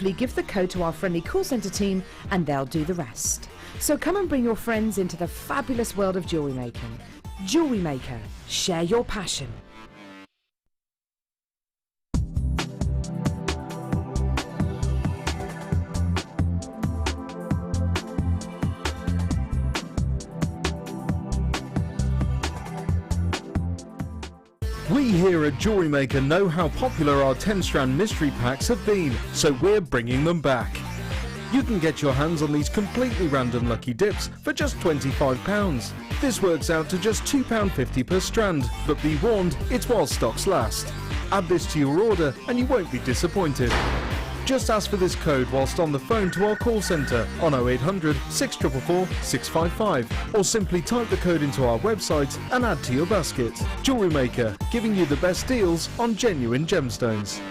Give the code to our friendly call centre team and they'll do the rest. So come and bring your friends into the fabulous world of jewellery making. Jewellery Maker, share your passion. We here at JewelleryMaker know how popular our 10-strand mystery packs have been, so we're bringing them back. You can get your hands on these completely random lucky dips for just £25. This works out to just £2.50 per strand, but be warned, it's while stocks last. Add this to your order and you won't be disappointed. Just ask for this code whilst on the phone to our call centre on 0800 644 655 or simply type the code into our website and add to your basket. JewelleryMaker, giving you the best deals on genuine gemstones.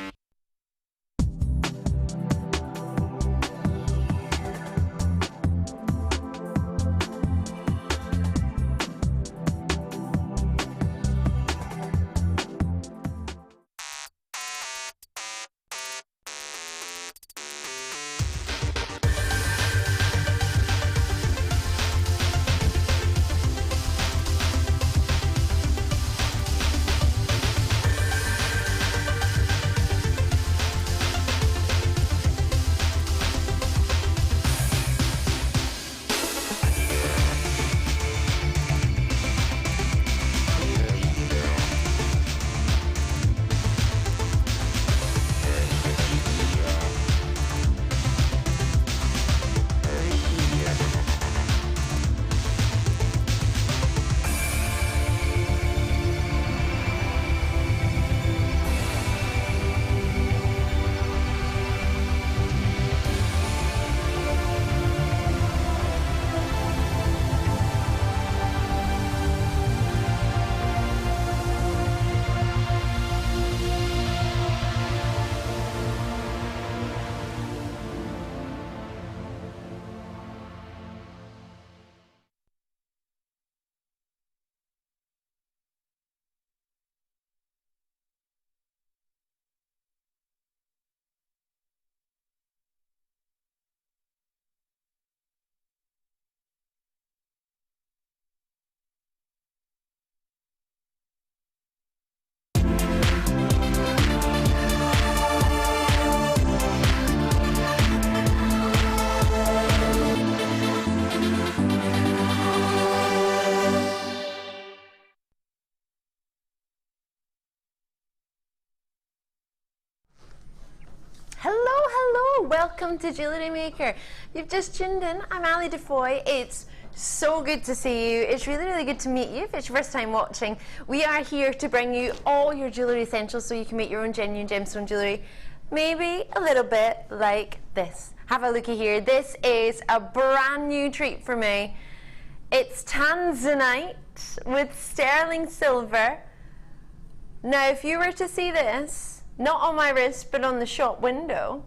Welcome to Jewellery Maker. You've just tuned in. I'm Maille Defoy. It's so good to see you. It's really good to meet you if it's your first time watching. We are here to bring you all your jewellery essentials so you can make your own genuine gemstone jewellery. Maybe a little bit like this. Have a looky here. This is a brand new treat for me. It's tanzanite with sterling silver. Now if you were to see this, not on my wrist but on the shop window,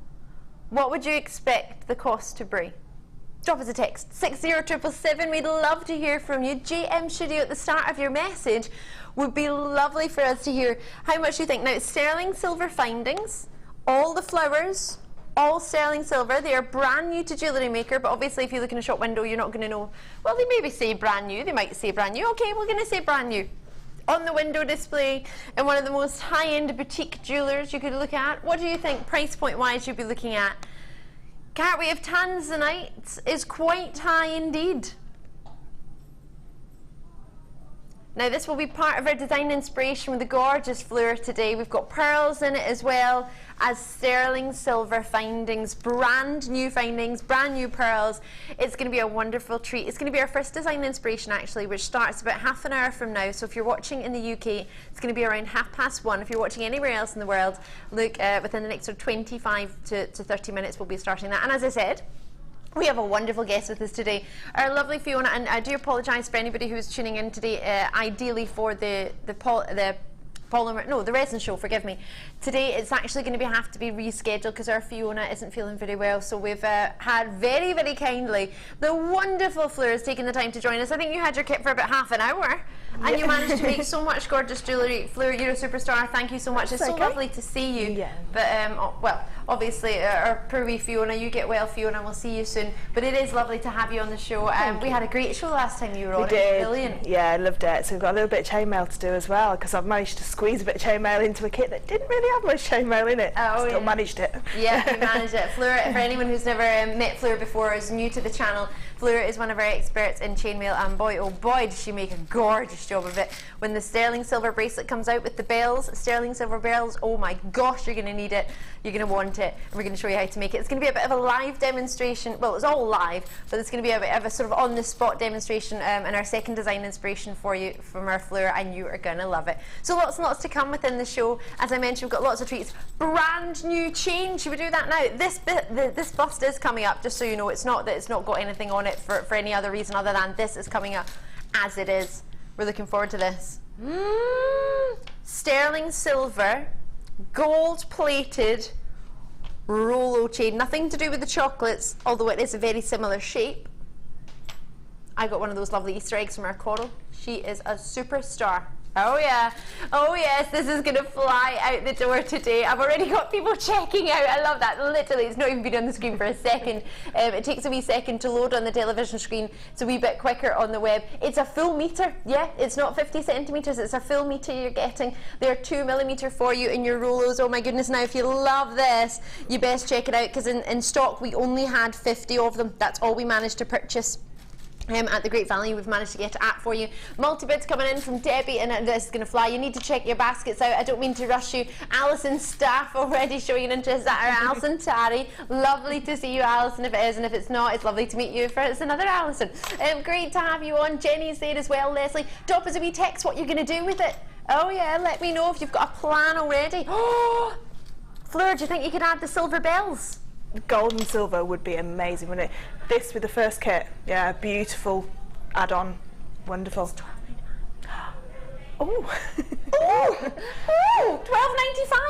what would you expect the cost to be? Drop us a text, 60777. We'd love to hear from you. JM Studio at the start of your message would be lovely for us to hear how much you think. Now, it's sterling silver findings, all the flowers, all sterling silver. They are brand new to Jewellery Maker, but obviously if you look in a shop window, you're not going to know. Well, they maybe say brand new. They might say brand new. Okay, we're going to say brand new. On the window display in one of the most high-end boutique jewelers you could look at. What do you think price point wise you'd be looking at? Cartweight of tanzanite is quite high indeed. Now this will be part of our design inspiration with the gorgeous Fleur today. We've got pearls in it as well as sterling silver findings, brand new pearls. It's going to be a wonderful treat. It's going to be our first design inspiration actually, which starts about half an hour from now. So if you're watching in the UK, it's going to be around 1:30. If you're watching anywhere else in the world, look, within the next sort of 25 to 30 minutes we'll be starting that. And as I said, we have a wonderful guest with us today, our lovely Fiona, and I do apologise for anybody who's tuning in today, ideally for the polymer, no, the resin show, forgive me. Today it's actually going to have to be rescheduled because our Fiona isn't feeling very well, so we've had very, very kindly the wonderful Fleur has taken the time to join us. I think you had your kit for about half an hour and you managed to make so much gorgeous jewellery. Fleur, you're a superstar, thank you so much. It's so lovely to see you. Yeah. But well, obviously our poor wee Fiona, you get well Fiona, we'll see you soon, but it is lovely to have you on the show. We had a great show last time you were on. We did. Brilliant. Yeah, I loved it. So we've got a little bit of chainmail to do as well, because I've managed to squeeze a bit of chainmail into a kit that didn't really have much chainmail in it. Still managed it. Yeah, you managed it. Fleur, for anyone who's never met Fleur before, is new to the channel, Fleur is one of our experts in chainmail, and boy, oh boy, does she make a gorgeous job of it. When the sterling silver bracelet comes out with the bells, sterling silver bells, oh my gosh, you're going to need it. You're going to want it, and we're going to show you how to make it. It's going to be a bit of a live demonstration. Well, it's all live, but it's going to be a bit of a sort of on-the-spot demonstration and our second design inspiration for you from our Fleur, and you are going to love it. So lots and lots to come within the show. As I mentioned, we've got lots of treats. Brand new chain. Should we do that now? This bust is coming up, just so you know. It's not that it's not got anything on it for any other reason other than this is coming up as it is. We're looking forward to this. Sterling silver, gold plated Rolo chain. Nothing to do with the chocolates, although it is a very similar shape. I got one of those lovely Easter eggs from our Coral. She is a superstar. Oh yeah, oh yes, this is going to fly out the door today. I've already got people checking out. I love that. Literally, it's not even been on the screen for a second. It takes a wee second to load on the television screen. It's a wee bit quicker on the web. It's a full metre. Yeah, it's not 50 centimetres. It's a full metre you're getting. They're 2mm for you in your Rolos. Oh my goodness, now if you love this, you best check it out, because in stock we only had 50 of them. That's all we managed to purchase. At the great value we've managed to get it at for you. Multi-bids coming in from Debbie, and this is going to fly. You need to check your baskets out. I don't mean to rush you. Alison's staff already showing an interest. That are Alison Tarry. Lovely to see you, Alison, if it is, and if it's not, it's lovely to meet you if it's another Alison. Great to have you on. Jenny's there as well. Leslie, drop us a wee text what you're going to do with it. Oh yeah, let me know if you've got a plan already. Oh, Fleur, do you think you could add the silver bells? Gold and silver would be amazing, wouldn't it? This with the first kit, yeah, beautiful add-on, wonderful. Oh, oh,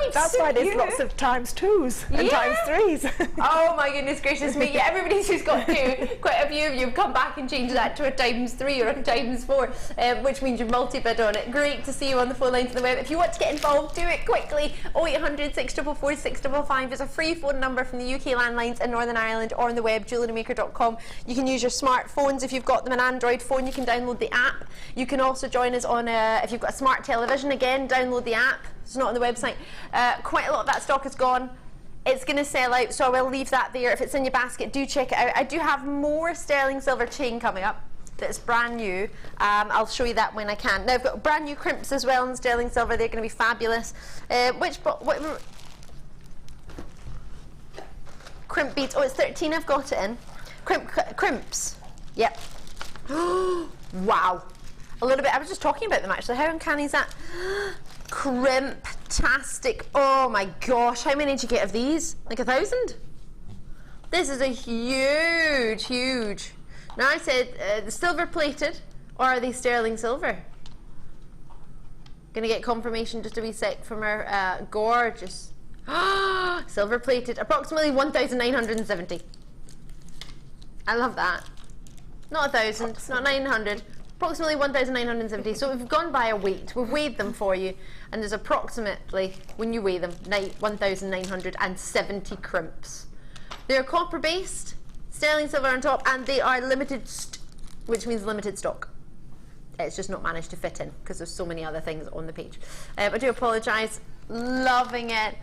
$12.95. That's why there's lots of ×2s and ×3s. Oh my goodness gracious me! Yeah, everybody's who's got two. Quite a few of you have come back and changed that to a ×3 or a ×4, which means you're multi-bid on it. Great to see you on the phone lines of the web. If you want to get involved, do it quickly. 0800 644 655 is a free phone number from the UK landlines in Northern Ireland, or on the web JewelleryMaker.com. You can use your smartphones. If you've got them an Android phone, you can download the app. You can also join us on if you've got a smart television, again, download the app. It's not on the website. Quite a lot of that stock is gone. It's going to sell out, so I will leave that there. If it's in your basket, do check it out. I do have more sterling silver chain coming up that's brand new. I'll show you that when I can. Now I've got brand new crimps as well in sterling silver. They're going to be fabulous. What crimp beads? Oh, it's 13 I've got it in. Crimps. Yep. Wow. A little bit. I was just talking about them actually. How uncanny is that? Crimp-tastic. Oh my gosh. How many did you get of these? Like 1,000? This is a huge, huge. Now I said the silver plated, or are they sterling silver? Gonna get confirmation just a wee sec from our gorgeous silver plated. Approximately 1,970. I love that. Not 1,000, not 900. Approximately 1,970. So we've gone by a weight. We've weighed them for you, and there's approximately, when you weigh them, 1,970 crimps. They're copper-based, sterling silver on top, and they are limited, which means limited stock. It's just not managed to fit in because there's so many other things on the page. I do apologise. Loving it.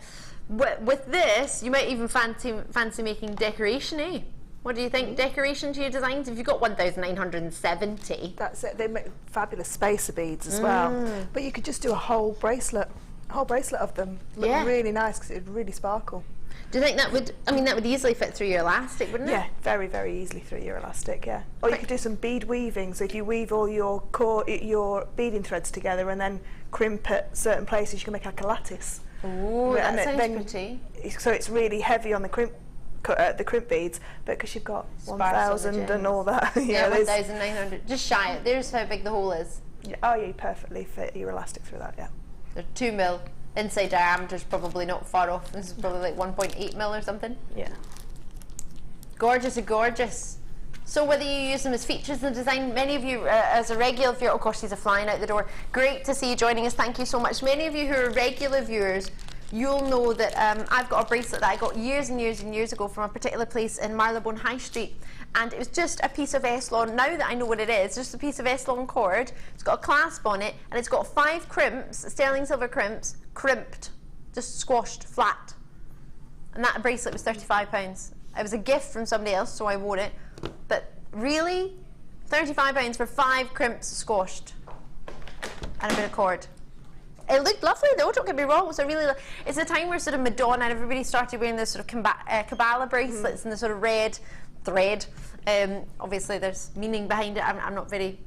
With this, you might even fancy making decoration, eh? What do you think? Decoration to your designs? If you've got 1,970. That's it. They make fabulous spacer beads as well. But you could just do a whole bracelet of them. Look really nice because it would really sparkle. Do you think that would, I mean, that would easily fit through your elastic, wouldn't it? Yeah, very, very easily through your elastic, yeah. Or you could do some bead weaving. So if you weave all your beading threads together and then crimp at certain places, you can make like a lattice. Ooh, that sounds pretty. So it's really heavy on the crimp beads, but because you've got 1,000 and all that. Yeah, 1,900. Just shy it. There's how big the hole is. Yeah, oh, yeah, you perfectly fit your elastic through that, yeah. They're 2 mil. Inside diameter's probably not far off. This is probably like 1.8 mil or something. Yeah. Gorgeous are gorgeous. So whether you use them as features in the design, many of you as a regular viewer, of course she's a flying out the door. Great to see you joining us. Thank you so much. Many of you who are regular viewers, you'll know that I've got a bracelet that I got years and years and years ago from a particular place in Marylebone High Street, and it was just a piece of S-Lawn. Now that I know what it is, just a piece of S-Lawn cord. It's got a clasp on it, and it's got 5 crimps, sterling silver crimps, crimped, just squashed flat. And that bracelet was £35. It was a gift from somebody else, so I wore it. But really, £35 for 5 crimps squashed and a bit of cord. It looked lovely though, don't get me wrong. So really, it's a time where sort of Madonna and everybody started wearing those sort of Kabbalah bracelets and the sort of red thread. Obviously there's meaning behind it. I'm not very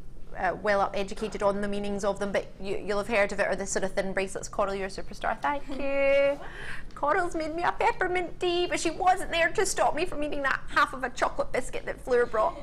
well educated on the meanings of them, but you'll have heard of it, or the sort of thin bracelets. Coral, you're a superstar. Thank you. Coral's made me a peppermint tea, but she wasn't there to stop me from eating that half of a chocolate biscuit that Fleur brought.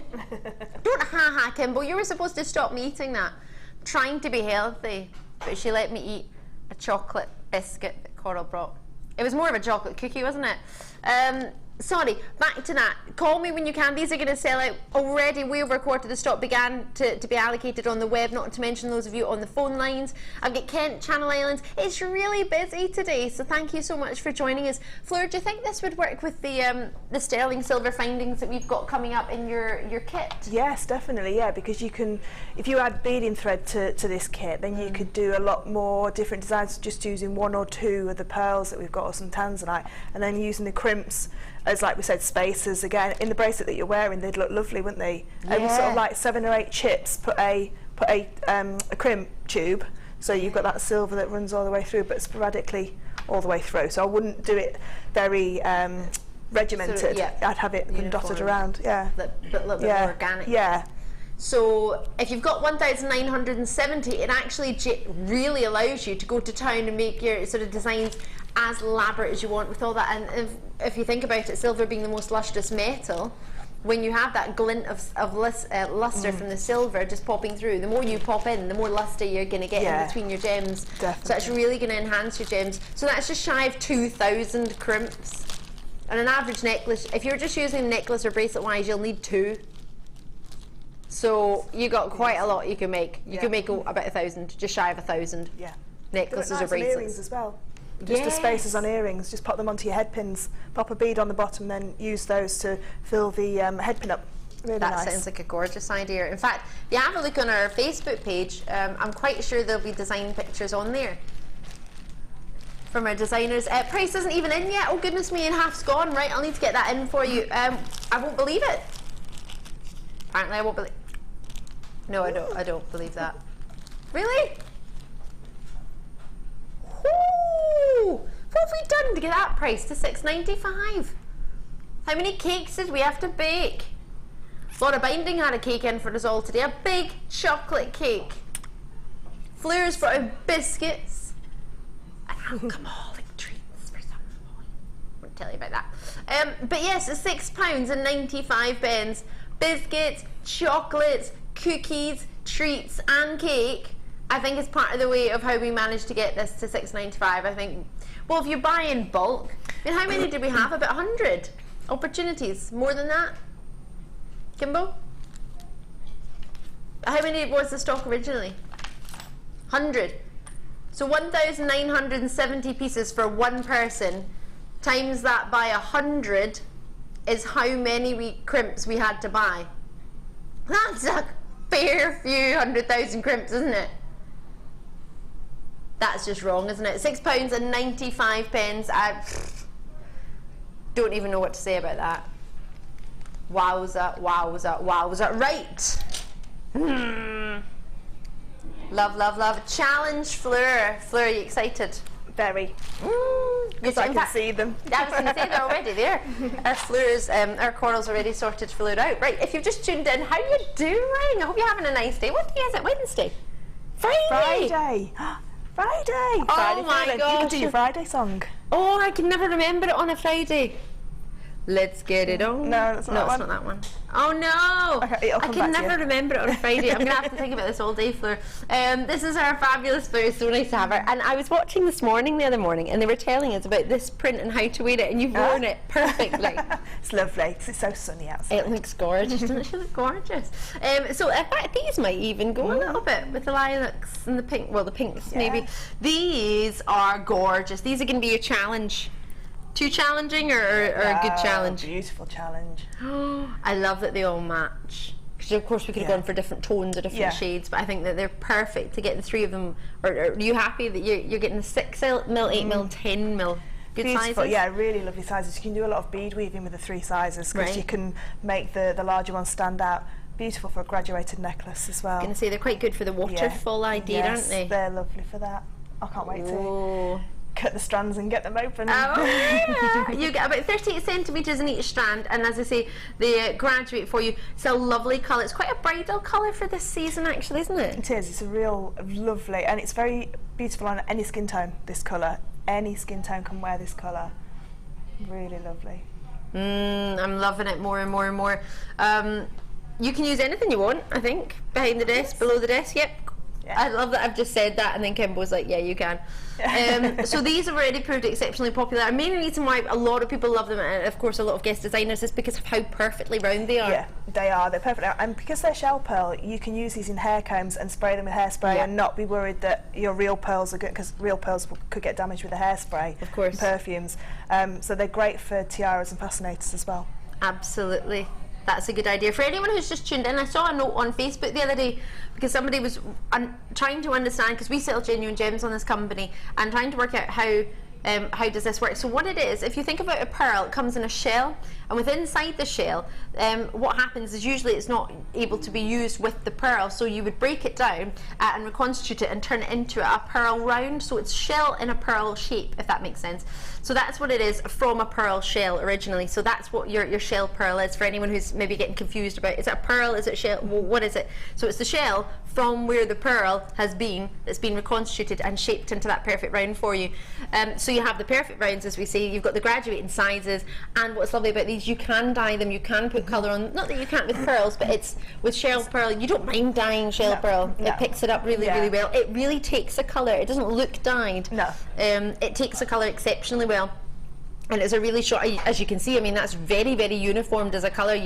Don't ha-ha, Kimbo. You were supposed to stop me eating that. I'm trying to be healthy, but she let me eat a chocolate biscuit that Coral brought. It was more of a chocolate cookie, wasn't it? Sorry, back to that. Call me when you can. These are going to sell out already. Way over a quarter of the stock began to be allocated on the web, not to mention those of you on the phone lines. I've got Kent, Channel Islands. It's really busy today, so thank you so much for joining us. Fleur, do you think this would work with the sterling silver findings that we've got coming up in your kit? Yes, definitely, yeah, because you can, if you add beading thread to this kit, then you could do a lot more different designs, just using 1 or 2 of the pearls that we've got, or some tanzanite, and then using the crimps as, like we said, spacers. Again, in the bracelet that you're wearing, they'd look lovely, wouldn't they? Yeah. Sort of like 7 or 8 chips, put a crimp tube, so you've got that silver that runs all the way through, but sporadically all the way through. So I wouldn't do it very regimented. Sort of, yeah. I'd have it dotted around. Yeah, but a little bit more organic. Yeah. So if you've got 1,970, it actually really allows you to go to town and make your sort of designs as elaborate as you want with all that. And if you think about it, silver being the most lustrous metal, when you have that glint of luster from the silver just popping through, the more you pop in, the more luster you're going to get in between your gems. Definitely. So that's really going to enhance your gems. So that's just shy of 2,000 crimps. And an average necklace, if you're just using necklace or bracelet wise, you'll need 2. So you got quite a lot you can make. You can make about 1,000, just shy of 1,000 necklaces or bracelets. Earrings as well. Just the spacers on earrings, just pop them onto your head pins, pop a bead on the bottom, then use those to fill the head pin up. Really that nice. Sounds like a gorgeous idea. In fact, if you have a look on our Facebook page, I'm quite sure there'll be design pictures on there from our designers. Price isn't even in yet. Oh goodness me, and half's gone. Right, I'll need to get that in for you. I won't believe it. Apparently I won't believe. No, I don't believe that. Really? Ooh, what have we done to get that price to $6.95? How many cakes did we have to bake? Laura Binding had a cake in for us all today, a big chocolate cake. Fleur's brought out biscuits and alcoholic treats for some boy. Won't tell you about that. But yes, it's £6.95. Biscuits, chocolates, cookies, treats and cake. I think it's part of the way of how we managed to get this to $6.95. I think, well, if you buy in bulk, I mean, how many did we have? About 100 opportunities. More than that? Kimbo? How many was the stock originally? 100. So 1,970 pieces for one person, times that by 100 is how many crimps we had to buy. That's a fair few 100,000 crimps, isn't it? That's just wrong, isn't it? £6.95. I don't even know what to say about that. Wowza, wowza, wowza. Right. Love, love, love. Challenge Fleur. Fleur, are you excited? Very. Because I can see them. I was going to say they're already there. Our Coral's already sorted Fleur out. Right, if you've just tuned in, how you doing? I hope you're having a nice day. What day is it? Wednesday? Friday. Friday. Friday. Oh my gosh. You can do your Friday song. Oh, I can never remember it on a Friday. Let's get it on. No, that's not it's not that one. Oh no! Okay, I can never remember it on a Friday. I'm going to have to think about this all day, Fleur. This is our fabulous Fleur. So nice to have her. And I was watching this morning, the other morning, and they were telling us about this print and how to wear it, and you've worn it perfectly. It's lovely because it's so sunny outside. It looks gorgeous, doesn't it? She looks gorgeous. So in fact, these might even go a little bit with the lilacs and the pink. Well, the pinks maybe. These are gorgeous. These are going to be your challenge. Too challenging or a good challenge? Beautiful challenge. I love that they all match. Because of course we could have gone for different tones or different shades, but I think that they're perfect to get the three of them. Or are you happy that you're getting the 6mm, 8mm, 10mm? Good Beautiful, sizes? yeah, really lovely sizes. You can do a lot of bead weaving with the 3 sizes because you can make the larger ones stand out. Beautiful for a graduated necklace as well. I'm going to say they're quite good for the waterfall idea, aren't they? They're lovely for that. I can't wait to cut the strands and get them open. Oh, yeah. You get about 38 centimetres in each strand, and as I say, they graduate for you. It's a lovely colour. It's quite a bridal colour for this season, actually, isn't it? It is. It's a real lovely, and it's very beautiful on any skin tone, this colour. Any skin tone can wear this colour. Really lovely. I'm loving it more and more and more. You can use anything you want, I think, behind the desk, below the desk, yep. I love that I've just said that, and then Kimbo's like, yeah, you can. So these have already proved exceptionally popular. The main reason why a lot of people love them, and of course a lot of guest designers, is because of how perfectly round they are. Yeah, they are. They're perfect. And because they're shell pearl, you can use these in hair combs and spray them with hairspray and not be worried that your real pearls are good, because real pearls could get damaged with the hairspray. Of course. And perfumes. So they're great for tiaras and fascinators as well. Absolutely. That's a good idea. For anyone who's just tuned in, I saw a note on Facebook the other day because somebody was trying to understand, because we sell genuine gems on this company, and trying to work out how does this work. So what it is, if you think about a pearl, it comes in a shell, and within inside the shell, what happens is usually it's not able to be used with the pearl, so you would break it down and reconstitute it and turn it into a pearl round, so it's shell in a pearl shape, if that makes sense. So that's what it is from a pearl shell originally. So that's what your shell pearl is, for anyone who's maybe getting confused about, is it a pearl, is it a shell, well, what is it? So it's the shell from where the pearl has been, that's been reconstituted and shaped into that perfect round for you. So you have the perfect rounds, as we say, you've got the graduating sizes, and what's lovely about these, you can dye them, you can put colour on, not that you can't with pearls, but it's with shell pearl, you don't mind dyeing shell pearl. It picks it up really well. It really takes a colour, it doesn't look dyed. No. It takes a colour exceptionally well, and it's a really short, as you can see, I mean, that's very, very uniformed as a colour.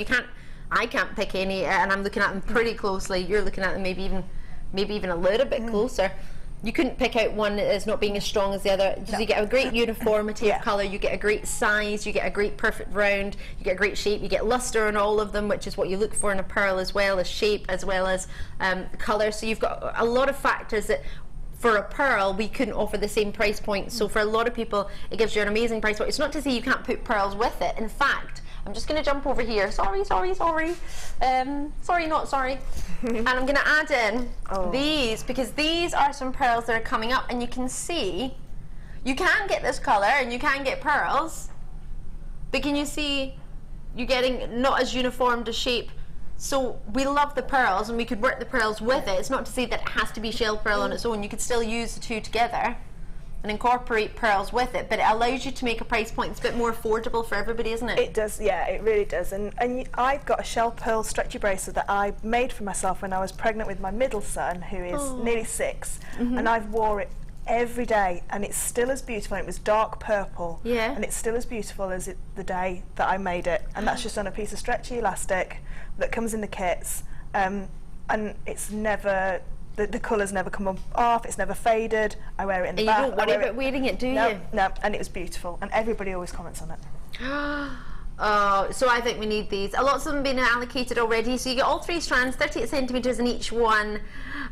I can't pick any, and I'm looking at them pretty closely. You're looking at them maybe even a little bit closer. You couldn't pick out one as not being as strong as the other. No. You get a great uniformity of colour, you get a great size, you get a great perfect round, you get a great shape, you get lustre in all of them, which is what you look for in a pearl, as well as shape, as well as colour. So you've got a lot of factors that, for a pearl, we couldn't offer the same price point. So for a lot of people, it gives you an amazing price point. It's not to say you can't put pearls with it. In fact, I'm just going to jump over here. Sorry. Sorry, not sorry. And I'm going to add in these, because these are some pearls that are coming up, and you can see, you can get this colour and you can get pearls, but can you see you're getting not as uniformed a shape? So we love the pearls, and we could work the pearls with it. It's not to say that it has to be shell pearl on its own. You could still use the two together and incorporate pearls with it, but it allows you to make a price point that's a bit more affordable for everybody, isn't it? It does, yeah, it really does. And I've got a shell pearl stretchy bracelet that I made for myself when I was pregnant with my middle son, who is nearly 6, and I've wore it every day, and it's still as beautiful. It was dark purple, and it's still as beautiful as the day that I made it, and that's just on a piece of stretchy elastic that comes in the kits, and it's never, the colours never come off, it's never faded. I wear it in the bath. You don't worry about wearing it, do you? No, and it was beautiful, and everybody always comments on it. So I think we need these. A lot's of them been allocated already, so you get all 3 strands, 38 centimetres in each one,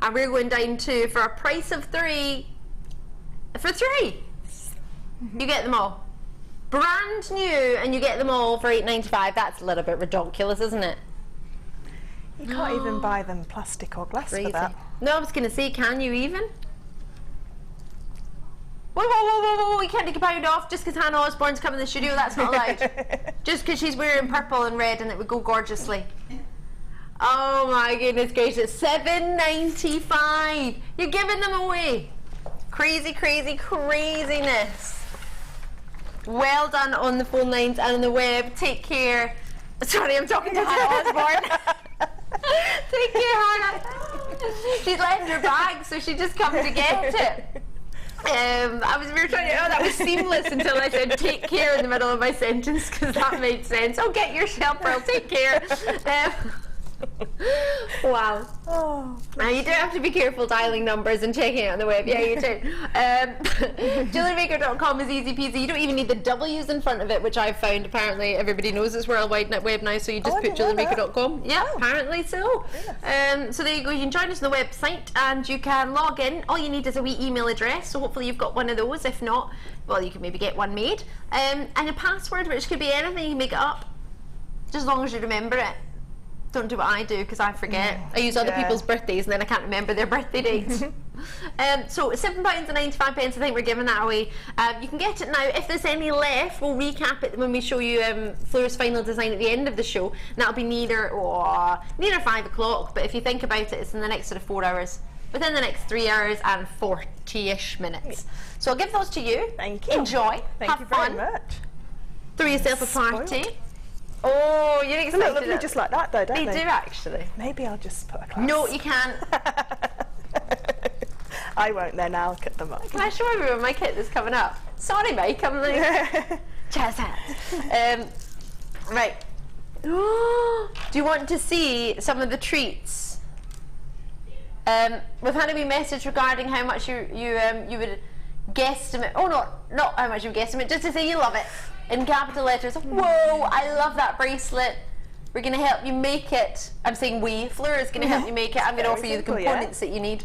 and we're going down to, for a price of 3, you get them all. Brand new, and you get them all for $8.95. That's a little bit ridiculous, isn't it? You can't even buy them plastic or glass for that. No, I was going to say, can you even? Whoa, you can't take a pound off just because Hannah Osborne's coming in the studio. That's not allowed. Just because she's wearing purple and red, and it would go gorgeously. Oh my goodness gracious, $7.95. You're giving them away. Crazy, crazy, craziness. Well done on the phone lines and on the web. Take care. Sorry, I'm talking to Hannah Osborne. Take care, Hannah. She's left her bag, so she just come to get it. We were trying to, that was seamless until I said take care in the middle of my sentence, because that made sense. Oh, get yourself, Pearl, take care. Wow. Oh, you do have to be careful dialing numbers and checking it on the web. Yeah, you do. JewelleryMaker.com is easy peasy. You don't even need the W's in front of it, which I've found apparently everybody knows it's World Wide Web now, so you just put JewelleryMaker.com. Yeah, apparently so. So there you go. You can join us on the website and you can log in. All you need is a wee email address, so hopefully you've got one of those. If not, well, you can maybe get one made. And a password, which could be anything. You can make it up, just as long as you remember it. Don't do what I do, because I forget. I use other people's birthdays and then I can't remember their birthday dates. So £7.95, I think we're giving that away. You can get it now. If there's any left, we'll recap it when we show you Fleur's final design at the end of the show. And that'll be near 5 o'clock, but if you think about it, it's in the next sort of 4 hours. Within the next 3 hours and 40-ish minutes. So I'll give those to you. Thank you. Enjoy. Thank you very much. Throw yourself a party. Oh, you're excited. They look lovely just like that though, don't they? They do actually. Maybe I'll just put a class. No, you can't. I won't then, I'll cut them up. Can I show everyone my kit that's coming up? Sorry, Mike, I'm like... Jazz hands. Right. Do you want to see some of the treats? We've had a wee message regarding how much you would guesstimate. Oh, not how much you guesstimate, just to say you love it. In capital letters. Whoa, I love that bracelet. We're going to help you make it. I'm saying we. Fleur is going to help you make it. I'm going to offer you the components that you need.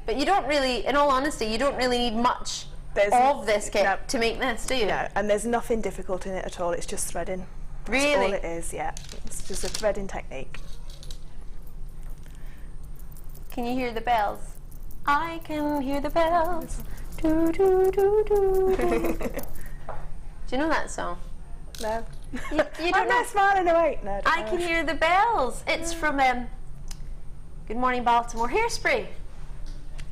But you don't really, in all honesty, you don't really need much of this kit to make this, do you? No, and there's nothing difficult in it at all. It's just threading. Really? That's all it is, yeah. It's just a threading technique. Can you hear the bells? I can hear the bells. Do, do, do, do. Do you know that song? No. You don't know? Smiling away. No, I can hear the bells. It's from Good Morning Baltimore. Hairspray.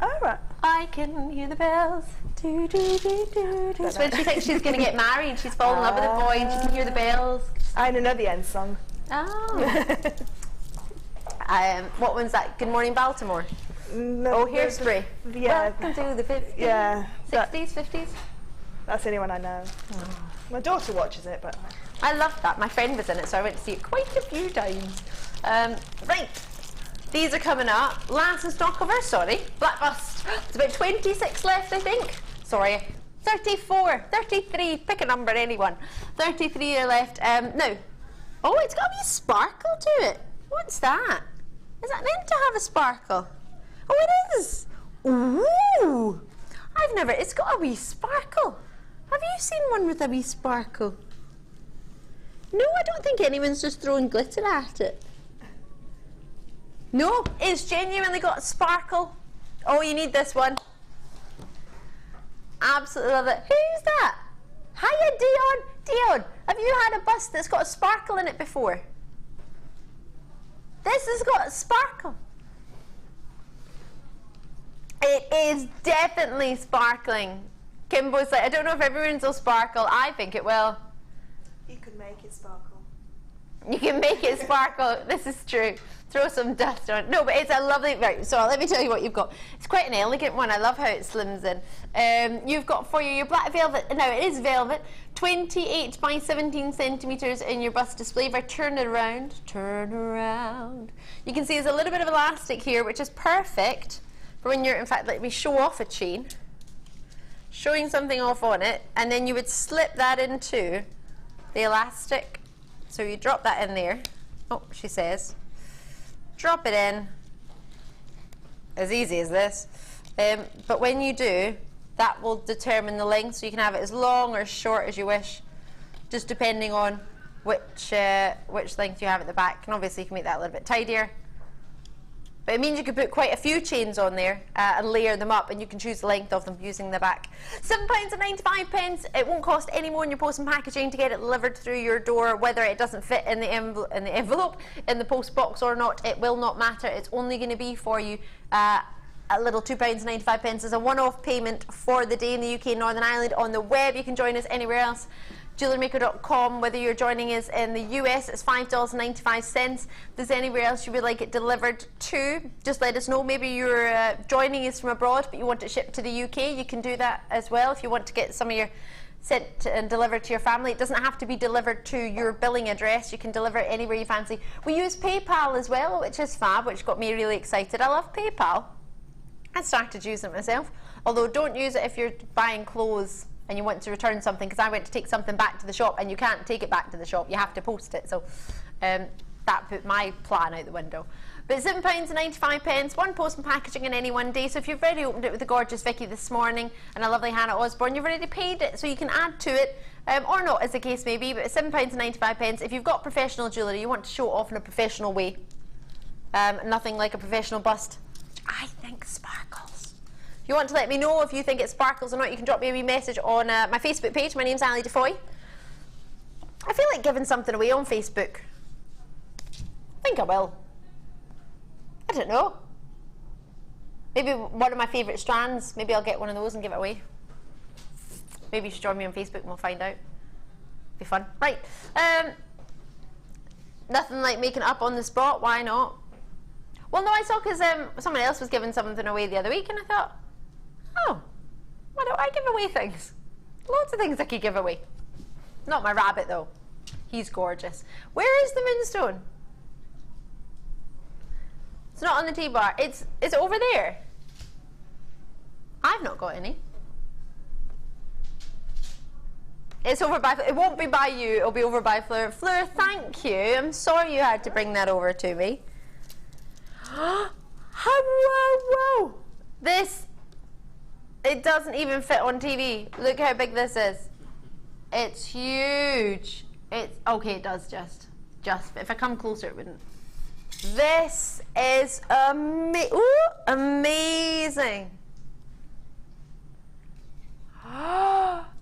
Oh, right. I can hear the bells. Do, do, do, do, do. It's when she thinks she's going to get married. She's fallen in love with a boy and she can hear the bells. I know the end song. Oh. What one's that? Good Morning Baltimore. No, Hairspray. Yeah. Welcome to the 50s. Yeah. 60s, 50s. That's the only one I know. My daughter watches it, but... I love that. My friend was in it, so I went to see it quite a few times. Right. These are coming up. Last in stock of our, sorry, Black Bust. There's about 26 left, I think. Sorry. 34, 33, pick a number, anyone. 33 are left. No. Oh, it's got a wee sparkle to it. What's that? Is that meant to have a sparkle? Oh, it is. Ooh. It's got a wee sparkle. Have you seen one with a wee sparkle? No, I don't think anyone's just throwing glitter at it. No, it's genuinely got a sparkle. Oh, you need this one. Absolutely love it. Who's that? Hiya, Dion. Dion, have you had a bust that's got a sparkle in it before? This has got a sparkle. It is definitely sparkling. Kimbo's like, I don't know if everyone's will sparkle. I think it will. You can make it sparkle. You can make it sparkle. This is true. Throw some dust on it. No, but it's a lovely... Right, so let me tell you what you've got. It's quite an elegant one. I love how it slims in. You've got for you your black velvet. Now, it is velvet. 28 by 17 centimetres in your bust display. If I turn it around, turn around, you can see there's a little bit of elastic here, which is perfect for when you're... In fact, let me show off a chain. Showing something off on it, and then you would slip that into the elastic. So you drop that in there. Oh, she says. Drop it in. As easy as this. But when you do, that will determine the length, so you can have it as long or as short as you wish, just depending on which length you have at the back. And obviously you can make that a little bit tidier. But it means you could put quite a few chains on there and layer them up, and you can choose the length of them using the back. £7.95. It won't cost any more in your post and packaging to get it delivered through your door, whether it doesn't fit in the envelope, in the post box or not. It will not matter. It's only going to be for you a a little £2.95 as a one-off payment for the day in the UK and Northern Ireland. On the web, you can join us anywhere else. JewelleryMaker.com. Whether you're joining us in the US, it's $5.95. If there's anywhere else you would like it delivered to, just let us know. Maybe you're joining us from abroad, but you want it shipped to the UK. You can do that as well if you want to get some of your sent and delivered to your family. It doesn't have to be delivered to your billing address. You can deliver it anywhere you fancy. We use PayPal as well, which is fab, which got me really excited. I love PayPal. I started using it myself, although don't use it if you're buying clothes and you want to return something, because I went to take something back to the shop and you can't take it back to the shop, you have to post it. So that put my plan out the window. But £7.95, one post and packaging in any one day. So if you've already opened it with the gorgeous Vicky this morning and a lovely Hannah Osborne, you've already paid it, so you can add to it, or not, as the case may be. But it's £7.95. If you've got professional jewellery, you want to show it off in a professional way, nothing like a professional bust, which I think sparkles. If you want to let me know if you think it sparkles or not, you can drop me a wee message on my Facebook page. My name's Ali Defoy. I feel like giving something away on Facebook. I think I will. I don't know. Maybe one of my favourite strands. Maybe I'll get one of those and give it away. Maybe you should join me on Facebook and we'll find out. Be fun. Right. Nothing like making it up on the spot. Why not? Well, no, I saw because someone else was giving something away the other week, and I thought, oh, why don't I give away things? Loads of things I could give away. Not my rabbit though. He's gorgeous. Where is the moonstone? It's not on the T-bar. It's over there. I've not got any. It's over by, it won't be by you, it'll be over by Fleur. Fleur, thank you. I'm sorry you had to bring that over to me. Whoa. This, it doesn't even fit on TV. Look how big this is. It's huge. It's, okay, it does just, if I come closer it wouldn't. This is amazing.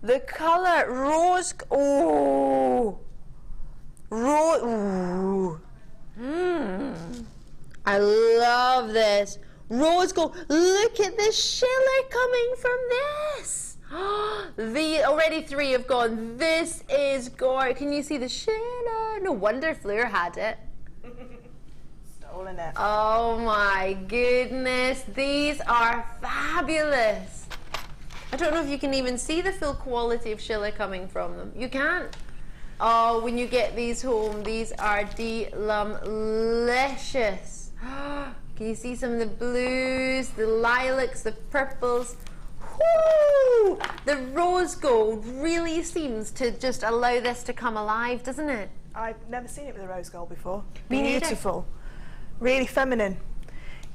The colour, rose, I love this. Rose gold, look at the shimmer coming from this. Already 3 have gone. This is gorgeous. Can you see the shimmer? No wonder Fleur had it. Stolen it. Oh my goodness, these are fabulous. I don't know if you can even see the full quality of Sheila coming from them. You can't. Oh, when you get these home, these are delicious. Can you see some of the blues, the lilacs, the purples? Woo! The rose gold really seems to just allow this to come alive, doesn't it? I've never seen it with a rose gold before. Me neither. Beautiful. Really feminine.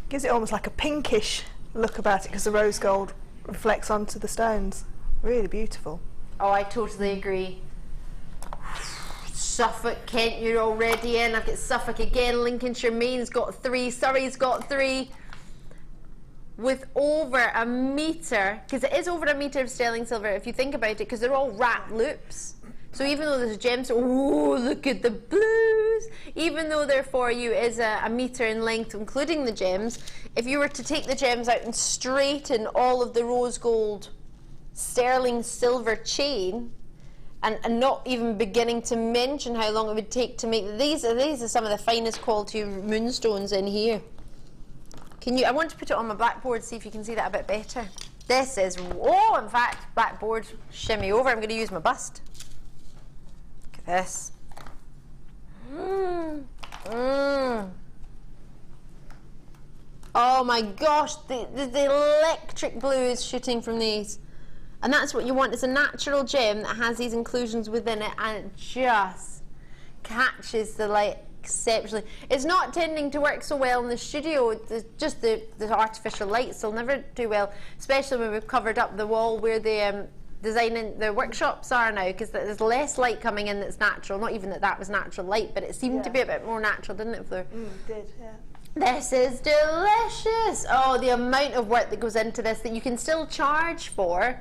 Gives it almost like a pinkish look about it because the rose gold reflects onto the stones. Really beautiful. Oh, I totally agree. Suffolk, Kent, you're already in. I've got Suffolk again. Lincolnshire, Maine's got 3. Surrey's got 3. With over a metre, because it is over a metre of sterling silver if you think about it, because they're all wrapped loops. So even though there's gems, oh, look at the blues. Even though there for you is a metre in length, including the gems, if you were to take the gems out and straighten all of the rose gold sterling silver chain, and not even beginning to mention how long it would take to make these are some of the finest quality moonstones in here. Can you? I want to put it on my blackboard, see if you can see that a bit better. This is, oh, in fact, blackboard, shimmy over. I'm going to use my bust. Look at this. Oh my gosh, the electric blue is shooting from these. And that's what you want. It's a natural gem that has these inclusions within it, and it just catches the light exceptionally. It's not tending to work so well in the studio. Just the artificial lights will never do well, especially when we've covered up the wall where the designing the workshops are now, because there's less light coming in that's natural. Not even that was natural light, but it seemed to be a bit more natural, didn't it, Fleur? It did, yeah. This is delicious. Oh, the amount of work that goes into this that you can still charge for,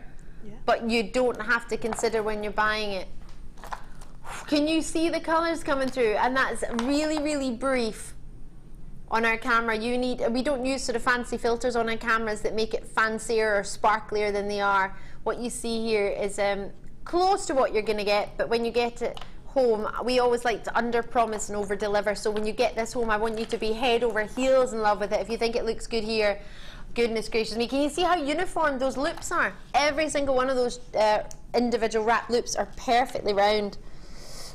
but you don't have to consider when you're buying it. Can you see the colours coming through? And that's really, really brief on our camera. We don't use sort of fancy filters on our cameras that make it fancier or sparklier than they are. What you see here is close to what you're going to get, but when you get it home, we always like to under promise and over deliver. So when you get this home, I want you to be head over heels in love with it. If you think it looks good here, goodness gracious me, can you see how uniform those loops are? Every single one of those individual wrap loops are perfectly round.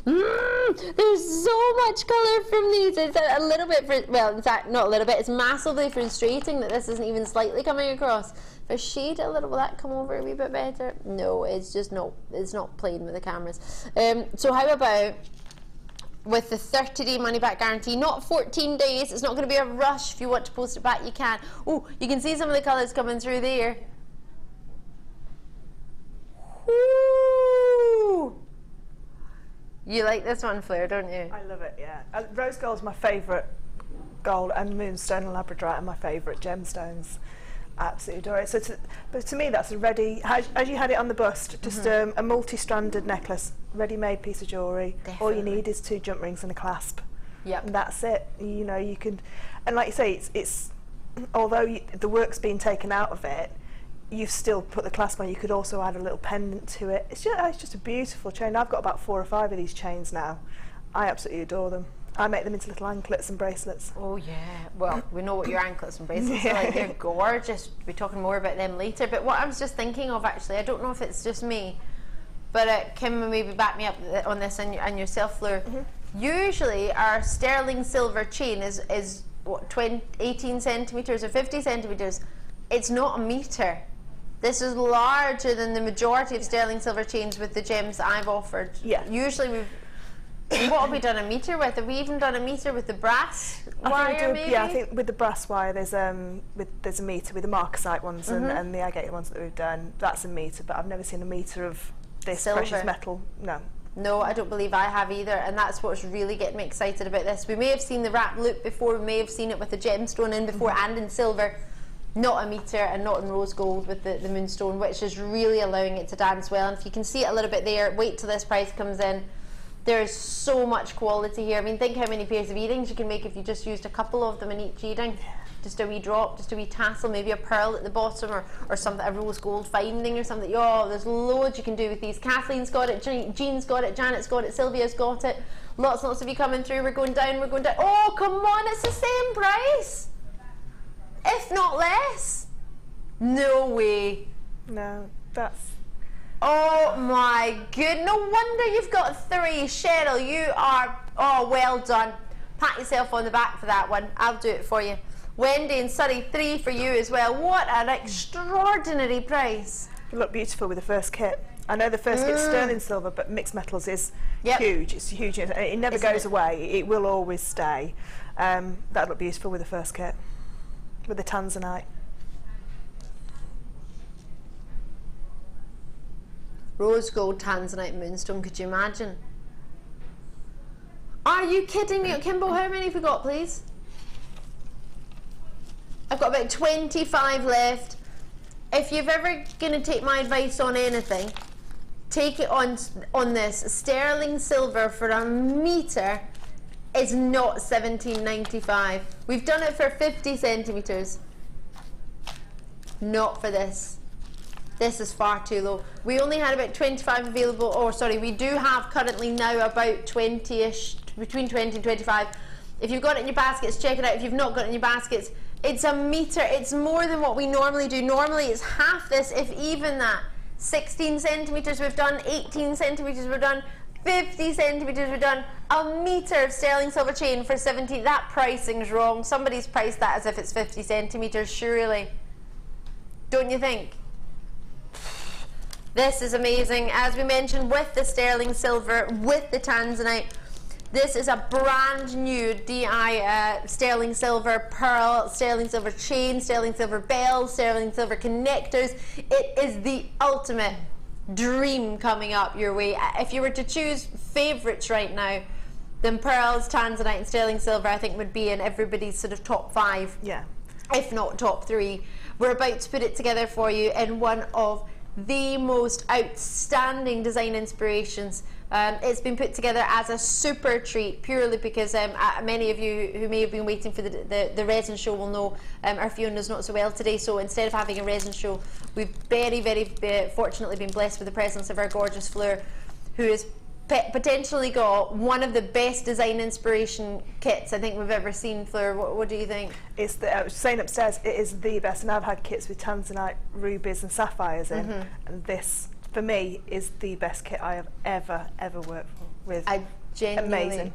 There's so much colour from these. It's a little bit, well, in fact, not a little bit, it's massively frustrating that this isn't even slightly coming across. If I shade it a little, will that come over a wee bit better? No, it's just not, it's not playing with the cameras. So how about with the 30-day money-back guarantee, not 14 days, it's not going to be a rush. If you want to post it back, you can. Oh, you can see some of the colours coming through there. Woo! You like this one, Fleur, don't you? I love it, yeah. Rose gold's my favourite gold, and moonstone and labradorite are my favourite gemstones. Absolutely adore it. So but to me, that's a ready, as you had it on the bust, just a multi-stranded necklace, ready-made piece of jewellery. Definitely. All you need is 2 jump rings and a clasp. Yep. And that's it. You know, you can, and like you say, it's although the work's been taken out of it, you've still put the clasp on. You could also add a little pendant to it. It's just a beautiful chain. I've got about 4 or 5 of these chains now. I absolutely adore them. I make them into little anklets and bracelets. Oh yeah, well, we know what your anklets and bracelets are like. They're gorgeous. We'll be talking more about them later. But what I was just thinking of, actually, I don't know if it's just me, but Kim will maybe back me up on this, and yourself, Fleur. Usually our sterling silver chain is what, 18 centimetres or 50 centimetres. It's not a metre. This is larger than the majority of sterling silver chains with the gems that I've offered. Yeah. Usually what have we done a metre with? Have we even done a metre with the brass wire, maybe? Yeah, I think with the brass wire there's a metre with the marcasite ones and the agate ones that we've done. That's a metre, but I've never seen a metre of this silver. Precious metal. No. No, I don't believe I have either, and that's what's really getting me excited about this. We may have seen the wrap loop before, we may have seen it with the gemstone in before and in silver. Not a metre and not in rose gold with the moonstone, which is really allowing it to dance well. And if you can see it a little bit there, wait till this price comes in. There's so much quality here. I mean, think how many pairs of earrings you can make if you just used a couple of them in each earring. Just a wee drop, just a wee tassel, maybe a pearl at the bottom, or something, a rose gold finding or something. Oh, there's loads you can do with these. Kathleen's got it, Jean's got it, Janet's got it, Sylvia's got it. Lots and lots of you coming through. We're going down, we're going down. Oh, come on, it's the same price. If not less. No way. No, that's... Oh my good, no wonder you've got 3. Cheryl, you are, oh, well done. Pat yourself on the back for that one. I'll do it for you. Wendy and Surrey, 3 for you as well. What an extraordinary price. They look beautiful with the first kit. I know the first kit's sterling silver, but mixed metals is huge. It's huge. It never goes away. It will always stay. That'd look beautiful with the first kit, with the tanzanite. Rose gold tanzanite moonstone, could you imagine? Are you kidding me? Kimbo, how many have we got, please? I've got about 25 left. If you're ever going to take my advice on anything, take it on this. Sterling silver for a metre is not $17.95. We've done it for 50 centimetres. Not for this. This is far too low. We only had about 25 available, or sorry, we do have currently now about 20-ish, between 20 and 25. If you've got it in your baskets, check it out. If you've not got it in your baskets, it's a metre. It's more than what we normally do. Normally it's half this, if even that. 16 centimetres we've done, 18 centimetres we've done, 50 centimetres we've done. A metre of sterling silver chain for 17. That pricing's wrong. Somebody's priced that as if it's 50 centimetres, surely. Don't you think? This is amazing. As we mentioned, with the sterling silver, with the tanzanite, this is a brand new DI sterling silver pearl, sterling silver chain, sterling silver bells, sterling silver connectors. It is the ultimate dream coming up your way. If you were to choose favourites right now, then pearls, tanzanite and sterling silver I think would be in everybody's sort of top 5. Yeah. If not top 3. We're about to put it together for you in one of the most outstanding design inspirations It's been put together as a super treat purely because many of you who may have been waiting for the resin show will know our Fiona's not so well today, so instead of having a resin show, we've very, very fortunately been blessed with the presence of our gorgeous Fleur, who has potentially got one of the best design inspiration kits I think we've ever seen. Fleur, what do you think? It's I was saying upstairs, it is the best, and I've had kits with tanzanite, rubies and sapphires in, and this, for me, is the best kit I have ever worked with. I genuinely, amazing.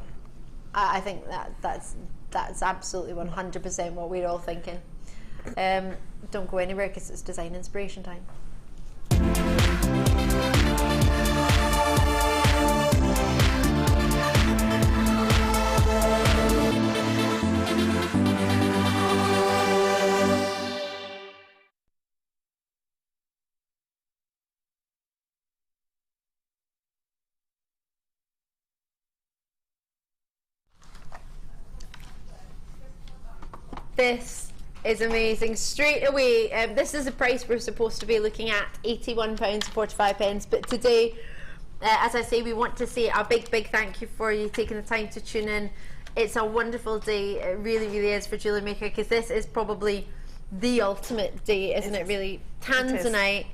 I think that's absolutely 100% what we're all thinking. Don't go anywhere because it's design inspiration time. This is amazing. Straight away, this is the price we're supposed to be looking at, £81.45, but today, as I say, we want to say a big thank you for you taking the time to tune in. It's a wonderful day, it really is for JewelleryMaker, because this is probably the ultimate day, isn't it really? Tanzanite,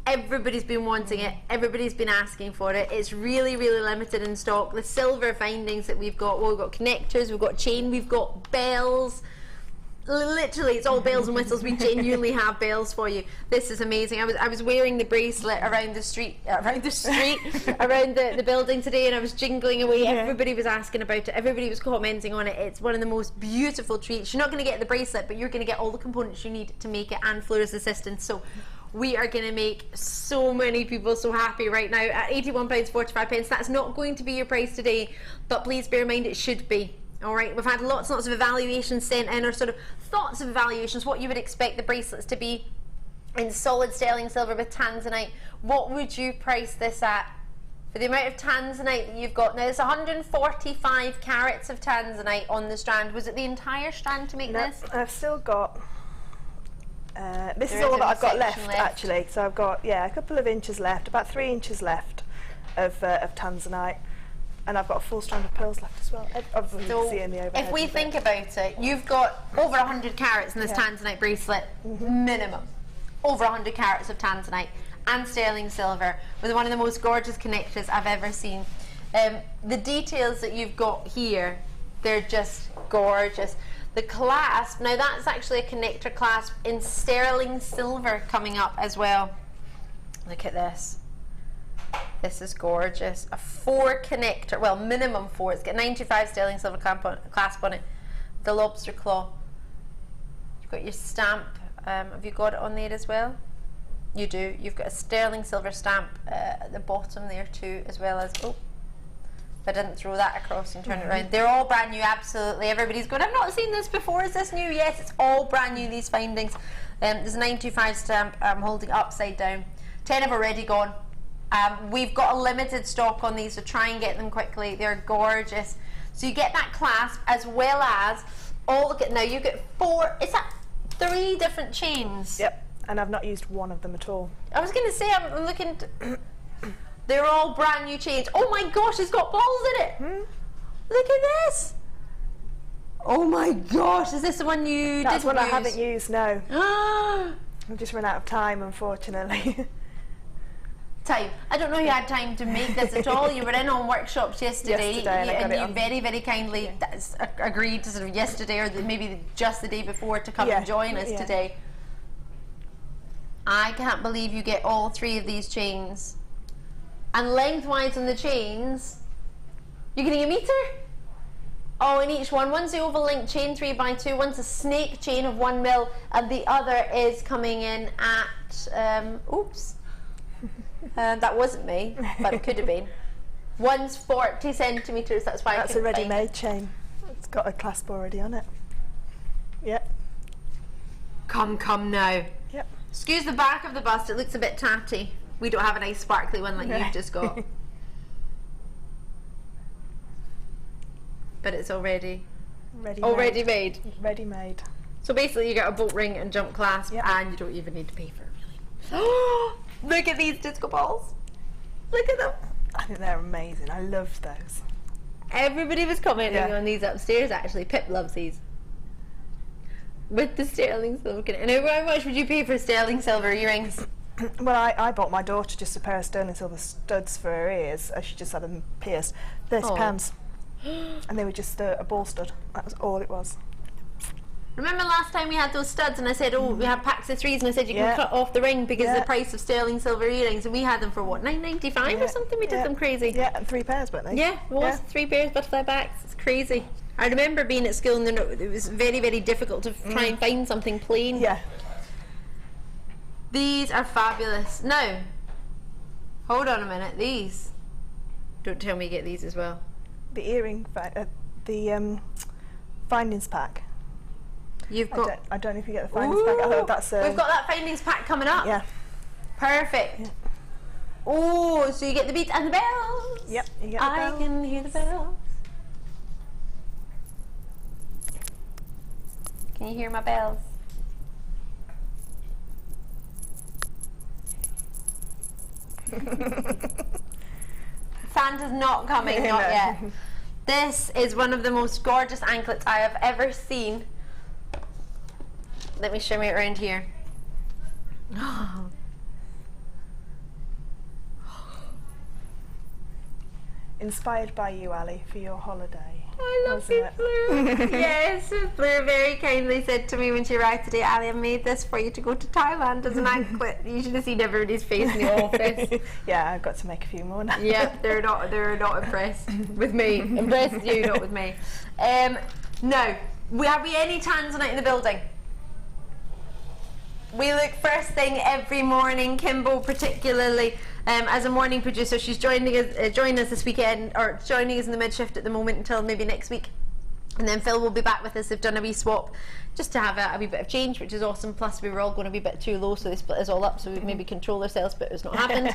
everybody's been wanting it, everybody's been asking for it. It's really limited in stock. The silver findings that we've got, well, we've got connectors, we've got chain, we've got bells. Literally, it's all bells and whistles. We genuinely have bells for you. This is amazing. I was wearing the bracelet around the street, around the building today, and I was jingling away. Yeah. Everybody was asking about it. Everybody was commenting on it. It's one of the most beautiful treats. You're not going to get the bracelet, but you're going to get all the components you need to make it, and Fleur's assistance. So we are going to make so many people so happy right now at £81.45. That's not going to be your price today, but please bear in mind it should be. All right, we've had lots and lots of evaluations sent in, or sort of thoughts of evaluations, what you would expect the bracelets to be in solid sterling silver with tanzanite. What would you price this at for the amount of tanzanite that you've got? Now, there's 145 carats of tanzanite on the strand. Was it the entire strand to make this? I've still got, this is all that I've got left, actually. So I've got, a couple of inches left, about 3 inches left of tanzanite. And I've got a full strand of pearls left as well. So if we think about it, you've got over 100 carats in this tanzanite bracelet, minimum. Over 100 carats of tanzanite and sterling silver with one of the most gorgeous connectors I've ever seen. The details that you've got here, they're just gorgeous. The clasp, now that's actually a connector clasp in sterling silver coming up as well. Look at this. This is gorgeous. A 4 connector, well, minimum 4. It's got 95 sterling silver clasp on it. The lobster claw. You've got your stamp. Have you got it on there as well? You do. You've got a sterling silver stamp at the bottom there too, as well as, oh, if I didn't throw that across and turn it around. They're all brand new, absolutely. Everybody's going, I've not seen this before. Is this new? Yes, it's all brand new, these findings. There's a 925 stamp I'm holding upside down. 10 have already gone. We've got a limited stock on these, so try and get them quickly. They're gorgeous. So you get that clasp as well as look at now. You get 4. Is that 3 different chains? Yep. And I've not used one of them at all. I was going to say I'm looking. They're all brand new chains. Oh my gosh, it's got balls in it. Look at this. Oh my gosh, is this the one you? That's one use? I haven't used. No. I've just run out of time, unfortunately. Time. I don't know you had time to make this at all. You were in on workshops yesterday and you very kindly agreed to sort of yesterday or maybe just the day before to come and join us today. I can't believe you get all 3 of these chains. And lengthwise on the chains, you're getting a metre? Oh, in each one. One's the oval link chain 3x2, one's a snake chain of 1 mil, and the other is coming in at, oops. That wasn't me, but it could have been. One's 40 centimetres, that's why that's a ready-made chain. It's got a clasp already on it. Yep. Come now. Yep. Excuse the back of the bust, it looks a bit tatty. We don't have a nice sparkly one like you've just got. But it's already made. Ready made. So basically you get a bolt ring and jump clasp and you don't even need to pay for it really. Look at these disco balls. Look at them. I think they're amazing. I love those. Everybody was commenting on these upstairs actually. Pip loves these. With the sterling silver. And how much would you pay for sterling silver earrings? Well, I bought my daughter just a pair of sterling silver studs for her ears, as she just had them pierced. £30. And they were just a ball stud. That was all it was. Remember last time we had those studs and I said, oh, we have packs of 3s, and I said you can cut off the ring because of the price of sterling silver earrings, and we had them for what, £9.95 or something? We did them crazy. Yeah, and 3 pairs, weren't they? Yeah, it was 3 pairs, butterfly backs. It's crazy. I remember being at school and it was very, very difficult to try and find something plain. Yeah. These are fabulous. Now, hold on a minute. These. Don't tell me you get these as well. The earring, the findings pack. You've got. I don't know if you get the findings pack. I thought that's. We've got that findings pack coming up. Yeah. Perfect. Yeah. Oh, so you get the beads and the bells. Yep, you get the bells. I can hear the bells. Can you hear my bells? Santa's not coming, not yet. This is one of the most gorgeous anklets I have ever seen. Let me show you it around here. Inspired by you, Ali, for your holiday. I love you, Fleur. Yes, Fleur very kindly said to me when she arrived today, Ali, I made this for you to go to Thailand as an anklet. You should have seen everybody's face in the office. Yeah, I've got to make a few more now. Yeah, they're not impressed with me. Impressed with you, not with me. Now, have we any tanzanite in the building? We look first thing every morning. Kimbo, particularly as a morning producer, she's joining us this weekend, or joining us in the mid shift at the moment until maybe next week. And then Phil will be back with us. They've done a wee swap just to have a wee bit of change, which is awesome. Plus, we were all going to be a bit too low, so they split us all up. So we maybe control ourselves, but it's not happened.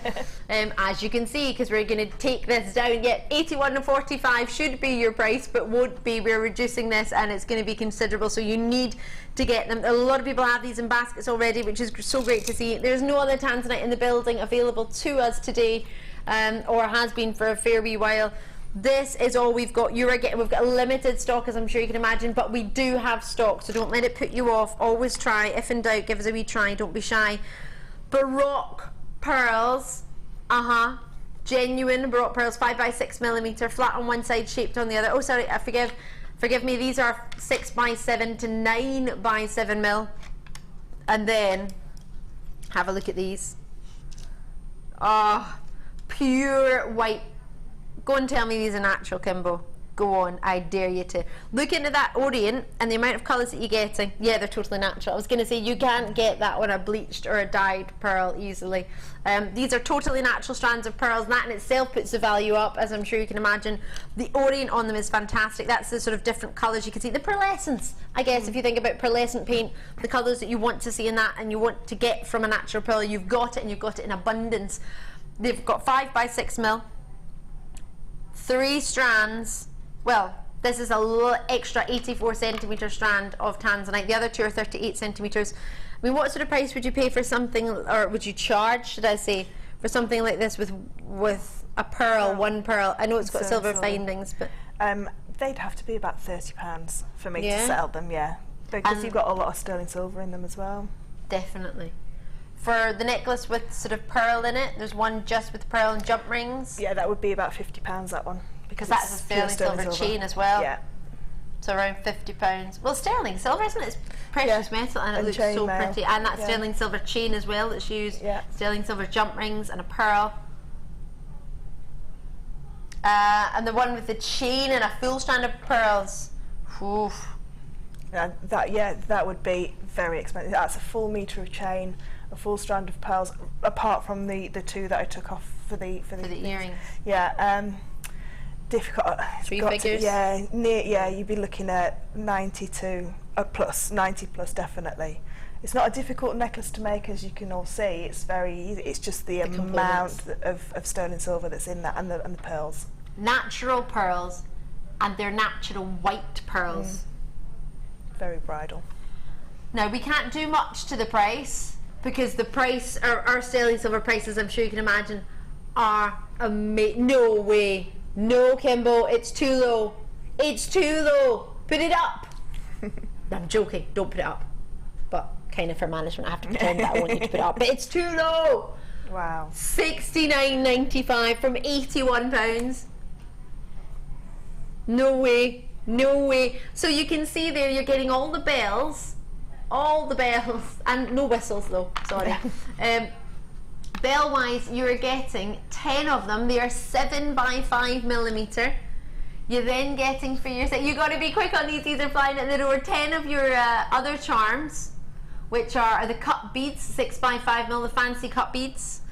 As you can see, because we're going to take this down. Yet 81 and 45 should be your price, but won't be. We're reducing this, and it's going to be considerable. So you need to get them. A lot of people have these in baskets already, which is so great to see. There's no other tanzanite in the building available to us today, or has been for a fair wee while. This is all we've got. We've got a limited stock, as I'm sure you can imagine, but we do have stock, so don't let it put you off. Always try. If in doubt, give us a wee try. Don't be shy. Baroque pearls, genuine Baroque pearls, 5x6mm, flat on one side, shaped on the other. Oh, sorry, forgive me. These are 6x7 to 9x7mm, and then have a look at these. Pure white. Go and tell me these are natural, Kimbo. Go on, I dare you to. Look into that Orient and the amount of colours that you're getting. Yeah, they're totally natural. I was going to say, you can't get that on a bleached or a dyed pearl easily. These are totally natural strands of pearls, and that in itself puts the value up, as I'm sure you can imagine. The Orient on them is fantastic. That's the sort of different colours you can see. The pearlescence, I guess, if you think about pearlescent paint, the colours that you want to see in that and you want to get from a natural pearl, you've got it, and you've got it in abundance. They've got 5x6mm. 3 strands. Well, this is a little extra 84cm strand of tanzanite. The other 2 are 38cm. I mean, what sort of price would you pay for something, or would you charge, should I say, for something like this with a pearl, one pearl? I know it's got silver findings, but they'd have to be about £30 for me to sell them. Yeah, because you've got a lot of sterling silver in them as well. Definitely. For the necklace with sort of pearl in it, there's one just with pearl and jump rings. Yeah, that would be about £50, that one. Because that's a sterling silver chain as well. Yeah. So around £50. Well, sterling silver, isn't it? It's precious metal, and it looks so pretty. And that sterling silver chain as well that's used. Yeah. Sterling silver jump rings and a pearl. And the one with the chain and a full strand of pearls. Oof. That would be very expensive. That's a full metre of chain, a full strand of pearls, apart from the 2 that I took off for the earrings. Yeah, difficult. 3 figures. You'd be looking at 90 plus definitely. It's not a difficult necklace to make, as you can all see. It's very easy. It's just the amount of sterling silver that's in that, and the pearls. Natural pearls, and they're natural white pearls. Very bridal. Now, we can't do much to the price, because the price, our sterling silver prices, I'm sure you can imagine, are amazing. No way. No, Kimbo, it's too low. It's too low. Put it up. I'm joking. Don't put it up. But kind of for management, I have to pretend that I want you to put it up. But it's too low. Wow. £69.95 from £81. No way. No way. So you can see there you're getting all the bells, and no whistles though, sorry. Bell wise, you're getting 10 of them. They are 7 by 5mm. You're then getting for your set, you got to be quick on these are flying at the door, 10 of your other charms, which are the cut beads, 6 by 5mm, the fancy cut beads,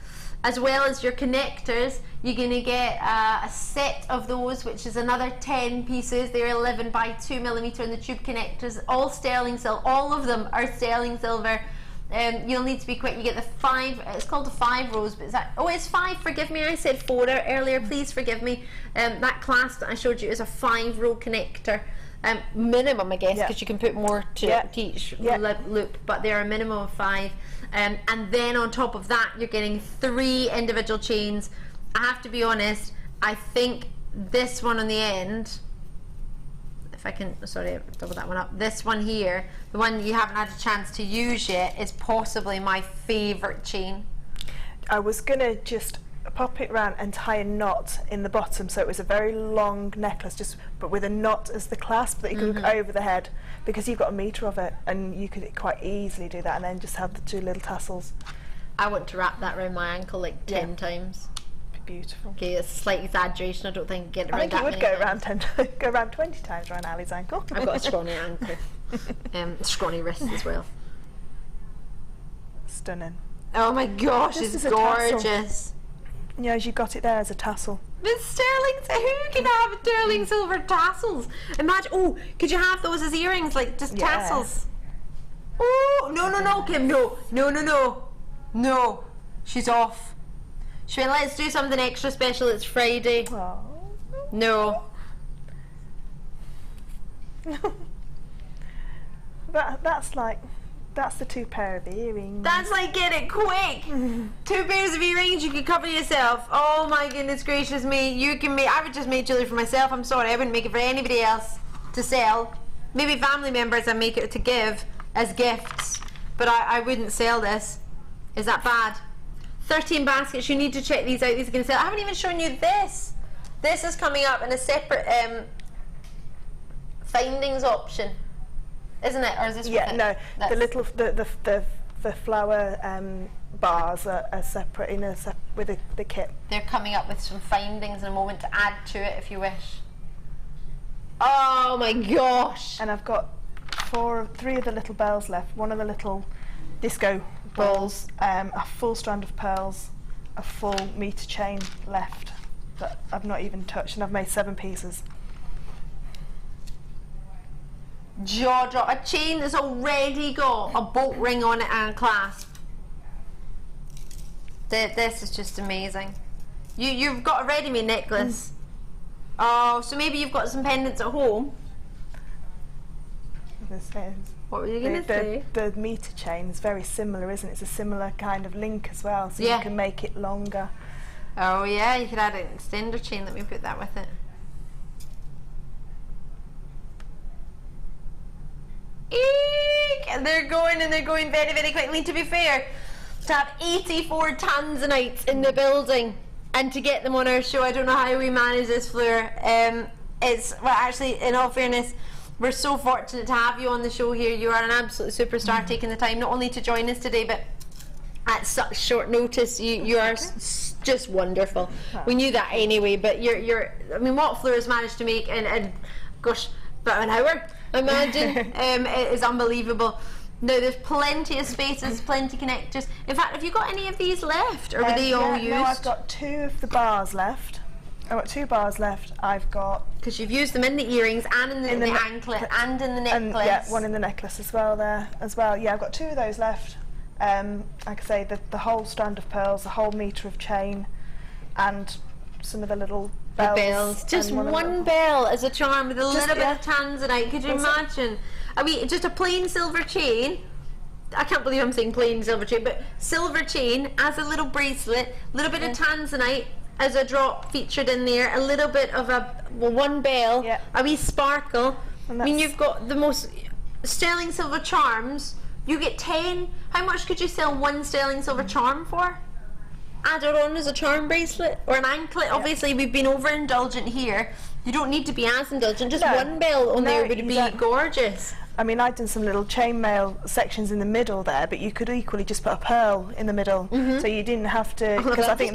as well as your connectors. You're going to get a set of those, which is another 10 pieces. They're 11 by 2mm, and the tube connectors, all sterling silver. All of them are sterling silver. You'll need to be quick. You get the 5, it's called a 5 rows, but is that, oh, it's 5, forgive me, I said 4 earlier, please forgive me. That clasp that I showed you is a 5-row connector. Minimum, I guess, because you can put more to each loop, but they're a minimum of 5. And then on top of that, you're getting 3 individual chains. I have to be honest, I think this one on the end, if I can, sorry, double that one up, this one here, the one you haven't had a chance to use yet, is possibly my favourite chain. I was going to just pop it round and tie a knot in the bottom, so it was a very long necklace, but with a knot as the clasp that you could look over the head, because you've got a metre of it, and you could quite easily do that, and then just have the 2 little tassels. I want to wrap that around my ankle like 10 times. Beautiful. Okay, it's a slight exaggeration. I don't think get it around that many go around 20 times around Ali's ankle. I've got a scrawny ankle, scrawny wrist as well. Stunning. Oh my gosh, it's gorgeous. Yeah, you got it there as a tassel. With sterling, who can have sterling silver tassels? Imagine. Oh, could you have those as earrings, like just tassels? Oh no, Kim, no. She's off. Let's do something extra special. It's Friday. Aww. No. That's the 2 pair of earrings. That's like, get it quick. 2 pairs of earrings, you could cover yourself. Oh my goodness gracious me. You can make, I would just make jewellery for myself. I'm sorry, I wouldn't make it for anybody else to sell. Maybe family members I make it to give as gifts, but I wouldn't sell this. Is that bad? 13 baskets, you need to check these out. These are going to sell. I haven't even shown you this. This is coming up in a separate findings option, isn't it? Or is this? Yeah, no. The little the flower bars are separate with the kit. They're coming up with some findings in a moment to add to it if you wish. Oh my gosh! And I've got 3 of the little bells left. One of the little disco balls, a full strand of pearls, a full metre chain left that I've not even touched, and I've made 7 pieces. Jaw drop. A chain that's already got a bolt ring on it and a clasp. This is just amazing. You've got a ready-made necklace. Oh, so maybe you've got some pendants at home. This is. What were you going to say? The metre chain is very similar, isn't it? It's a similar kind of link as well, so you can make it longer. Oh yeah, you could add an extender chain. Let me put that with it. Eek! And they're going very, very quickly. To be fair, to have 84 Tanzanites in the building and to get them on our show, I don't know how we manage this, Fleur. Well, actually, in all fairness, we're so fortunate to have you on the show here. You are an absolute superstar, taking the time not only to join us today, but at such short notice. You are just wonderful. We knew that anyway, but you're I mean, what Fleur has managed to make in gosh, about an hour, imagine, it is unbelievable. Now there's plenty of spaces, plenty of connectors. In fact, have you got any of these left, or were they all used? No, I've got 2 of the bars left. I've got 2 bars left. I've got... Because you've used them in the earrings and in the anklet and in the necklace. And, yeah, one in the necklace as well there as well. Yeah, I've got 2 of those left. Like I say, the whole strand of pearls, the whole metre of chain, and some of the little bells. Just one bell as a charm with a little bit of tanzanite. Could you imagine? I mean, just a plain silver chain I can't believe I'm saying plain silver chain, but silver chain as a little bracelet, a little bit of tanzanite as a drop featured in there, a little bit of one bell, a wee sparkle. I mean, you've got the most sterling silver charms. You get 10. How much could you sell one sterling silver charm for? Add it on as a charm bracelet or an anklet. Obviously, we've been overindulgent here. You don't need to be as indulgent. Just one bell on there would be gorgeous. I mean, I've done some little chainmail sections in the middle there, but you could equally just put a pearl in the middle, so you didn't have to. Because I think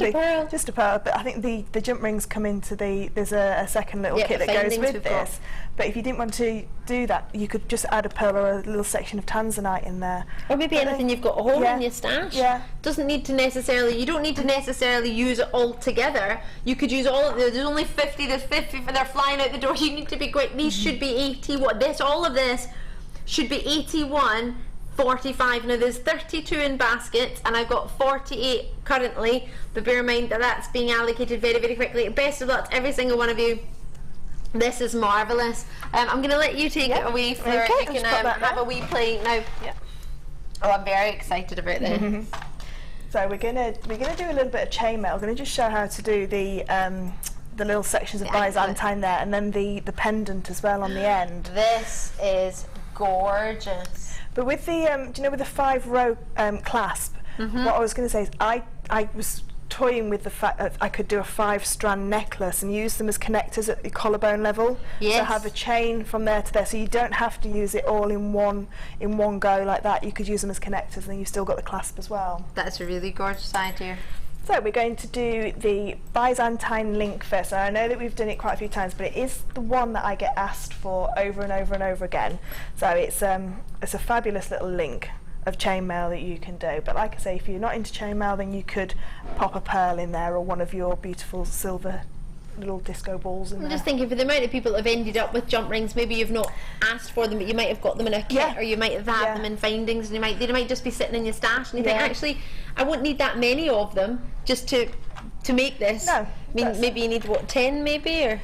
just a pearl. But I think the jump rings come into there's a second little kit that goes with this. But if you didn't want to do that, you could just add a pearl or a little section of tanzanite in there. Or maybe anything you've got a hole in your stash. Doesn't need to necessarily. You don't need to necessarily use it all together. You could use all of it. There's only 50. There's 50. They're flying out the door. You need to be quick. These should be 80. All of this should be 81.45. Now there's 32 in baskets and I've got 48 currently, but bear in mind that that's being allocated very, very quickly. Best of luck to every single one of you. This is marvellous. I'm going to let you take it away, Fleur. You can have a wee play now. Oh, I'm very excited about this. So we're gonna do a little bit of chainmail. We're going to just show how to do the little sections of Byzantine there, and then the pendant as well on the end. This is gorgeous. But with the do you know, with the 5-row clasp, what I was going to say is I was toying with the fact that I could do a 5-strand necklace and use them as connectors at the collarbone level. So have a chain from there to there, so you don't have to use it all in one go like that. You could use them as connectors, and then you've still got the clasp as well. That's a really gorgeous idea. So we're going to do the Byzantine link first. So I know that we've done it quite a few times, but it is the one that I get asked for over and over and over again. So it's a fabulous little link of chainmail that you can do. But like I say, if you're not into chainmail, then you could pop a pearl in there or one of your beautiful silver little disco balls in there. I'm just thinking, for the amount of people that have ended up with jump rings, maybe you've not asked for them, but you might have got them in a kit, or you might have had them in findings, and they might just be sitting in your stash, and you think, actually, I won't need that many of them just to make this. No. I mean, maybe you need, what, 10 maybe, or?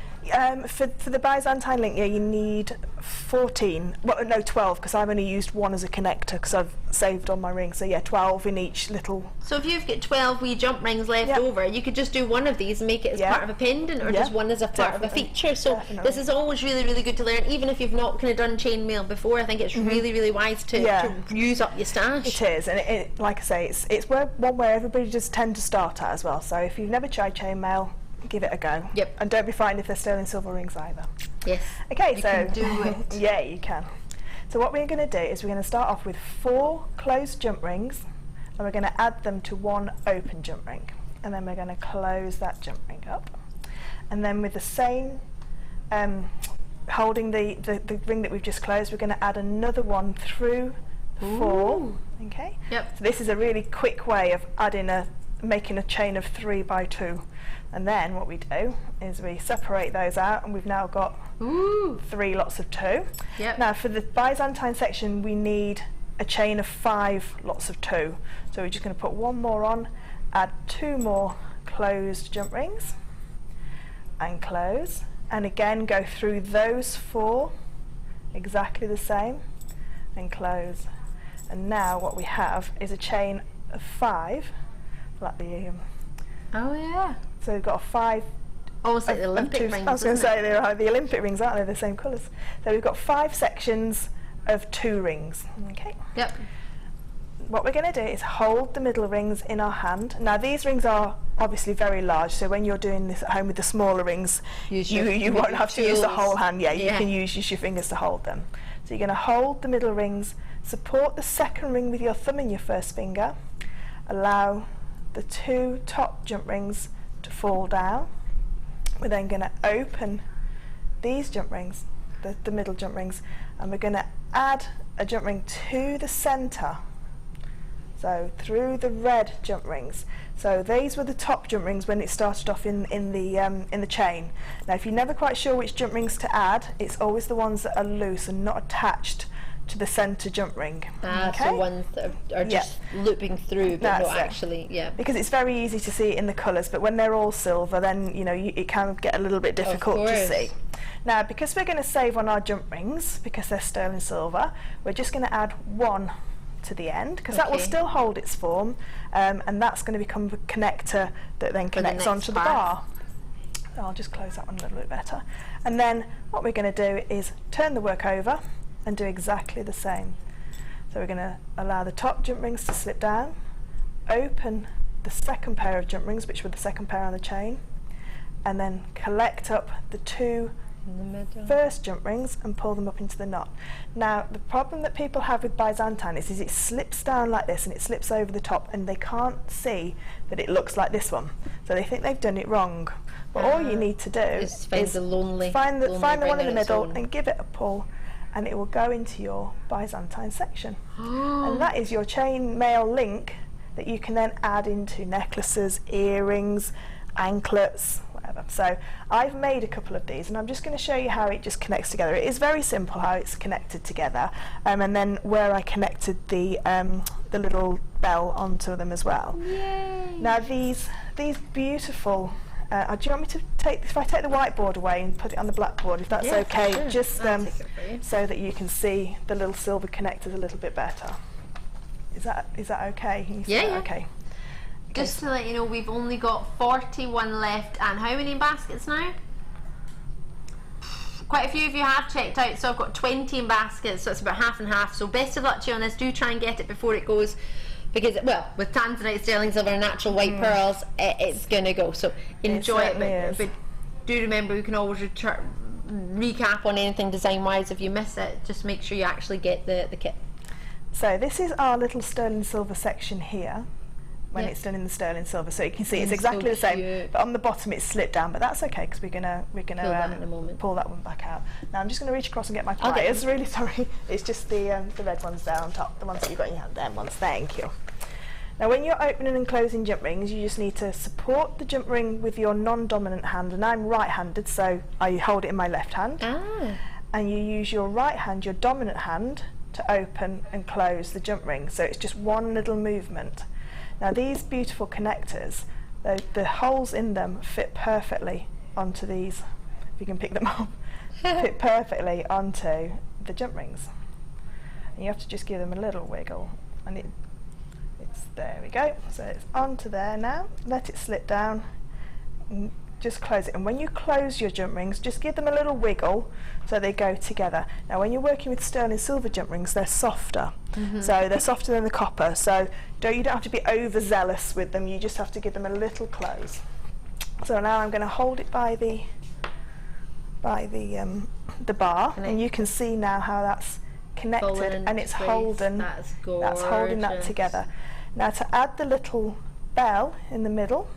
For the Byzantine link, you need 14. Well, no, 12, because I've only used one as a connector because I've saved on my ring. So 12 in each little. So if you've got 12 wee jump rings left over, you could just do one of these and make it as part of a pendant, or just one as a part of a feature. So this is always really, really good to learn. Even if you've not kind of done chainmail before, I think it's really, really wise to use up your stash. It is, and it, like I say, it's one where everybody just tend to start at as well. So if you've never tried chainmail, give it a go. And don't be frightened if they're sterling silver rings either. Okay, you so can do it. Yeah, you can. So what we're going to do is we're going to start off with 4 closed jump rings, and we're going to add them to 1 open jump ring, and then we're going to close that jump ring up, and then with the same holding the ring that we've just closed, we're going to add another one through 4. Okay. So this is a really quick way of making a chain of 3 by 2. And then what we do is we separate those out, and we've now got 3 lots of 2. Now for the Byzantine section, we need a chain of 5 lots of 2. So we're just going to put 1 more on, add 2 more closed jump rings, and close, and again go through those 4 exactly the same, and close. And now what we have is a chain of 5, like the so we've got a 5. Almost like the Olympic rings. I was going to say they're the Olympic rings, aren't they? The same colours. So we've got 5 sections of 2 rings. Okay. What we're going to do is hold the middle rings in our hand. Now these rings are obviously very large, so when you're doing this at home with the smaller rings, you won't have to use the whole hand. You can use your fingers to hold them. So you're going to hold the middle rings, support the second ring with your thumb and your first finger, allow the 2 top jump rings to fall down. We're then going to open these jump rings, the middle jump rings, and we're going to add a jump ring to the centre, so through the red jump rings. So these were the top jump rings when it started off in the chain. Now if you're never quite sure which jump rings to add, it's always the ones that are loose and not attached to the centre jump ring. So ones that are just looping through, but not actually, because it's very easy to see it in the colours, but when they're all silver, then it can get a little bit difficult to see. Now because we're going to save on our jump rings, because they're sterling silver, we're just going to add 1 to the end, because that will still hold its form, and that's going to become the connector that then connects onto the bar. I'll just close that one a little bit better. And then what we're going to do is turn the work over and do exactly the same. So we're going to allow the top jump rings to slip down, open the second pair of jump rings, which were the second pair on the chain, and then collect up the two first jump rings and pull them up into the knot. Now the problem that people have with Byzantine is it slips down like this and it slips over the top, and they can't see that it looks like this one, so they think they've done it wrong. But all you need to do is find the one in the middle and give it a pull, and it will go into your Byzantine section. And that is your chain mail link that you can then add into necklaces, earrings, anklets, whatever. So I've made a couple of these, and I'm just going to show you how it just connects together. It is very simple how it's connected together, and then where I connected the little bell onto them as well. Yay. Now these beautiful, do you want me to take, if I take the whiteboard away and put it on the blackboard, if that's okay, sure. just so that you can see the little silver connectors a little bit better. Is that okay? Can you see that? Okay. Just to let you know, we've only got 41 left, and how many baskets now? Quite a few of you have checked out, so I've got 20 in baskets, so it's about half and half. So best of luck to you on this. Do try and get it before it goes, because, well, with tanzanite, sterling silver and natural white pearls, it's going to go. So enjoy it, but do remember you can always recap on anything design-wise if you miss it. Just make sure you actually get the kit. So this is our little sterling silver section here, when it's done in the sterling silver, so you can see it's exactly the same, but on the bottom it's slipped down, but that's okay, because we're gonna pull that one back out. Now I'm just going to reach across and get my pliers. Really sorry, it's just the red ones there on top, the ones that you've got in your hand, them ones. Thank you. Now when you're opening and closing jump rings, you just need to support the jump ring with your non-dominant hand, and I'm right-handed, so I hold it in my left hand, and you use your right hand, your dominant hand, to open and close the jump ring, so it's just one little movement. Now these beautiful connectors, the holes in them fit perfectly onto these, if you can pick them up, fit perfectly onto the jump rings. And you have to just give them a little wiggle, and it's there we go. So it's onto there now, let it slip down, and just close it. And when you close your jump rings, just give them a little wiggle so they go together. Now when you're working with sterling silver jump rings, they're softer. So they're softer than the copper, so you don't have to be overzealous with them, you just have to give them a little close. So now I'm going to hold it by the bar, and you can see now how that's connected, and it's holding that together. Now to add the little bell in the middle,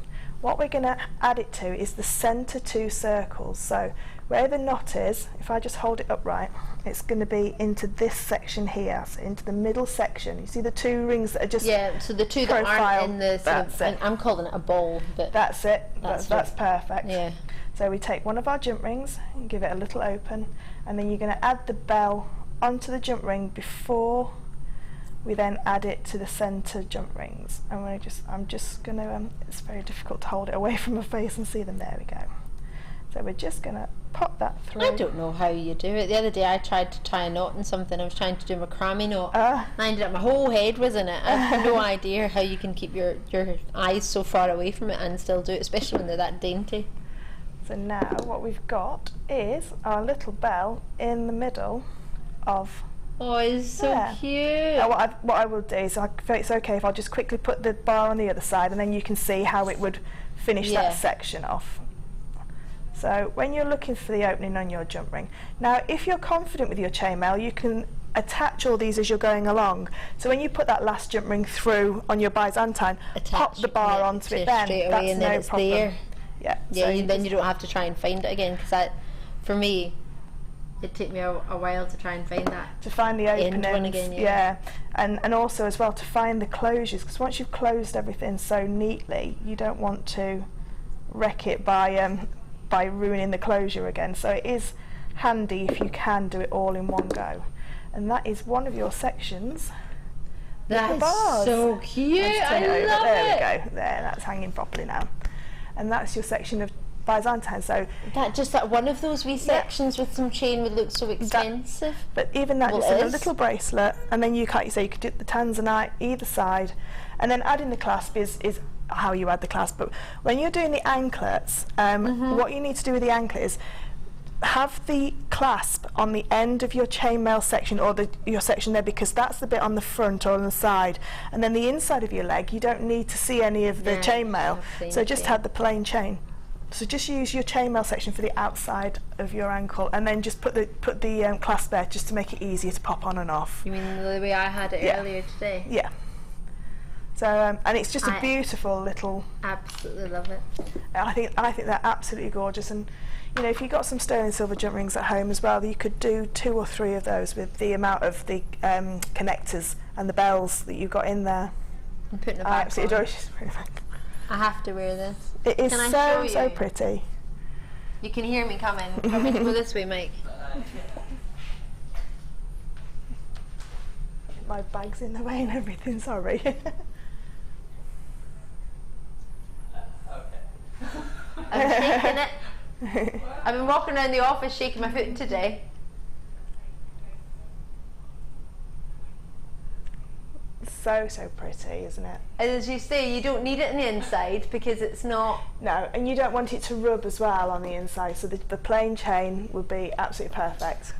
what we're going to add it to is the centre two circles. So where the knot is, if I just hold it upright, it's going to be into this section here, so into the middle section. You see the two rings that are just so the two that aren't in the sort of, I'm calling it a bowl, but that's it. That's perfect. Yeah. So we take one of our jump rings and give it a little open, and then you're going to add the bell onto the jump ring before we then add it to the centre jump rings. And I'm just going to, it's very difficult to hold it away from my face and see them. There we go. So we're just going to pop that through. I don't know how you do it. The other day I tried to tie a knot in something. I was trying to do a macrame knot. I ended up, my whole head was in it. I have no idea how you can keep your eyes so far away from it and still do it, especially when they're that dainty. So now what we've got is our little bell in the middle of... Oh, it's so cute. Now what I will do is, if it's okay if I'll just quickly put the bar on the other side, and then you can see how it would finish that section off. So when you're looking for the opening on your jump ring, now if you're confident with your chainmail, you can attach all these as you're going along. So when you put that last jump ring through on your Byzantine, pop the bar onto it then. That's no problem. There. Yeah. Yeah. So then you don't have to try and find it again, because for me, it took me a while to try and find that. To find the openings, one again, and also as well to find the closures, because once you've closed everything so neatly, you don't want to wreck it by ruining the closure again. So it is handy if you can do it all in one go. And that is one of your sections. That's so cute. I love it. There we go. There, that's hanging properly now. And that's your section of Byzantine. So that one of those wee sections with some chain would look so expensive. But even that, Well, just it in a is. little bracelet, and then you can't. So you could do the tanzanite either side, and then adding the clasp is how you add the clasp. But when you're doing the anklets, what you need to do with the anklet is have the clasp on the end of your chainmail section, or your section there, because that's the bit on the front or on the side, and then the inside of your leg you don't need to see any of the chainmail, so just have the plain chain. So just use your chainmail section for the outside of your ankle, and then just put the clasp there just to make it easier to pop on and off. You mean the way I had it earlier today? Yeah. So and it's just a beautiful little. Absolutely love it. I think they're absolutely gorgeous, and you know, if you've got some sterling silver jump rings at home as well, you could do 2 or 3 of those with the amount of the connectors and the bells that you've got in there. I'm putting it I back absolutely on. adore it. I have to wear this. It is Can I show so you? pretty. You can hear me coming. Want me to go this way, Mike? My bag's in the way and everything, sorry. I'm shaking it. I've been walking around the office shaking my foot today. So pretty, isn't it? And as you say, you don't need it on the inside because it's not. No, and you don't want it to rub as well on the inside, so the plain chain would be absolutely perfect.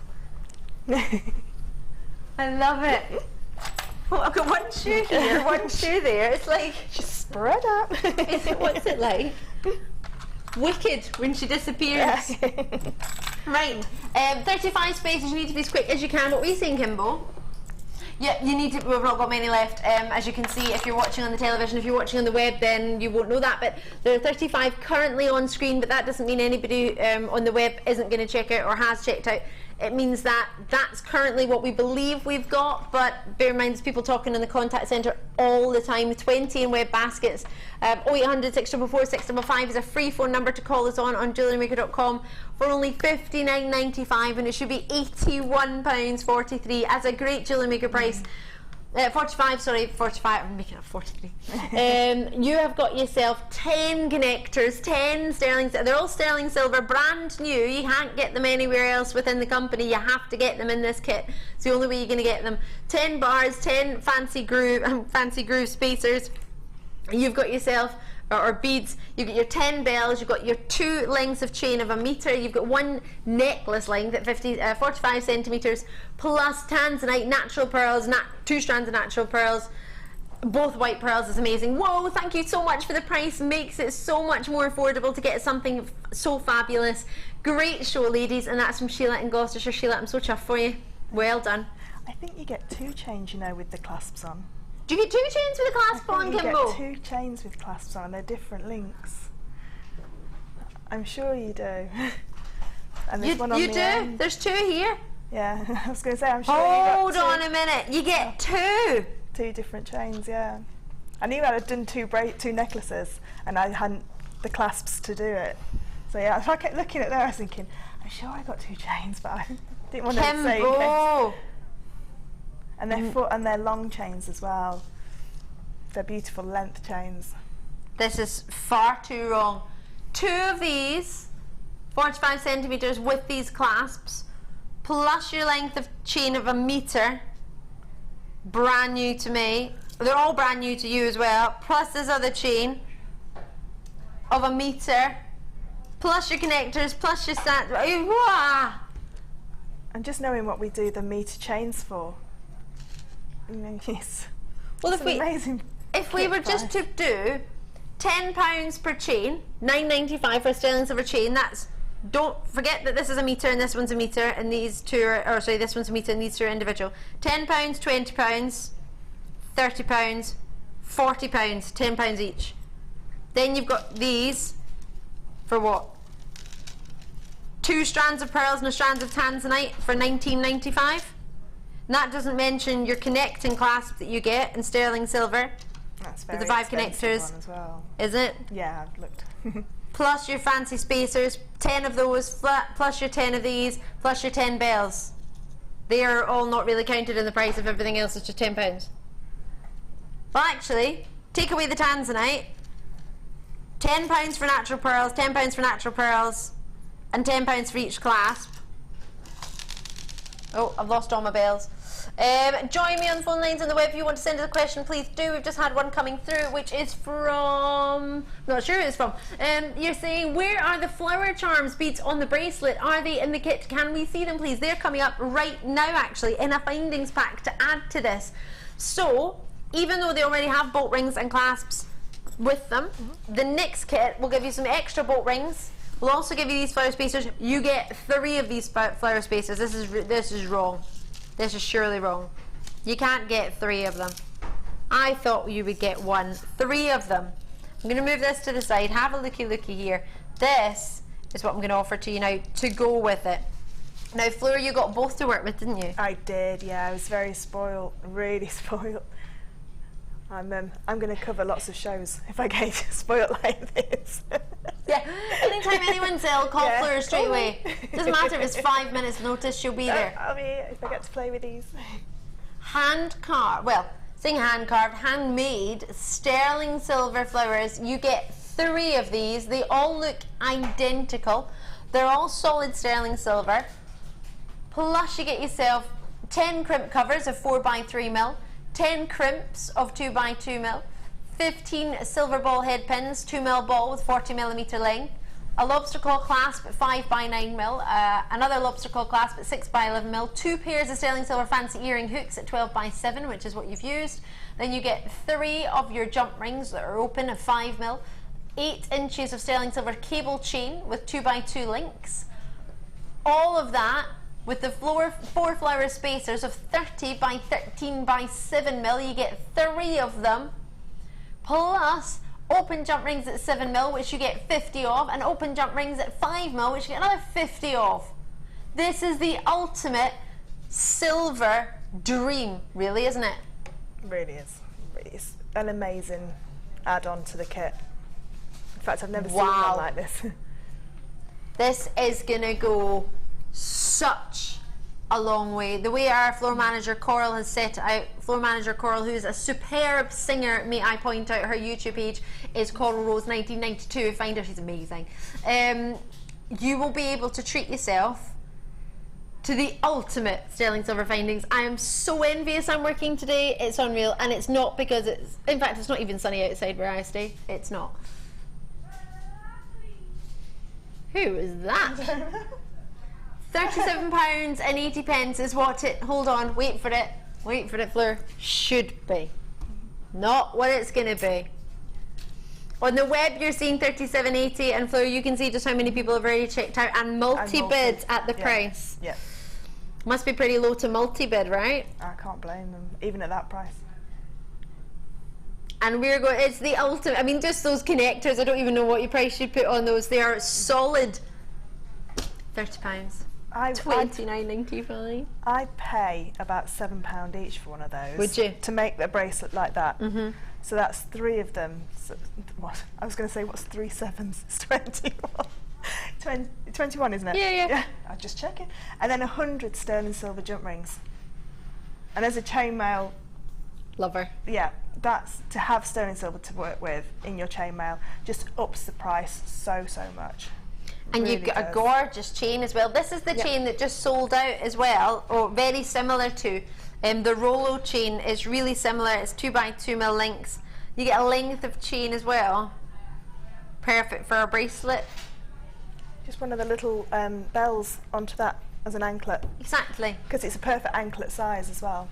I love it. Oh, I've got one shoe here, one shoe there. It's like Just spread out. what's it like? Wicked when she disappears. Right, 35 spaces. You need to be as quick as you can. What were you saying, Kimbo? Yeah, you need to. We've not got many left. As you can see, if you're watching on the television, if you're watching on the web, then you won't know that. But there are 35 currently on screen. But that doesn't mean anybody on the web isn't going to check out or has checked out. It means that that's currently what we believe we've got, but bear in mind there's people talking in the contact centre all the time. 20 in web baskets. 0800 644 655 is a free phone number to call us on jewellerymaker.com for only £59.95, and it should be £81.43 as a great Jewellery Maker price. 45, I'm making it 43. You have got yourself 10 connectors, 10 sterling, they're all sterling silver, brand new. You can't get them anywhere else within the company. You have to get them in this kit. It's the only way you're going to get them. 10 bars, 10 fancy groove spacers. You've got yourself, or beads, you've got your 10 bells, you've got your 2 lengths of chain of 1 metre, you've got 1 necklace length at 45 centimetres, plus tanzanite, natural pearls, 2 strands of natural pearls, both white pearls is amazing. Whoa, thank you so much for the price, makes it so much more affordable to get something so fabulous. Great show, ladies, and that's from Sheila in Gloucestershire. Sheila, I'm so chuffed for you. Well done. I think you get 2 chains, you know, with the clasps on. Do you get 2 chains with a clasp on, You Kimbo? get 2 chains with clasps on, and they're different links. I'm sure you do. And there's one on You the do? end. There's 2 here. Yeah, I was going to say, I'm sure Hold you got on a minute. You get 2. 2 different chains, yeah. I knew I'd done 2 necklaces, and I hadn't the clasps to do it. So yeah, so I kept looking at there, I was thinking, I'm sure I got 2 chains, but I didn't want to say. Kimbo. And they're long chains as well. They're beautiful length chains. This is far too wrong. 2 of these, 45 centimetres with these clasps, plus your length of chain of 1 metre, brand new to me. They're all brand new to you as well. Plus this other chain of 1 metre, plus your connectors, plus your stand. Wow. And just knowing what we do the metre chains for. You know, yes. Well, It's amazing. If we were just to do £10 per chain, £9.95 for a sterling silver chain, that's, don't forget that this is 1 metre and this one's 1 metre and these 2 are, or sorry, this one's 1 metre and these 2 are individual. £10, £20, £30, £40, £10 each. Then you've got these for what? 2 strands of pearls and a strand of tanzanite for £19.95. And that doesn't mention your connecting clasp that you get in sterling silver. That's With very the 5 expensive connectors. one as well. Is it? Yeah, I've looked. Plus your fancy spacers, 10 of those, plus your 10 of these, plus your 10 bells. They are all not really counted in the price of everything else, it's just £10. Well, actually, take away the tanzanite, £10 for natural pearls, £10 for natural pearls, and £10 for each clasp. Oh, I've lost all my bells. Join me on phone lines on the web if you want to send us a question, please do. We've just had one coming through, which is from, not sure who it's from. You're saying, where are the flower charms beads on the bracelet? Are they in the kit? Can we see them, please? They're coming up right now, actually, in a findings pack to add to this. So, even though they already have bolt rings and clasps with them, the next kit will give you some extra bolt rings. We'll also give you these flower spacers. You get 3 of these flower spacers. This is wrong. This is surely wrong. You can't get 3 of them. I thought you would get 1. 3 of them. I'm going to move this to the side. Have a looky here. This is what I'm going to offer to you now to go with it. Now, Fleur, you got both to work with, didn't you? I did, yeah. I was very spoiled, really spoiled. I'm going to cover lots of shows if I get spoiled like this. Yeah, anytime anyone's ill, call Fleur straight away. Doesn't matter if it's 5 minutes notice, she'll be there. I'll be here if I get to play with these. Hand carved, well, saying hand carved, handmade sterling silver flowers. You get 3 of these. They all look identical. They're all solid sterling silver. Plus you get yourself 10 crimp covers of 4x3mm, 10 crimps of 2x2mm, 15 silver ball head pins, 2mm ball with 40mm length, a lobster claw clasp at 5x9mm, another lobster claw clasp at 6x11mm, 2 pairs of sterling silver fancy earring hooks at 12x7, which is what you've used. Then you get 3 of your jump rings that are open at 5mm, 8 inches of sterling silver cable chain with 2x2 links. All of that with the 4 flower spacers of 30x13x7mm. You get 3 of them, plus open jump rings at 7mm, which you get 50 of, and open jump rings at 5mm, which you get another 50 of. This is the ultimate silver dream, really, isn't it? Really is. Really is an amazing add-on to the kit. In fact, I've never seen one like this. This is gonna go such a long way. The way our floor manager Coral has set it out, floor manager Coral, who is a superb singer, may I point out, her YouTube page is Coral Rose 1992. Find her, she's amazing. You will be able to treat yourself to the ultimate sterling silver findings. I am so envious I'm working today. It's unreal, and it's not because it's, in fact, it's not even sunny outside where I stay. It's not. Who is that? £37.80 is what it, hold on, wait for it, Fleur, should be. Not what it's going to be. On the web you're seeing £37.80, and Fleur, you can see just how many people have already checked out and multi-bid at the price. Yeah. Must be pretty low to multi-bid, right? I can't blame them, even at that price. And we're going, it's the ultimate, I mean, just those connectors, I don't even know what you price you'd put on those. They are solid £30. $29.95. I'd pay about £7 each for one of those. Would you? To make a bracelet like that. So that's 3 of them. So, what? I was going to say, what's 3 sevens? It's 21. 21, isn't it? Yeah. I'll just check it. And then 100 sterling silver jump rings. And there's a chainmail. Lover. Yeah, that's to have sterling silver to work with in your chainmail. Just ups the price so much. And really you've got does. a gorgeous chain as well. This is the chain that just sold out as well, or very similar to the Rolo chain. Is really similar. It's 2x2mm links. You get a length of chain as well. Perfect for a bracelet. Just one of the little bells onto that as an anklet. Exactly. Because it's a perfect anklet size as well.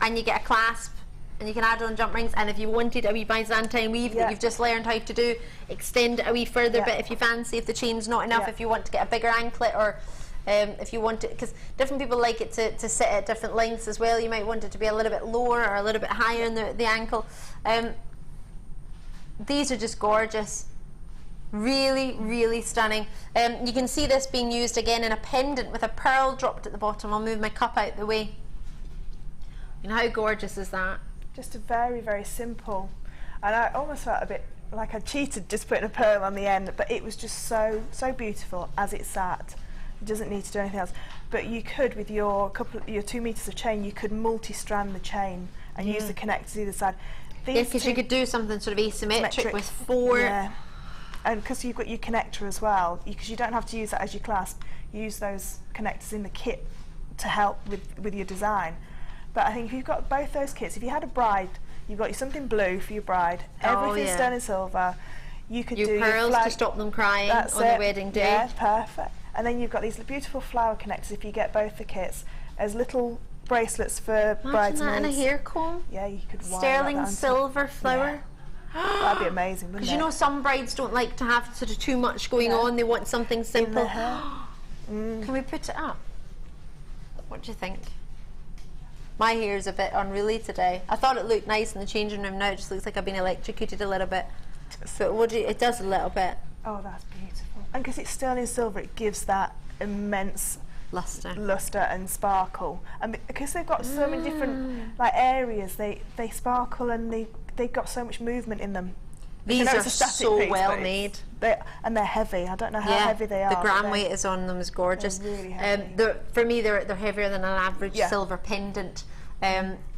And you get a clasp, and you can add on jump rings, and if you wanted a wee Byzantine weave that you've just learned how to do, extend it a wee further bit if you fancy, if the chain's not enough, if you want to get a bigger anklet, or if you want it, because different people like it to sit at different lengths as well. You might want it to be a little bit lower or a little bit higher in the ankle. These are just gorgeous. Really stunning. You can see this being used again in a pendant with a pearl dropped at the bottom. I'll move my cup out the way. You know, how gorgeous is that? Just a very simple, and I almost felt a bit like I cheated just putting a pearl on the end, but it was just so beautiful as it sat. It doesn't need to do anything else. But you could, with your 2 meters of chain, you could multi-strand the chain and use the connectors either side. Yes, because you could do something sort of asymmetric with 4 and because you've got your connector as well, because you don't have to use that as your clasp, use those connectors in the kit to help with your design. But I think if you've got both those kits, if you had a bride, you've got your something blue for your bride, everything's sterling silver. You could do your pearls to stop them crying on the wedding day. Yeah, perfect. And then you've got these beautiful flower connectors if you get both the kits as little bracelets for bridesmaids. Imagine that in a hair comb. Yeah, you could wire sterling that silver flower. Yeah. That'd be amazing, wouldn't it? Because you know some brides don't like to have sort of too much going on. They want something simple. In the hair. Can we put it up? What do you think? My hair's a bit unruly today. I thought it looked nice in the changing room. Now it just looks like I've been electrocuted a little bit. But it does a little bit. Oh, that's beautiful. And because it's sterling silver, it gives that immense luster and sparkle. And because they've got so many different like areas, they sparkle and they've got so much movement in them. These are so well made. And they're heavy. I don't know how heavy they are. The gram weight is on them is gorgeous. They're really heavy. For me, they're heavier than an average silver pendant.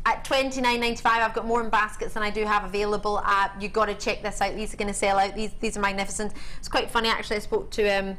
At $29.95, I've got more in baskets than I do have available. You've got to check this out. These are going to sell out. These are magnificent. It's quite funny actually. I spoke to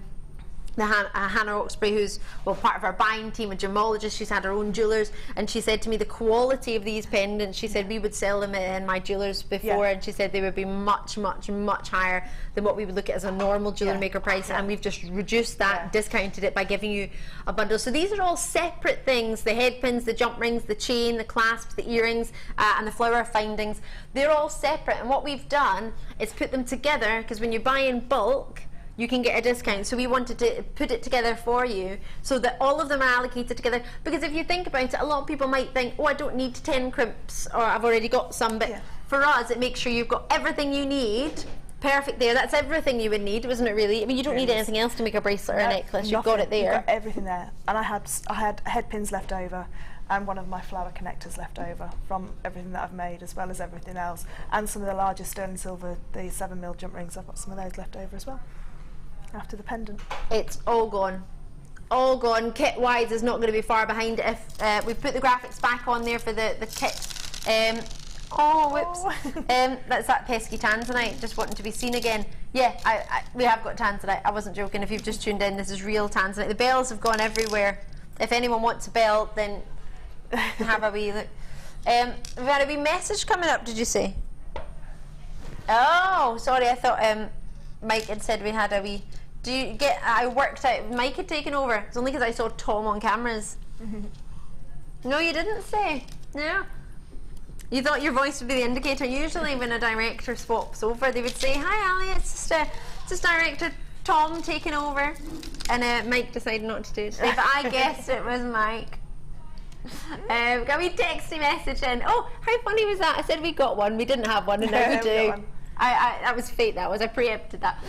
Hannah Oxbury, who's part of our buying team, a gemologist. She's had her own jewellers, and she said to me the quality of these pendants, she said we would sell them in my jewellers before, and she said they would be much, much, much higher than what we would look at as a normal JewelleryMaker price, and we've just reduced that, discounted it by giving you a bundle. So these are all separate things: the head pins, the jump rings, the chain, the clasps, the earrings, and the flower findings. They're all separate, and what we've done is put them together, because when you buy in bulk you can get a discount. So we wanted to put it together for you so that all of them are allocated together. Because if you think about it, a lot of people might think, oh, I don't need 10 crimps, or I've already got some. But for us, it makes sure you've got everything you need. Perfect there. That's everything you would need, wasn't it, really? I mean, you don't need anything else to make a bracelet or a necklace. You've got it there. You've got everything there. And I had head pins left over, and one of my flower connectors left over from everything that I've made, as well as everything else. And some of the larger sterling silver, the 7mm jump rings, I've got some of those left over as well. After the pendant. It's all gone. All gone. Kit wise is not going to be far behind. If we've put the graphics back on there for the kit. Oh, whoops. That's that pesky tanzanite just wanting to be seen again. Yeah, we have got tanzanite. I wasn't joking. If you've just tuned in, this is real tanzanite. The bells have gone everywhere. If anyone wants a bell, then have a wee look. We've had a wee message coming up, did you say? Oh, sorry, I thought Mike had said we had a wee... I worked out... Mike had taken over. It's only because I saw Tom on cameras. No, you didn't say. No. You thought your voice would be the indicator. Usually when a director swaps over, they would say, hi, Ali, it's just director Tom taking over. And Mike decided not to do it today, but I guessed it was Mike. We got a wee texty message in. Oh, how funny was that? I said we got one. We didn't have one, and now we do. That was fate, that was. I preempted that.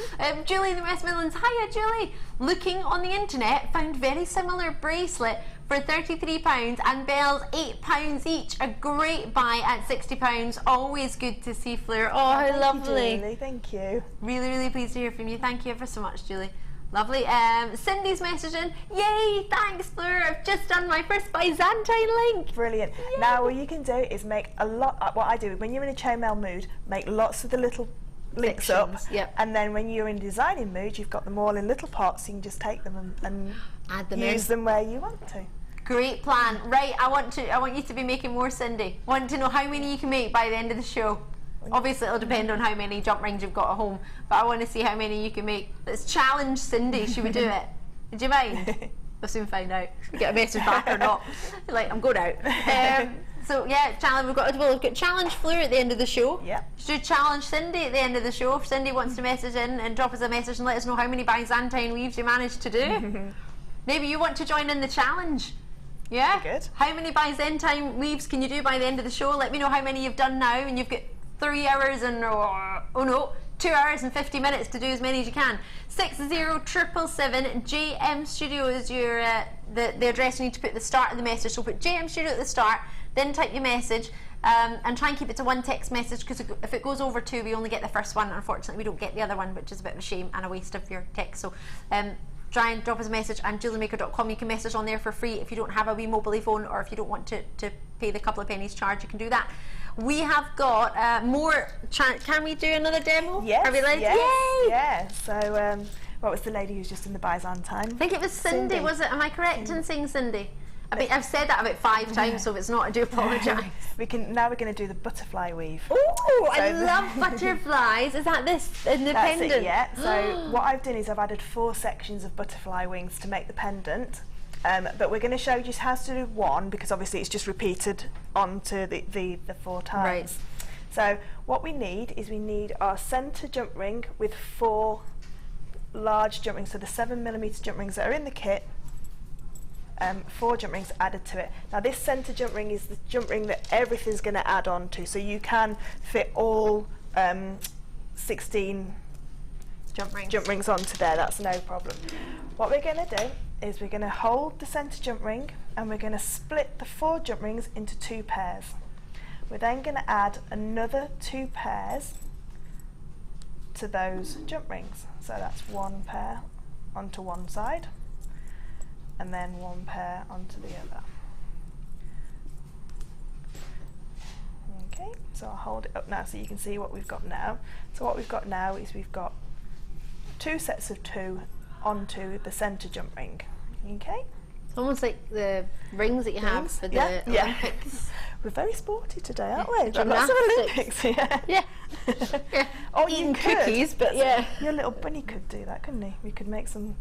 Julie in the West Midlands. Hiya, Julie. Looking on the internet, found very similar bracelet for £33 and bells £8 each. A great buy at £60. Always good to see, Fleur. Oh, how lovely. You, Julie. Thank you. Really, really pleased to hear from you. Thank you ever so much, Julie. Lovely. Cindy's messaging. Yay, thanks, Fleur. I've just done my first Byzantine link. Brilliant. Yay. Now what you can do is make a lot, what I do, when you're in a chainmail mood, make lots of the little links up. Yep. And then when you're in designing mood, you've got them all in little pots, you can just take them and add them use them where you want to. Great plan. Right, I want you to be making more, Cindy. Want to know how many you can make by the end of the show. Obviously it'll depend on how many jump rings you've got at home, but I want to see how many you can make. Let's challenge Cindy. Should we do it? Would you mind? We'll soon find out. We get a message back or not. Like, I'm going out. So yeah, challenge. We've got challenge Fleur at the end of the show. Yeah. Should challenge Cindy at the end of the show. If Cindy wants to message in and drop us a message and let us know how many Byzantine weaves you managed to do. Maybe you want to join in the challenge. Yeah. Good. How many Byzantine weaves can you do by the end of the show? Let me know how many you've done now, and you've got 3 hours and 2 hours and 50 minutes to do as many as you can. 60777 JM Studio is your the address you need to put at the start of the message. So put JM Studio at the start, then type your message, and try and keep it to one text message, because if it goes over 2, we only get the first one. Unfortunately, we don't get the other one, which is a bit of a shame and a waste of your text. So try and drop us a message, and JewelleryMaker.com, you can message on there for free if you don't have a wee mobile phone, or if you don't want to pay the couple of pennies charge, you can do that. we have got more. Can we do another demo? Yes. Are we ready? Yes, Yay! yeah. So, what was the lady who's just in the Byzantine? I think it was Cindy, was it? Am I correct in saying Cindy? I mean, I've said that about 5 times, so if it's not, I do apologise. Now we're going to do the butterfly weave. Oh, I So love butterflies. Is that this in the That's pendant? it, yeah. So what I've done is I've added 4 sections of butterfly wings to make the pendant. But we're going to show you just how to do one, because obviously it's just repeated onto the 4 times. Right. So what we need is we need our centre jump ring with 4 large jump rings, so the 7mm jump rings that are in the kit. 4 jump rings added to it. Now this centre jump ring is the jump ring that everything's going to add on to, so you can fit all 16 jump rings onto there, that's no problem. What we're going to do is we're going to hold the centre jump ring and we're going to split the 4 jump rings into 2 pairs. We're then going to add another 2 pairs to those jump rings. So that's 1 pair onto one side and then 1 pair onto the other. Okay, so I'll hold it up now so you can see what we've got now. So what we've got now is we've got 2 sets of 2 onto the centre jump ring. Okay? It's almost like the rings that you have for the Olympics. We're very sporty today, aren't we? Yeah, Lots of Olympics, yeah. Yeah. Yeah. Oh, Eating you could. cookies, but yeah. Your little bunny could do that, couldn't he? We could make some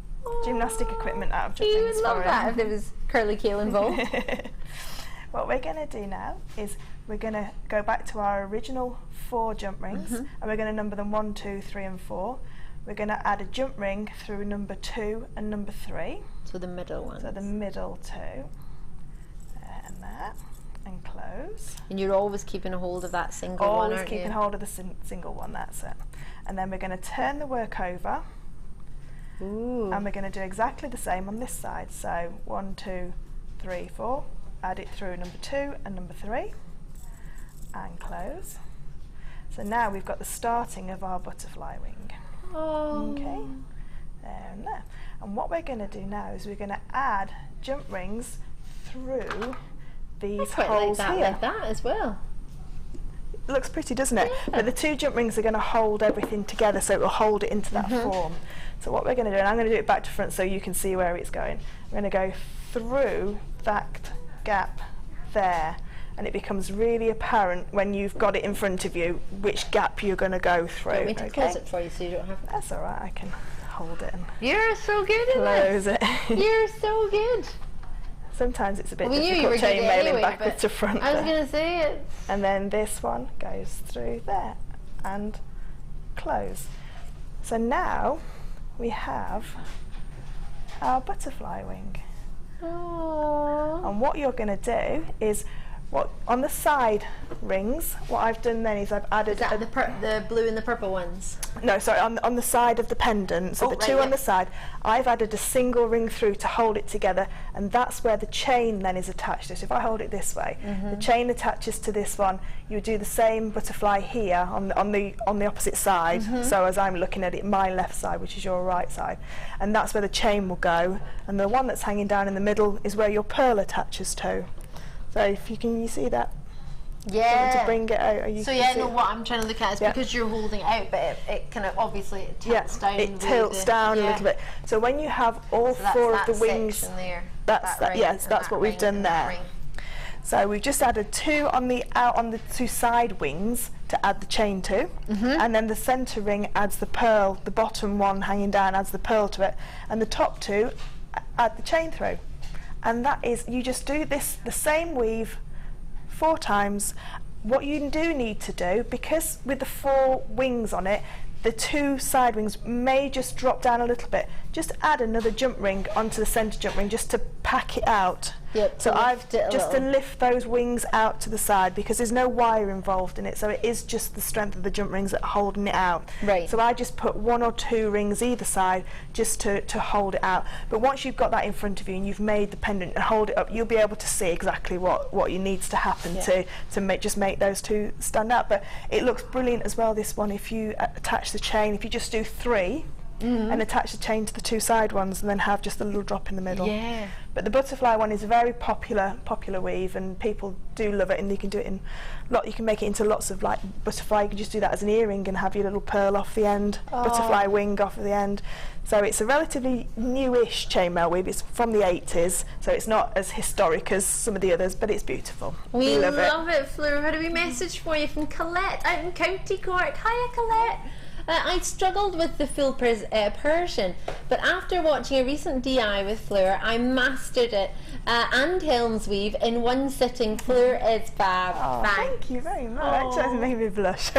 gymnastic equipment out of jump You rings would love for that him. if there was curly kale involved. What we're going to do now is we're going to go back to our original 4 jump rings and we're going to number them 1, 2, 3 and 4. We're going to add a jump ring through number 2 and number 3. So the middle one. So the middle 2. And that. And close. And you're always keeping a hold of that single one, Always aren't keeping you? hold of the single one, that's it. And then we're going to turn the work over. Ooh. And we're going to do exactly the same on this side. So 1, 2, 3, 4. Add it through number 2 and number 3. And close. So now we've got the starting of our butterfly wing. Oh. Okay. There and there. And what we're going to do now is we're going to add jump rings through these I quite holes like that, here. like that as well. It looks pretty, doesn't it? Yeah. But the 2 jump rings are going to hold everything together, so it will hold it into that form. So what we're going to do, and I'm going to do it back to front so you can see where it's going. We're going to go through that gap there, and it becomes really apparent when you've got it in front of you which gap you're going to go through. Do you want me to close it for you so you don't have to? That's all right. I can hold it and You're so good at close this. it. You're so good. Sometimes it's a bit We knew you were difficult good chainmailing anyway, backwards but to front. I was there. going to say it. And then this one goes through there and close. So now we have our butterfly wing. Oh. And what you're going to do is, on the side rings, what I've done then is I've added Is that the blue and the purple ones? no, sorry, on the side of the pendant, so Oh, the right, 2 yeah. on the side, I've added a single ring through to hold it together, and that's where the chain then is attached to. So if I hold it this way, the chain attaches to this one. You would do the same butterfly here on the opposite side. So as I'm looking at it, my left side, which is your right side, and that's where the chain will go. And the one that's hanging down in the middle is where your pearl attaches to. So if you see that? Yeah. To bring it out. So yeah, no, what I'm trying to look at is because you're holding it out, but it kind of obviously it tilts down. It tilts down a little bit. So when you have all So 4 of the wings, there, that's what we've done there. So we've just added 2 on the 2 side wings to add the chain to, and then the centre ring adds the pearl. The bottom one hanging down adds the pearl to it, and the top 2 add the chain through. And that is, you just do this the same weave 4 times. What you do need to do, because with the 4 wings on it, the 2 side wings may just drop down a little bit. Just add another jump ring onto the centre jump ring just to pack it out. Yep, so I've just to little. lift those wings out to the side, because there's no wire involved in it, so it is just the strength of the jump rings that are holding it out. Right. So I just put 1 or 2 rings either side just to hold it out. But once you've got that in front of you and you've made the pendant and hold it up, you'll be able to see exactly what needs to happen to make those 2 stand out. But it looks brilliant as well, this one, if you attach the chain. If you just do 3 and attach the chain to the two side ones, and then have just a little drop in the middle. Yeah. But the butterfly one is a very popular weave, and people do love it. And you can do it in you can make it into lots of like butterfly. You can just do that as an earring and have your little pearl off the end, butterfly wing off the end. So it's a relatively newish chainmail weave. It's from the 80s, so it's not as historic as some of the others, but it's beautiful. We love it, Fleur. How do we message for you from Colette out in County Cork? Hiya, Colette. I struggled with the full Persian, but after watching a recent DI with Fleur, I mastered it and Helm's weave in one sitting. Fleur is fab. Oh, thank you very much. That made me blush.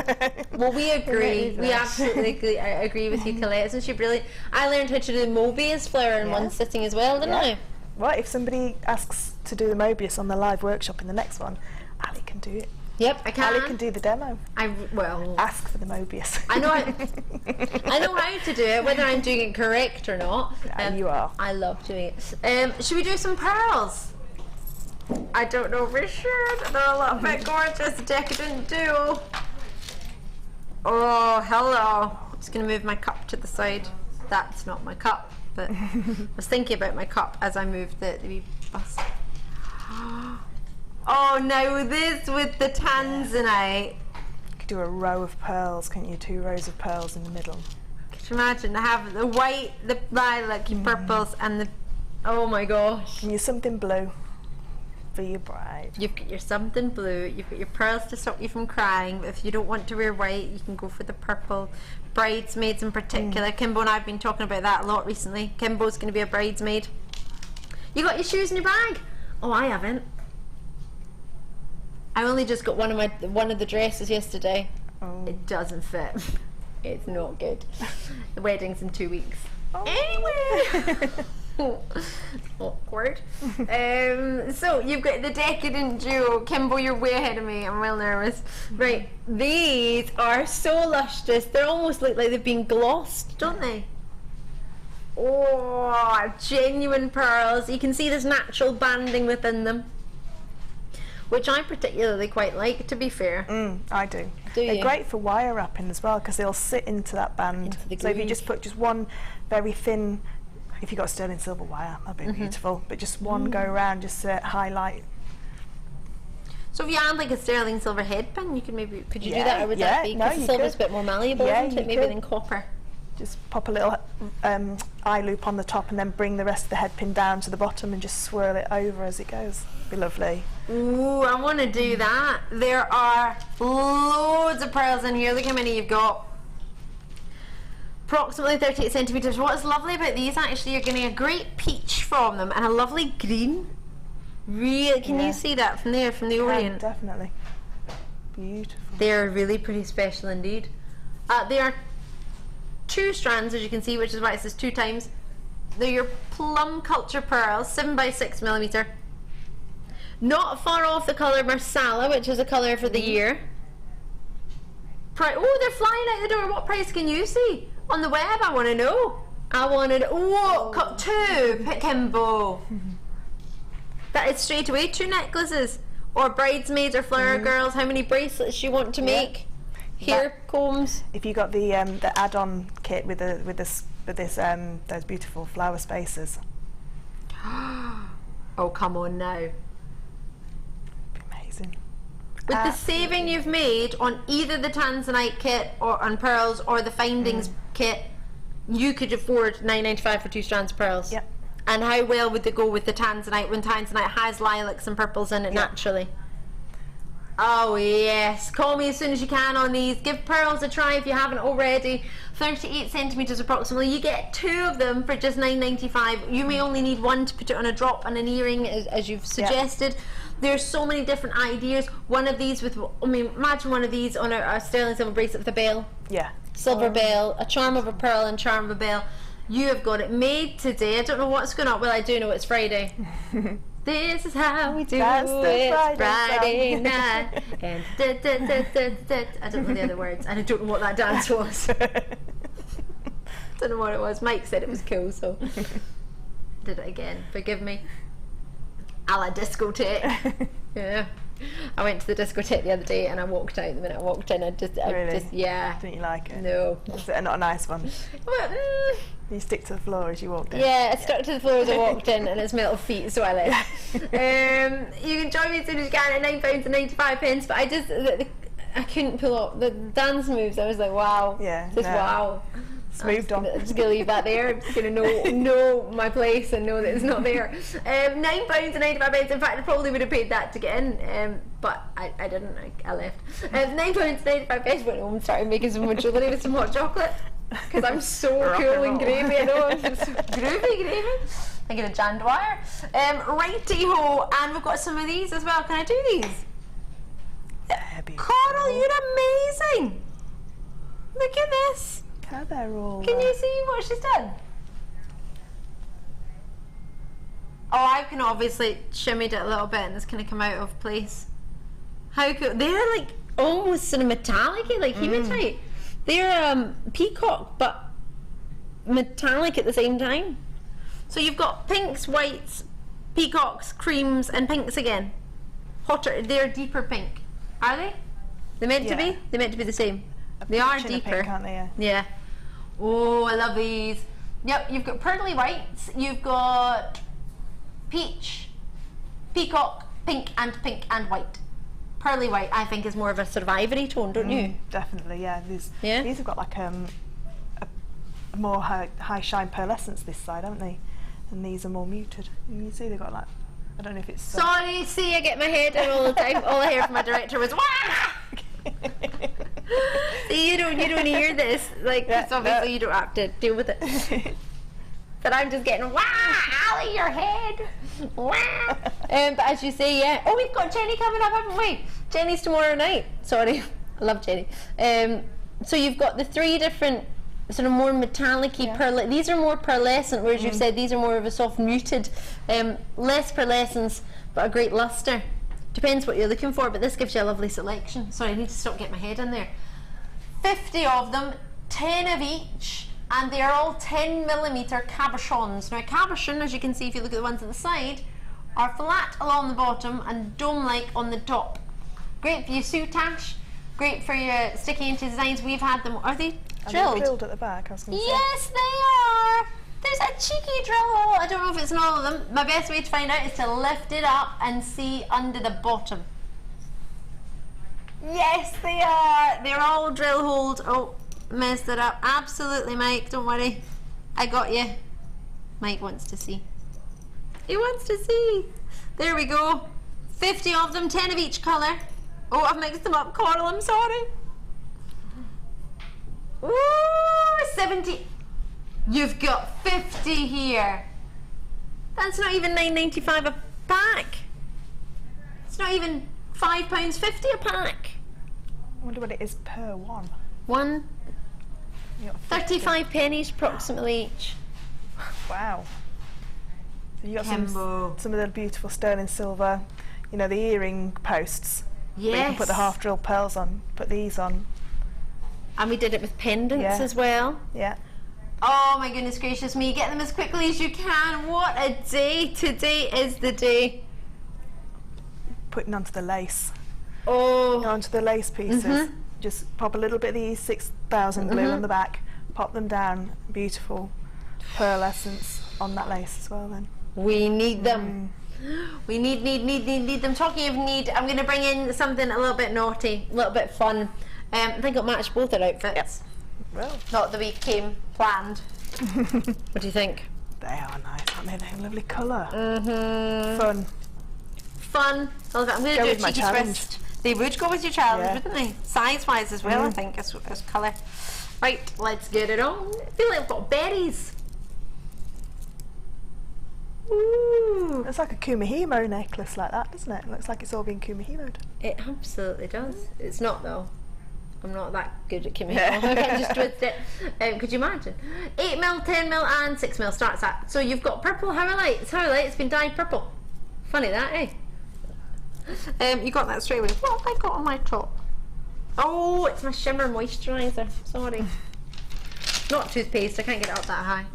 Well, we agree. We absolutely agree with you, Colette. Isn't she brilliant? I learned how to do Mobius Fleur in one sitting as well, didn't I? Well, if somebody asks to do the Mobius on the live workshop in the next one, Ali can do it. Yep, I can. Ali can do the demo. Well, ask for the Mobius. I know how to do it, whether I'm doing it correct or not. Yeah, you are. I love doing it. Should we do some pearls? I don't know for sure. They're a little bit gorgeous, decadent duo. Oh, hello. I'm just going to move my cup to the side. That's not my cup, but I was thinking about my cup as I moved the wee bus. Oh, now this with the tanzanite. You could do a row of pearls, can't you? 2 rows of pearls in the middle. Could you imagine? I have the white, the lilac, purples, and the... Oh my gosh. And use something blue for your bride. You've got your something blue, you've got your pearls to stop you from crying. If you don't want to wear white, you can go for the purple. Bridesmaids in particular. Kimbo and I have been talking about that a lot recently. Kimbo's going to be a bridesmaid. You got your shoes in your bag? Oh, I haven't. I only just got one of the dresses yesterday. Oh. It doesn't fit. It's not good. The wedding's in 2 weeks. Oh. Anyway. Awkward. So you've got the decadent duo. Kimbo, you're way ahead of me. I'm real nervous. Right, these are so lustrous. They almost look like they've been glossed, don't they? Oh, genuine pearls. You can see there's natural banding within them, which I particularly quite like, to be fair. I do. They're great for wire wrapping as well, because they'll sit into that band. Into the so if you groove. just put just one very thin, if you've got sterling silver wire, that'd be beautiful, but just one go around, just to highlight. So if you add like a sterling silver headpin, you could maybe, could you do Yeah, that, or would that be, no, because you silver's a could. bit more malleable, Yeah, isn't it, you maybe could. than copper. Just pop a little eye loop on the top, and then bring the rest of the headpin down to the bottom and just swirl it over as it goes. Be lovely. Ooh, I want to do that. There are loads of pearls in here. Look how many you've got. Approximately 38 centimetres. What is lovely about these, actually, you're getting a great peach from them and a lovely green. Really, can you see that from there, from the Orient? Definitely. Beautiful. They're really pretty special indeed. They are 2 strands, as you can see, which is why it says 2 times. They're your plum culture pearls, 7 by 6 millimetre. Not far off the colour Marsala, which is a colour for the year. Oh, they're flying out the door. What price can you see? On the web, I want to know. I want to know. Oh, cut 2, Kimbo. That is straight away 2 necklaces. Or bridesmaids or flower girls. How many bracelets you want to make? Hair combs. If you got the add-on kit with those beautiful flower spacers. Oh, come on now. Amazing. With the saving you've made on either the Tanzanite kit or on pearls or the findings kit, you could afford $9.95 for 2 strands of pearls. Yep. And how well would they go with the Tanzanite when Tanzanite has lilacs and purples in it naturally? Oh yes, call me as soon as you can on these. Give pearls a try if you haven't already. 38 centimetres approximately. You get 2 of them for just $9.95. You may only need 1 to put it on a drop and an earring, as you've suggested. There's so many different ideas. One of these with, I mean, imagine one of these on a sterling silver bracelet with a bell. Yeah. Silver bell, a charm of a pearl and charm of a bell. You have got it made today. I don't know what's going on. Well, I do know it's Friday. This is how we do it. Friday night. And I don't know the other words, and I don't know what that dance was. Don't know what it was. Mike said it was cool, so did it again. Forgive me. A la discotheque. Yeah. I went to the discotheque the other day and I walked out the minute I walked in. Really? Yeah. Didn't you like it? No. Was it not a nice one? Well, You stick to the floor as you walked in? yeah, it stuck to the floor as I walked in and it's metal feet, so I left. You can join me as soon as you can at £9.95, but I couldn't pull up the dance moves. I was like, wow. Yeah. Just wow. It's moved on. I'm just going to leave that there. I'm just going to know my place and know that it's not there. £9.95. In fact, I probably would have paid that to get in, but I didn't. I left. £9.95. Went home and started making some more jewellery with some hot chocolate. Because I'm so cool and gravy. I know, I'm just groovy gravy. I get a Jan Dwyer. Righty-ho, and we've got some of these as well. Can I do these? Yeah, Coral, you're amazing. Look at this. How they're all. Can you see what she's done? Oh, I can obviously shimmied it a little bit and it's going to come out of place. How cool. They're like almost sort of metallic, like hematite. They're peacock, but metallic at the same time. So you've got pinks, whites, peacocks, creams, and pinks again. Hotter. They're deeper pink. Are they? They're meant to be? They're meant to be the same. They are deeper. Pink, aren't they? Yeah. Oh, I love these. Yep, you've got pearly whites, you've got peach, peacock, pink and white. Pearly white, I think, is more of a sort of ivory tone, don't you? Definitely, yeah. These have got like a more high shine pearlescence this side, haven't they? And these are more muted. And you see they've got like, I don't know if it's... Sorry, see, I get my head in all the time. All I hear from my director was, wah! See, you don't hear this, like, because obviously you don't have to deal with it. But I'm just getting, wah, Ali, your head, wah. But as you say, yeah. Oh, we've got Jenny coming up, haven't we? Jenny's tomorrow night. Sorry, I love Jenny. So you've got the three different sort of more metallic-y these are more pearlescent, whereas you've said these are more of a soft muted, less pearlescence, but a great luster. Depends what you're looking for, but this gives you a lovely selection. Sorry, I need to stop getting my head in there. 50 of them, 10 of each, and they're all 10mm cabochons. Now, a cabochon, as you can see if you look at the ones at the side, are flat along the bottom and dome-like on the top. Great for your soutache, great for your sticky into designs. We've had them. Are they drilled? Are they drilled at the back? I was going to say. Yes, they are. There's a cheeky drill hole. I don't know if it's in all of them. My best way to find out is to lift it up and see under the bottom. Yes, they are. They're all drill holes. Oh, messed it up. Absolutely, Mike. Don't worry. I got you. Mike wants to see. He wants to see. There we go. 50 of them, 10 of each colour. Oh, I've mixed them up, Coral. I'm sorry. Ooh, 70. You've got 50 here. That's not even £9.95 a pack. It's not even £5.50 a pack. I wonder what it is per one. One. 35 pennies approximately each. Wow. So you got some of the beautiful sterling silver, you know, the earring posts. Yes. But you can put the half drill pearls on, put these on. And we did it with pendants as well. Yeah. Oh my goodness gracious me, get them as quickly as you can. What a day. Today is the day. Putting onto the lace. Oh. Onto the lace pieces. Just pop a little bit of the E6000 glue on the back, pop them down, beautiful pearl essence on that lace as well then. We need them. We need them. Talking of need, I'm going to bring in something a little bit naughty, a little bit fun. I think it'll match both our outfits. Yep. Well. Not that we came planned. What do you think? They are nice, aren't they? They're a lovely colour. Fun. Fun. I'm going to do a cheeky twist. They would go with your challenge, wouldn't they? Size-wise as well, I think, as colour. Right, let's get it on. I feel like I've got berries. Ooh. It's like a kumihimo necklace like that, doesn't it? It looks like it's all been kumihimoed. It absolutely does. It's not though. I'm not that good at kumihimo. I can just twist it. Could you imagine? 8mm, 10mm and 6mm starts at. So you've got purple Howlite. It's Howlite, it's been dyed purple. Funny that, eh? You got that straight away. What have I got on my top? Oh, it's my shimmer moisturiser. Sorry. Not toothpaste, I can't get it up that high.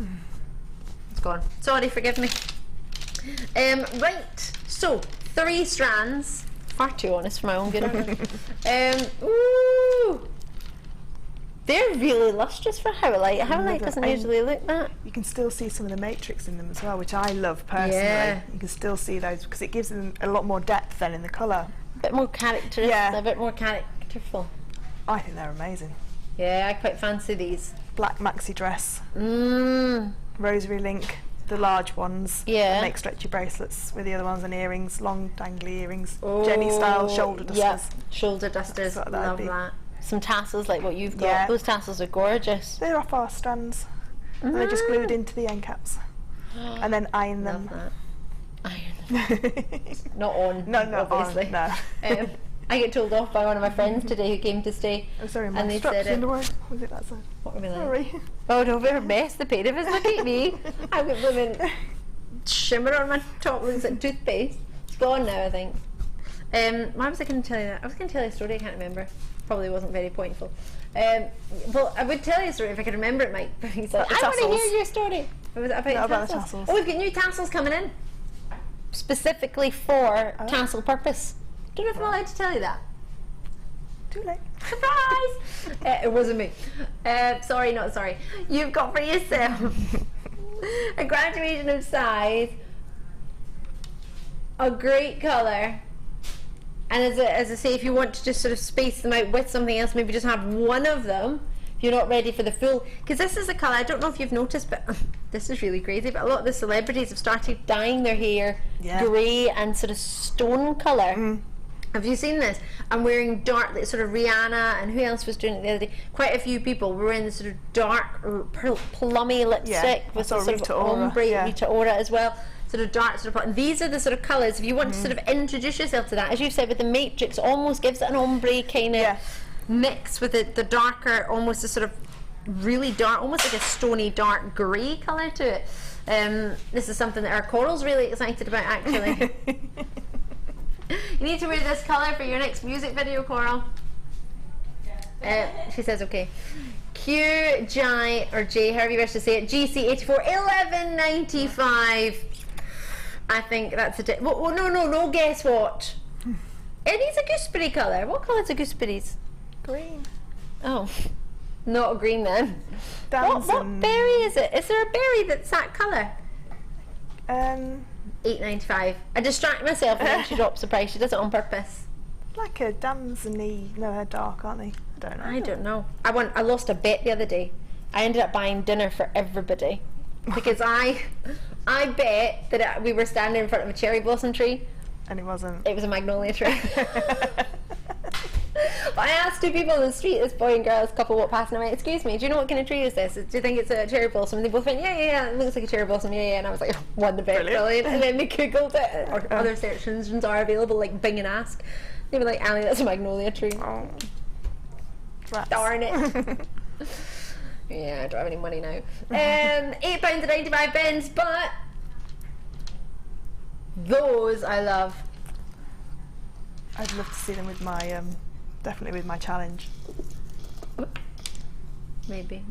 It's gone. Sorry, forgive me. Right, so 3 strands, far too honest for my own good. Ooh, they're really lustrous for howlite. Howlite doesn't usually look that. You can still see some of the matrix in them as well, which I love personally. Yeah. You can still see those because it gives them a lot more depth then in the colour. A bit more character. Yeah. A bit more characterful. I think they're amazing. Yeah, I quite fancy these. Black maxi dress, rosary link, the large ones. Yeah. Make stretchy bracelets with the other ones and earrings, long dangly earrings. Oh, Jenny style shoulder dusters. Yeah, shoulder dusters. That's what that'd Love be. that. Some tassels like what you've got. Yeah. Those tassels are gorgeous. They're off our strands. And they're just glued into the end caps. And then iron them. Love that. Iron. Not on. No, obviously. no. I get told off by one of my friends today who came to stay. Oh, sorry, my and they strap's said in it. the way. Was it that side? What were we like? Sorry. Oh no, we're a mess, the pair of us. Look at me. I've got blooming shimmer on my top, looks like toothpaste. It's gone now, I think. Why was I going to tell you that? I was going to tell you a story, I can't remember. Probably wasn't very pointful. Well, I would tell you a story if I could remember it, Mike. But he's like, I want to hear your story. Was it about, about the tassels? tassels. Oh, we've got new tassels coming in. Specifically for tassel purpose. Don't know if I'm allowed to tell you that. Too late. Surprise! It wasn't me. Sorry, not sorry. You've got for yourself a graduation of size, a great colour, and as I say, if you want to just sort of space them out with something else, maybe just have one of them if you're not ready for the full. Because this is a colour, I don't know if you've noticed, but this is really crazy, but a lot of the celebrities have started dyeing their hair grey and sort of stone colour. Have you seen this? I'm wearing dark, like, sort of Rihanna, and who else was doing it the other day? Quite a few people were wearing the sort of dark, plummy lipstick with sort of ombre, Rita Ora as well. Sort of dark, sort of. And these are the sort of colours. If you want to sort of introduce yourself to that, as you've said, with the matrix, almost gives it an ombre kind of mix with the darker, almost a sort of really dark, almost like a stony dark grey colour to it. This is something that our Coral's really excited about, actually. You need to wear this colour for your next music video, Coral. She says okay. Q, J, or J, however you wish to say it, GC84, 11.95. I think that's a... Well, no, guess what? It is a gooseberry colour. What colour is a gooseberries? Green. Oh, not a green then. What berry is it? Is there a berry that's that colour? $8.95. I distract myself and then she drops the price. She does it on purpose. Like a damsony. No, they're dark, aren't they? I don't know. I lost a bet the other day. I ended up buying dinner for everybody because I bet that we were standing in front of a cherry blossom tree. And it wasn't. It was a magnolia tree. But I asked two people in the street, this boy and girl, this couple walked past, and I went, excuse me, do you know what kind of tree is this? Do you think it's a cherry blossom? And they both went, yeah, it looks like a cherry blossom, yeah. And I was like, won the bet, brilliant. And then they googled it, or other search engines are available, like Bing and Ask. They were like, Ali, that's a magnolia tree. Oh. Darn it. Yeah, I don't have any money now. £8.95, but those I love. I'd love to see them with my, definitely with my challenge. Maybe.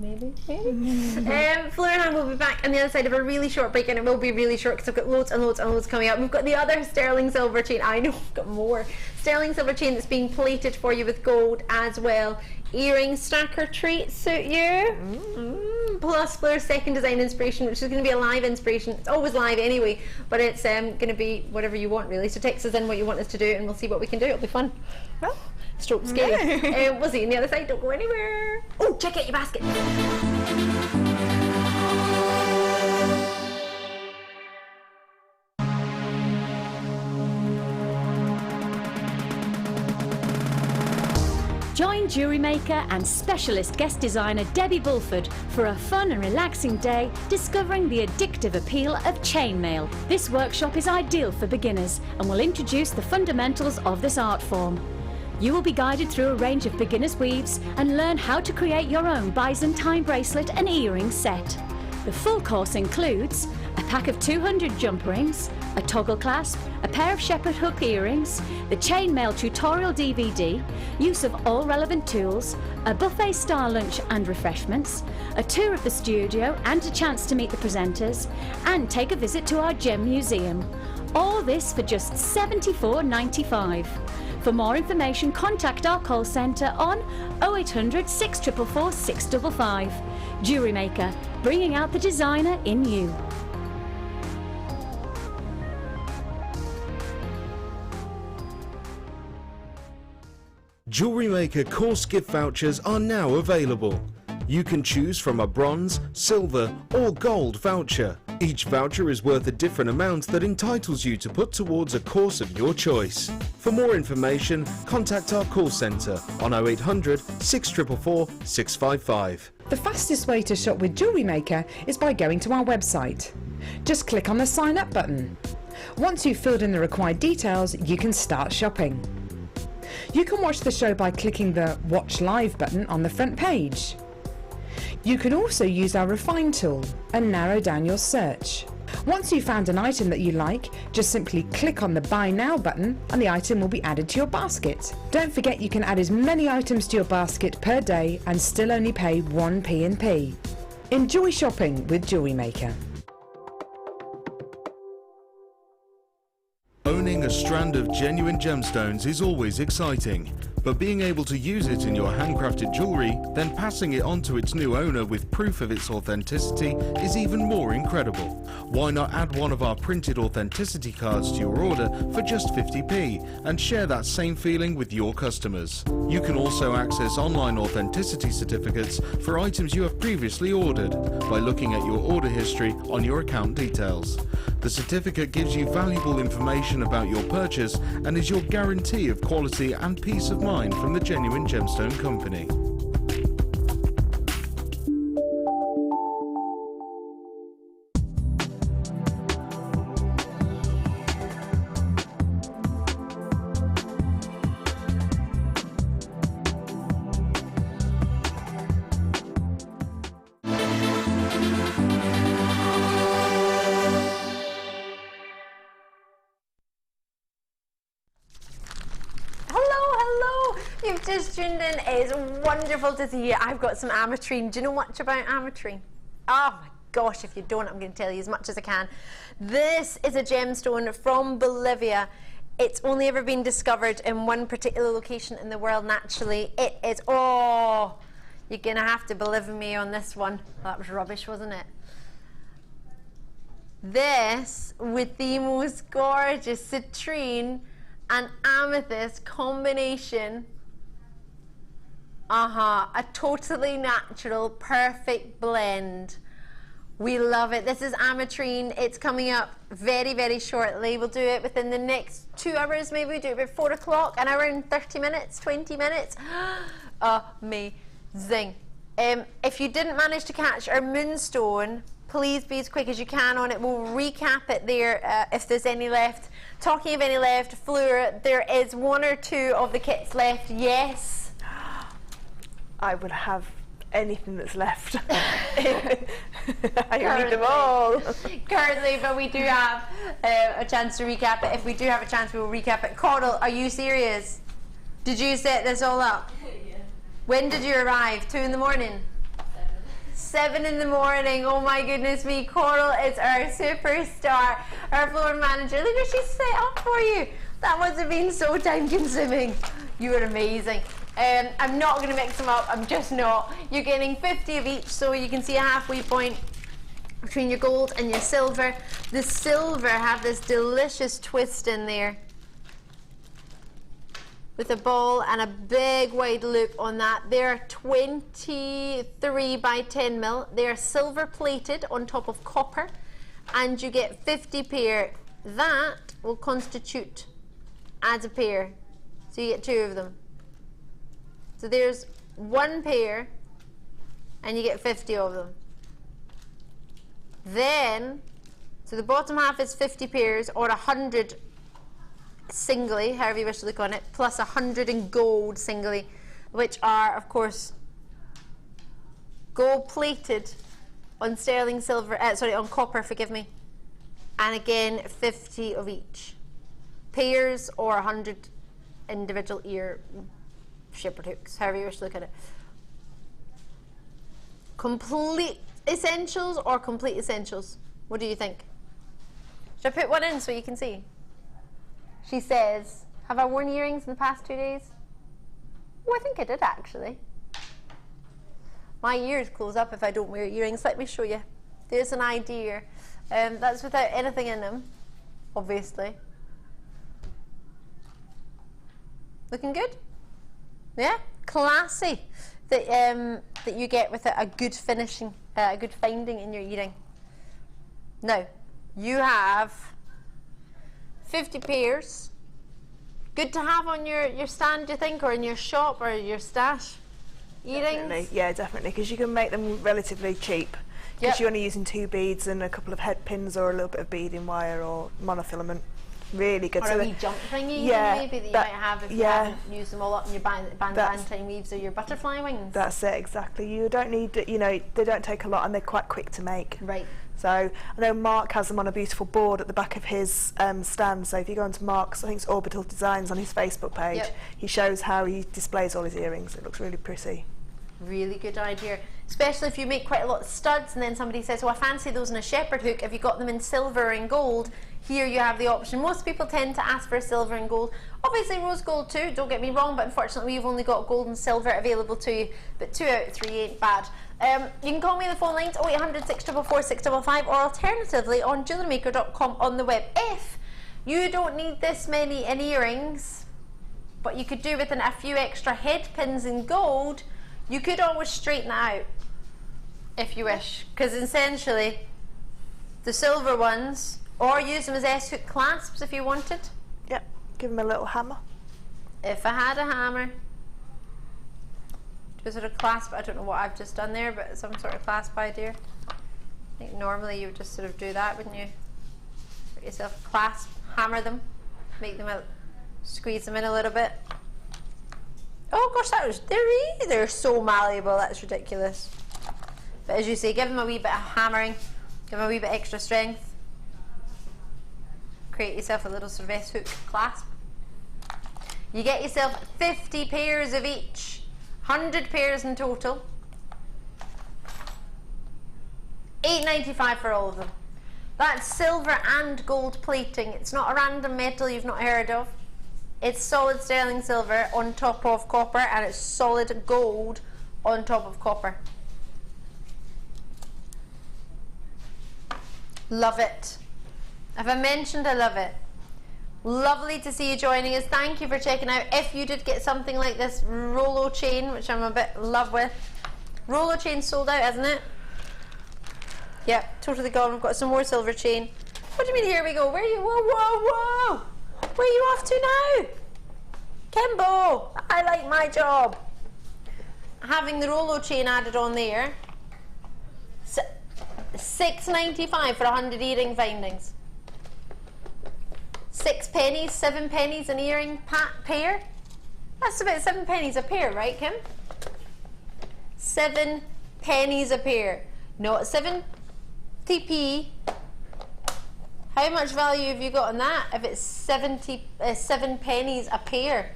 Fleur and I will be back on the other side of a really short break, and it will be really short because I've got loads and loads coming up. We've got the other sterling silver chain. I know we've got more. Sterling silver chain that's being plated for you with gold as well. Earring stacker treats suit you. Plus Fleur's second design inspiration, which is going to be a live inspiration. It's always live anyway, but it's going to be whatever you want really. So text us in what you want us to do and we'll see what we can do. It'll be fun. Well, stroke scary. We'll see you on the other side. Don't go anywhere. Oh, check out your basket. Join JewelleryMaker and specialist guest designer Debbie Bulford for a fun and relaxing day discovering the addictive appeal of chainmail. This workshop is ideal for beginners and will introduce the fundamentals of this art form. You will be guided through a range of beginners' weaves and learn how to create your own Byzantine bracelet and earring set. The full course includes a pack of 200 jump rings, a toggle clasp, a pair of shepherd hook earrings, the chainmail tutorial DVD, use of all relevant tools, a buffet style lunch and refreshments, a tour of the studio and a chance to meet the presenters, and take a visit to our gem museum. All this for just $74.95. For more information, contact our call centre on 0800 644 655. JewelleryMaker, bringing out the designer in you. JewelleryMaker course gift vouchers are now available. You can choose from a bronze, silver or gold voucher. Each voucher is worth a different amount that entitles you to put towards a course of your choice. For more information, contact our call centre on 0800 644 655. The fastest way to shop with JewelleryMaker is by going to our website. Just click on the sign up button. Once you've filled in the required details, you can start shopping. You can watch the show by clicking the Watch Live button on the front page. You can also use our Refine tool and narrow down your search. Once you've found an item that you like, just simply click on the Buy Now button and the item will be added to your basket. Don't forget you can add as many items to your basket per day and still only pay 1 P&P. Enjoy shopping with JewelleryMaker. Owning a strand of genuine gemstones is always exciting, but being able to use it in your handcrafted jewellery, then passing it on to its new owner with proof of its authenticity is even more incredible. Why not add one of our printed authenticity cards to your order for just 50p and share that same feeling with your customers? You can also access online authenticity certificates for items you have previously ordered by looking at your order history on your account details. The certificate gives you valuable information about your purchase and is your guarantee of quality and peace of mind from the Genuine Gemstone Company. You've just tuned in. It's wonderful to see you. I've got some ametrine. Do you know much about ametrine? Oh my gosh, if you don't, I'm going to tell you as much as I can. This is a gemstone from Bolivia. It's only ever been discovered in one particular location in the world naturally. It is, oh, you're going to have to believe me on this one. That was rubbish, wasn't it? This, with the most gorgeous citrine and amethyst combination. A totally natural, perfect blend. We love it. This is ametrine. It's coming up very, very shortly. We'll do it within the next 2 hours, maybe. We do it about 4 o'clock, an hour and 30 minutes, 20 minutes. Amazing. If you didn't manage to catch our moonstone, please be as quick as you can on it. We'll recap it there if there's any left. Talking of any left, Fleur, there is 1 or 2 of the kits left, yes? I would have anything that's left. I need them all. Currently, but we do have a chance to recap it. If we do have a chance, we will recap it. Coral, are you serious? Did you set this all up? Yeah. When did you arrive? 2 in the morning? 7 in the morning. Oh my goodness me. Coral is our superstar, our floor manager. Look what she's set up for you. That must have been so time consuming. You were amazing. I'm not going to mix them up. I'm just not. You're getting 50 of each, so you can see a halfway point between your gold and your silver. The silver have this delicious twist in there with a ball and a big wide loop on that. They're 23 by 10 mil. They're silver plated on top of copper, and you get 50 pair. That will constitute as a pair, so you get 2 of them. So there's 1 pair and you get 50 of them. Then, so the bottom half is 50 pairs or 100 singly, however you wish to look on it, plus 100 in gold singly, which are, of course, gold plated on sterling silver, on copper, forgive me. And again, 50 of each. Pairs or 100 individual ear shepherd hooks, however you wish to look at it. Complete essentials or complete essentials? What do you think? Should I put one in so you can see? She says, Have I worn earrings in the past 2 days? Oh, I think I did actually. My ears close up if I don't wear earrings. Let me show you. There's an idea. That's without anything in them, obviously. Looking good? Yeah, classy. That you get with a good finishing, a good finding in your earring. Now, you have 50 pairs. Good to have on your stand, do you think, or in your shop or your stash? Earrings? Definitely, yeah, definitely, because you can make them relatively cheap. Because you're only using 2 beads and a couple of head pins or a little bit of beading wire or monofilament. Really good. Or so a wee jump thingy, yeah, maybe, that you might have if you haven't used them all up in your bandana weaves or your butterfly wings. That's it, exactly. You don't need, you know, they don't take a lot and they're quite quick to make. Right. So I know Mark has them on a beautiful board at the back of his stand. So if you go onto Mark's, I think it's Orbital Designs on his Facebook page, he shows how he displays all his earrings. It looks really pretty. Really good idea, especially if you make quite a lot of studs and then somebody says, oh, I fancy those in a shepherd hook. If you got them in silver and gold, here you have the option. Most people tend to ask for silver and gold. Obviously rose gold too, don't get me wrong, but unfortunately we've only got gold and silver available to you, but 2 out of 3 ain't bad. You can call me on the phone lines 0800 644 655 or alternatively on JewelleryMaker.com on the web. If you don't need this many in earrings, but you could do with a few extra head pins in gold, you could always straighten it out if you wish, because essentially the silver ones, or use them as S-hook clasps if you wanted. Yep, give them a little hammer. If I had a hammer, do a sort of clasp, I don't know what I've just done there, but some sort of clasp idea. I think normally you would just sort of do that, wouldn't you? Get yourself a clasp, hammer them, make them squeeze them in a little bit. Oh gosh, they're so malleable, that's ridiculous. But as you say, give them a wee bit of hammering, give them a wee bit extra strength. Create yourself a little sort of S-hook clasp. You get yourself 50 pairs of each, 100 pairs in total. $8.95 for all of them. That's silver and gold plating. It's not a random metal you've not heard of. It's solid sterling silver on top of copper, and it's solid gold on top of copper. Love it. If I mentioned I love it. Lovely to see you joining us. Thank you for checking out. If you did get something like this Rolo chain, which I'm a bit in love with. Rolo chain sold out, hasn't it? Yep, totally gone. We've got some more silver chain. What do you mean, here we go? Where are you? Whoa, whoa, whoa! Where are you off to now? Kimbo, I like my job. Having the Rolo chain added on there. $6.95 for 100 earring findings. 6 pennies, 7 pennies an earring pair. That's about 7 pennies a pair, right, Kim? 7 pennies a pair, not 70p. How much value have you got on that if it's 7 pennies a pair?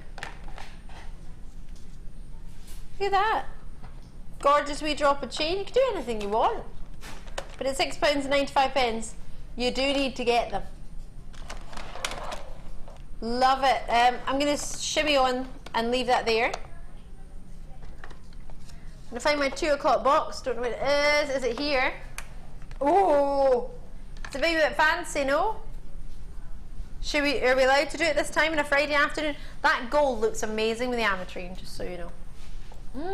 Look at that. Gorgeous wee drop of chain. You can do anything you want. But at £6.95, you do need to get them. Love it. I'm going to shimmy on and leave that there. I'm going to find my 2 o'clock box. Don't know what it is. Is it here? Oh! It's a bit fancy, no? Are we allowed to do it this time on a Friday afternoon? That gold looks amazing with the ametrine, just so you know. Did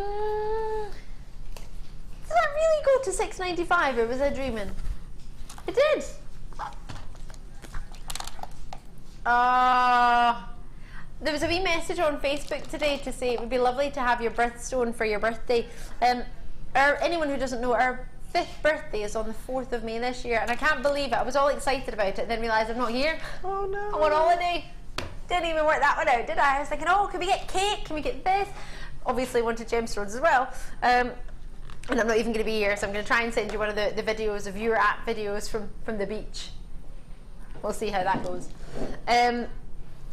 that really go to $6.95 or was I dreaming? It did. There was a wee message on Facebook today to say it would be lovely to have your birthstone for your birthday. Anyone who doesn't know, our 5th birthday is on the 4th of May this year, and I can't believe it. I was all excited about it, then realised I'm not here. Oh no. I'm on holiday. Didn't even work that one out, did I? I was thinking, oh, can we get cake? Can we get this? Obviously wanted gemstones as well. And I'm not even going to be here, so I'm going to try and send you one of the videos of your app videos from the beach. We'll see how that goes.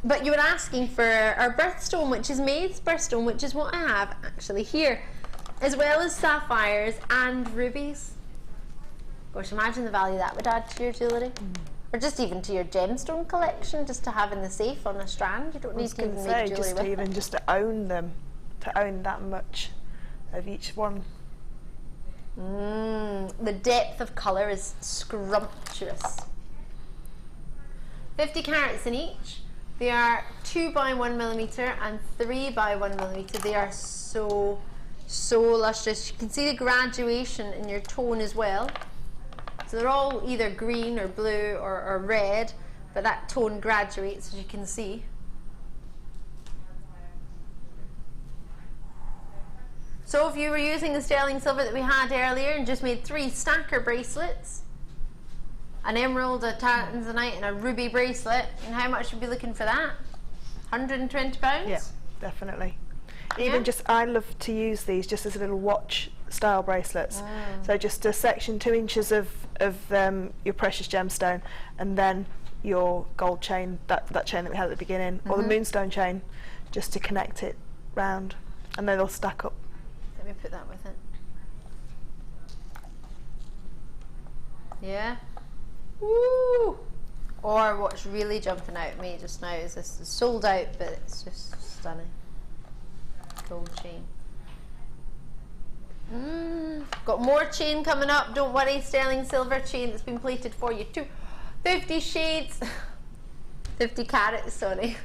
But you were asking for our birthstone, which is May's birthstone, which is what I have actually here, as well as sapphires and rubies. Gosh, imagine the value that would add to your jewellery. Or just even to your gemstone collection, just to have in the safe on a strand. You don't need to even make jewellery just with to even it. just to own them, to own that much of each one. The depth of colour is scrumptious. 50 carats in each. They are 2 by 1 millimetre and 3 by 1 millimetre. They are so lustrous. You can see the graduation in your tone as well. So they're all either green or blue or red, but that tone graduates, as you can see. So if you were using the sterling silver that we had earlier and just made 3 stacker bracelets, an emerald, a tanzanite and a ruby bracelet, and how much would you be looking for that? £120? Yeah, definitely. Even just, I love to use these just as little watch style bracelets. So just a section 2 inches of your precious gemstone, and then your gold chain, that chain that we had at the beginning, or the moonstone chain, just to connect it round, and then they'll stack up. Let me put that with it. Yeah. Woo! Or what's really jumping out at me just now is this is sold out, but it's just stunning. Gold chain. Got more chain coming up. Don't worry, sterling silver chain that's been plated for you too. 50 shades. 50 carats, sorry.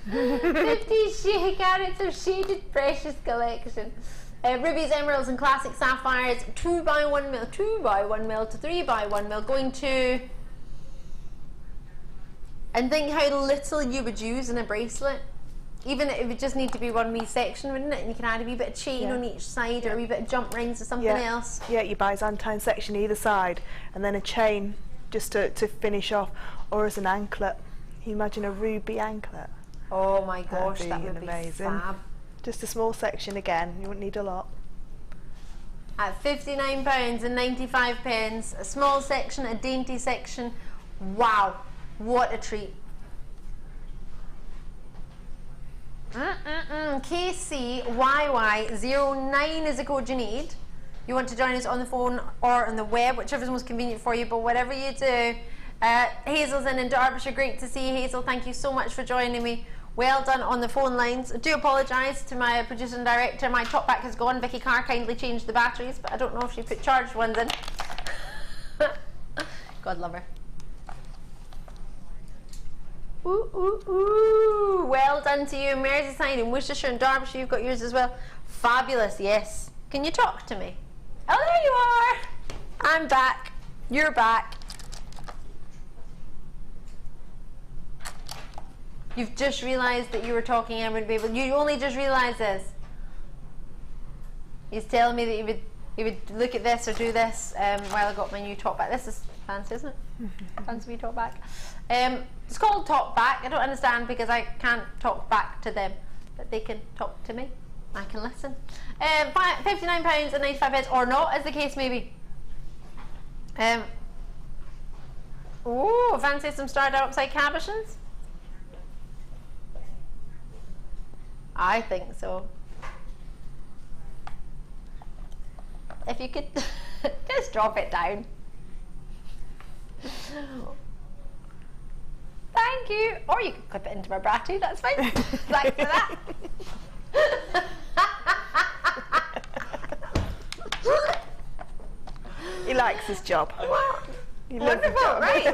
50 carats of shaded precious collection. Rubies, emeralds and classic sapphires, 2 by 1 mil, 2 by 1 mil to 3 by 1 mil, going to, and think how little you would use in a bracelet. Even it would just need to be one wee section, wouldn't it? And you can add a wee bit of chain on each side, or a wee bit of jump rings or something else. Yeah, you byzantine section either side, and then a chain just to finish off, or as an anklet. Can you imagine a ruby anklet? Oh my gosh, that would be amazing. fab. Just a small section again, you wouldn't need a lot. At £59.95, a small section, a dainty section. Wow, what a treat. KCYY09 is the code you need. You want to join us on the phone or on the web, whichever is most convenient for you, but whatever you do. Hazel's in Derbyshire, great to see you, Hazel. Thank you so much for joining me. Well done on the phone lines. I do apologise to my producer and director. My top back has gone. Vicky Carr kindly changed the batteries, but I don't know if she put charged ones in. God love her. Ooh, ooh, ooh. Well done to you, Merseyside and Worcestershire and Derbyshire. You've got yours as well. Fabulous, yes. Can you talk to me? Oh, there you are. I'm back. You're back. You've just realised that you were talking. I wouldn't be able. You only just realised this. He's telling me that he would look at this or do this while I got my new top back. This is fancy, isn't it? Fancy top back. It's called top back. I don't understand because I can't talk back to them, but they can talk to me. I can listen. £59.95 or not, as the case may be. Oh, fancy some starred upside cabochons? I think so. If you could just drop it down. Thank you. Or you could clip it into my bra too, that's fine. Thanks for that. He likes his job. He loves his Wonderful, job. right?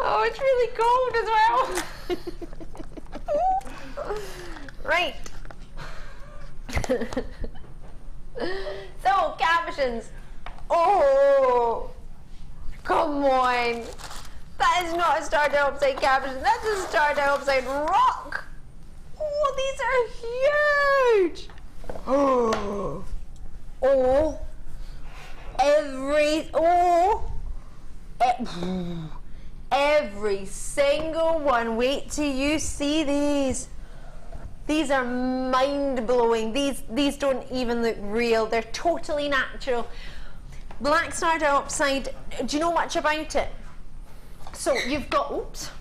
Oh, it's really cold as well. Right. So, cabochons. Oh, come on. That is not a starred upside cabochon. That's a starred upside rock. Oh, these are huge. Oh, every single one. Wait till you see these. These are mind-blowing. These don't even look real. They're totally natural. Black starred upside. Do you know much about it? So you've got, oops,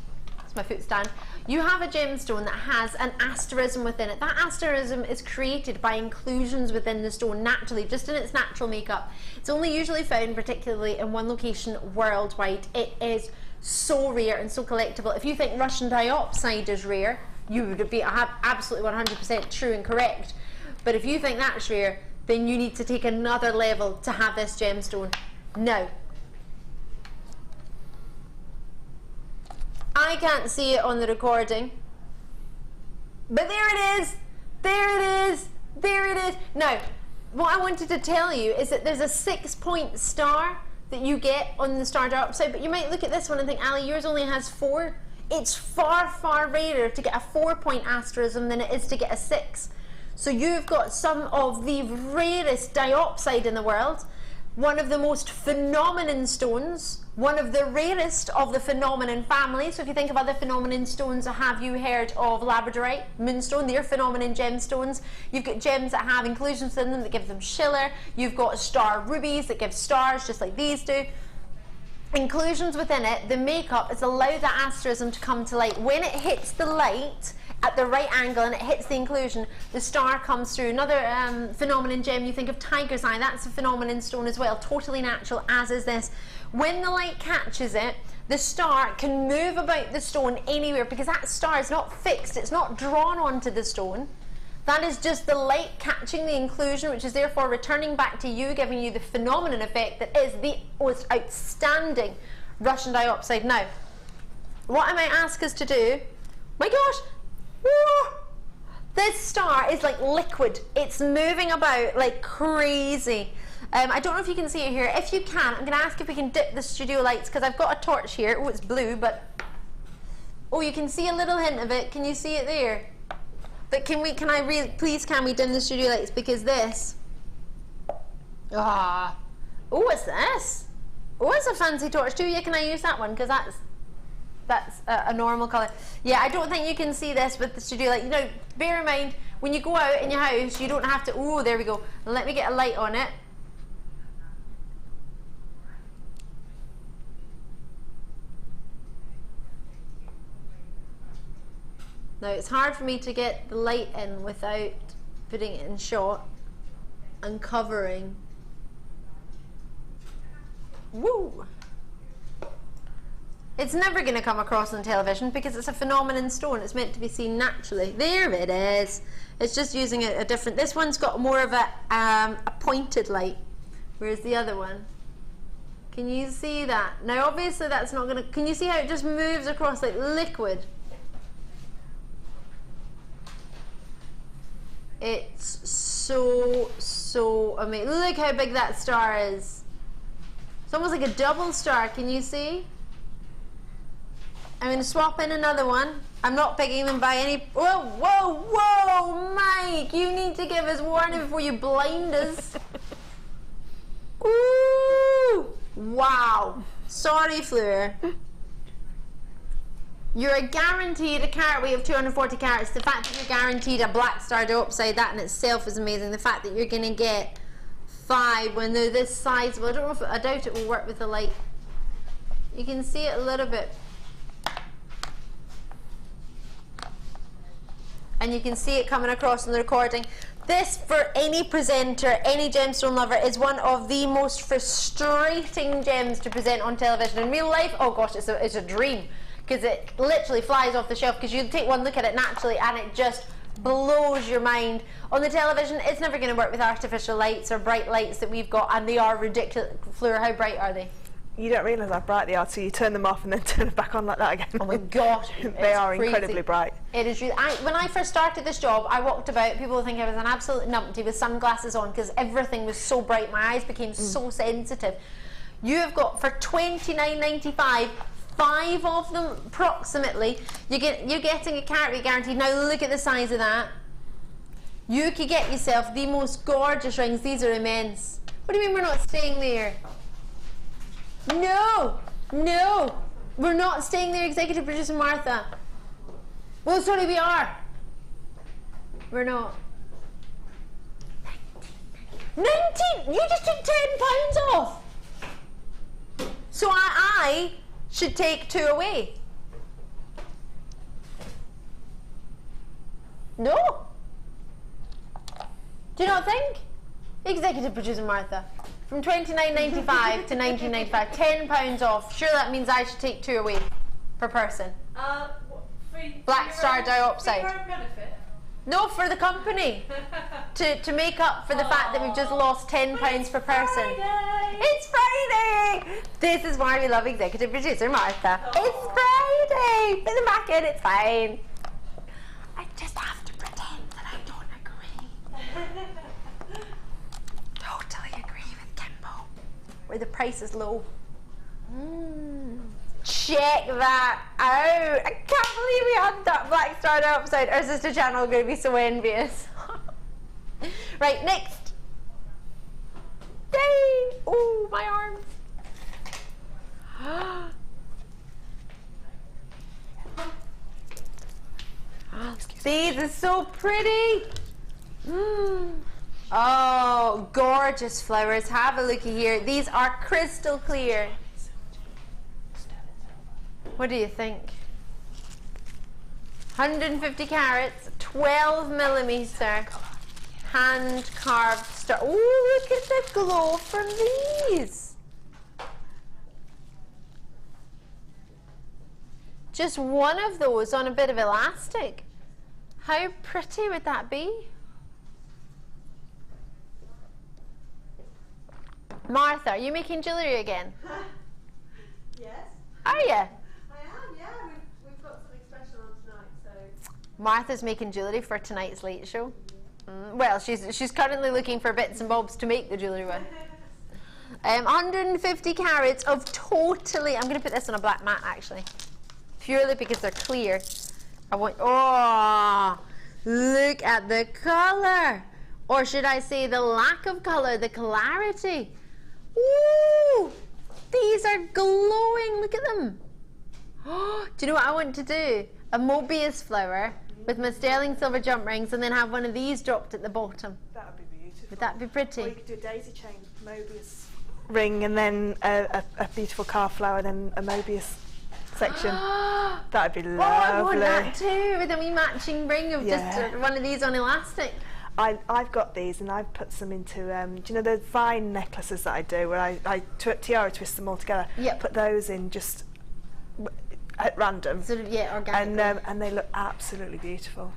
it's my foot stand, you have a gemstone that has an asterism within it. That asterism is created by inclusions within the stone naturally, just in its natural makeup. It's only usually found particularly in one location worldwide. It is so rare and so collectible. If you think Russian dioxide is rare, you would be absolutely 100% true and correct. But if you think that's rare, then you need to take another level to have this gemstone. Now, I can't see it on the recording, but there it is, there it is, there it is. Now, what I wanted to tell you is that there's a 6-point star that you get on the star dioxide, but you might look at this one and think, Ali, yours only has 4. It's far, far rarer to get a 4-point asterism than it is to get a 6. So you've got some of the rarest dioxide in the world, one of the most phenomenon stones, one of the rarest of the phenomenon family. So if you think of other phenomenon stones, have you heard of labradorite, moonstone? They're phenomenon gemstones. You've got gems that have inclusions in them that give them schiller. You've got star rubies that give stars, just like these do. Inclusions within it, the makeup is allow that asterism to come to light. When it hits the light at the right angle and it hits the inclusion, the star comes through. Another phenomenon gem, you think of tiger's eye, that's a phenomenon stone as well, totally natural, as is this. When the light catches it, the star can move about the stone anywhere, because that star is not fixed, it's not drawn onto the stone. That is just the light catching the inclusion, which is therefore returning back to you, giving you the phenomenon effect that is the most outstanding Russian dioxide. Now, what I might ask us to do, my gosh, this star is like liquid. It's moving about like crazy. I don't know if you can see it here. If you can, I'm going to ask if we can dip the studio lights, because I've got a torch here. Oh, it's blue, but oh, you can see a little hint of it. Can you see it there? But can we dim the studio lights, because this, oh, what's this? Oh, it's a fancy torch too. Yeah, can I use that one? Because that's a normal colour. Yeah, I don't think you can see this with the studio light. You know, bear in mind, when you go out in your house, you don't have to, oh, there we go. Let me get a light on it. Now, it's hard for me to get the light in without putting it in shot and covering. Woo! It's never going to come across on television because it's a phenomenon stone. It's meant to be seen naturally. There it is. It's just using a different... This one's got more of a pointed light, whereas the other one... Can you see that? Now, obviously, that's not going to... Can you see how it just moves across like liquid? It's so amazing. Look how big that star is. It's almost like a double star. Can you see? I'm going to swap in another one. I'm not picking them by any... Whoa, whoa, whoa, Mike! You need to give us warning before you blind us. Ooh! Wow. Sorry, Fleur. You're guaranteed a carat weight of 240 carats. The fact that you're guaranteed a black star dioxide, that in itself is amazing. The fact that you're going to get 5 when they're this size, well, I doubt it will work with the light. You can see it a little bit. And you can see it coming across in the recording. This, for any presenter, any gemstone lover, is one of the most frustrating gems to present on television. In real life, oh gosh, it's a dream. Because it literally flies off the shelf, because you take one look at it naturally and it just blows your mind. On the television, it's never going to work with artificial lights or bright lights that we've got, and they are ridiculous. Fleur, how bright are they? You don't realise how bright they are till you turn them off and then turn them back on like that again. Oh my gosh. They are crazy. Incredibly bright. It is really, when I first started this job, I walked about, people would think I was an absolute numpty with sunglasses on because everything was so bright. My eyes became so sensitive. You have got, for $29.95, 5 of them approximately. You're getting a carat weight guaranteed. Now look at the size of that. You could get yourself the most gorgeous rings. These are immense. What do you mean we're not staying there? No, no, we're not staying there, executive producer Martha. Well, sorry, we are. We're not. 19. You just took £10 off. So I should take 2 away. No? Do you not think? Executive producer Martha. From $29.95 to $19.95, £10 off. Sure, that means I should take 2 away per person. Black star dioxide. For your own benefit? No, for the company. to make up for the fact that we've just lost £10 per person. Friday. It's Friday! This is why we love executive producer Martha. It's Friday! Put them back in, it's fine. I just have to pretend that I don't agree. Totally agree with Kimbo. Where the price is low. Check that out. I can't believe we had that black star upside. Our sister channel going to be so envious. Right, next. Yay! Oh, my arms. These are so pretty. Oh, gorgeous flowers. Have a looky here. These are crystal clear. What do you think? 150 carats, 12 millimeter, hand carved star. Oh, look at the glow from these. Just one of those on a bit of elastic. How pretty would that be? Martha, are you making jewellery again? Yes. Are you? I am, yeah. We've got something special on tonight, so. Martha's making jewellery for tonight's late show. Well, she's currently looking for bits and bobs to make the jewellery with. 150 carats of totally. I'm going to put this on a black mat actually, purely because they're clear. I want. Oh, look at the colour, or should I say the lack of colour, the clarity. Ooh, these are glowing. Look at them. Oh, do you know what I want to do? A Mobius flower with my sterling silver jump rings, and then have one of these dropped at the bottom. That would be beautiful. Would that be pretty? Or you could do a daisy chain, Mobius ring, and then a beautiful carved flower, then a Mobius section. That'd be lovely. Oh, I want that too, with a wee matching ring of just one of these on elastic. I've got these, and I've put some into, do you know the vine necklaces that I do, where I tiara twist them all together? Yep. Put those in just at random. Sort of, yeah, organic. And they look absolutely beautiful.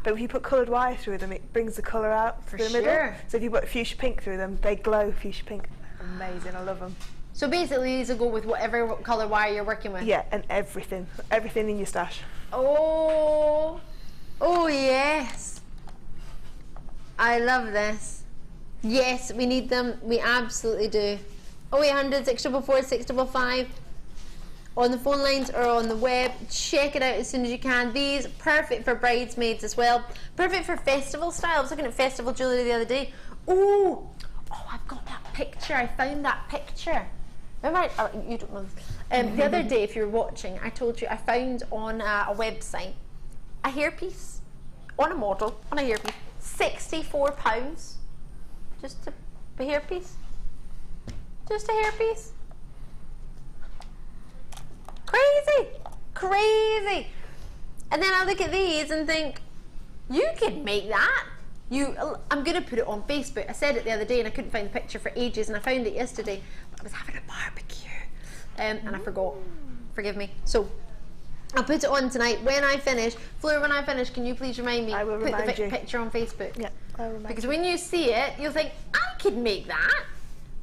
But if you put coloured wire through them, it brings the colour out through the middle. So if you put fuchsia pink through them, they glow fuchsia pink. Amazing, I love them. So basically these will go with whatever colour wire you're working with? Yeah, and everything in your stash. Oh, oh yes. I love this. Yes, we need them, we absolutely do. 0800 644 655 on the phone lines or on the web. Check it out as soon as you can. These perfect for bridesmaids as well. Perfect for festival style. I was looking at festival jewellery the other day. Oh, I've got that picture. I found that picture. Remember, you don't know this. The other day, if you were watching, I told you I found on a website a hairpiece on a model on a hairpiece, £64. Just a hairpiece. Just a hairpiece. Crazy, crazy. And then I look at these and think, you could make that. I'm going to put it on Facebook. I said it the other day and I couldn't find the picture for ages, and I found it yesterday. But I was having a barbecue and I forgot. Forgive me. So I'll put it on tonight when I finish. Fleur, when I finish, can you please remind me? I will remind put the you. picture on Facebook. Yeah, I'll remind Because you. when you see it, you'll think, I could make that.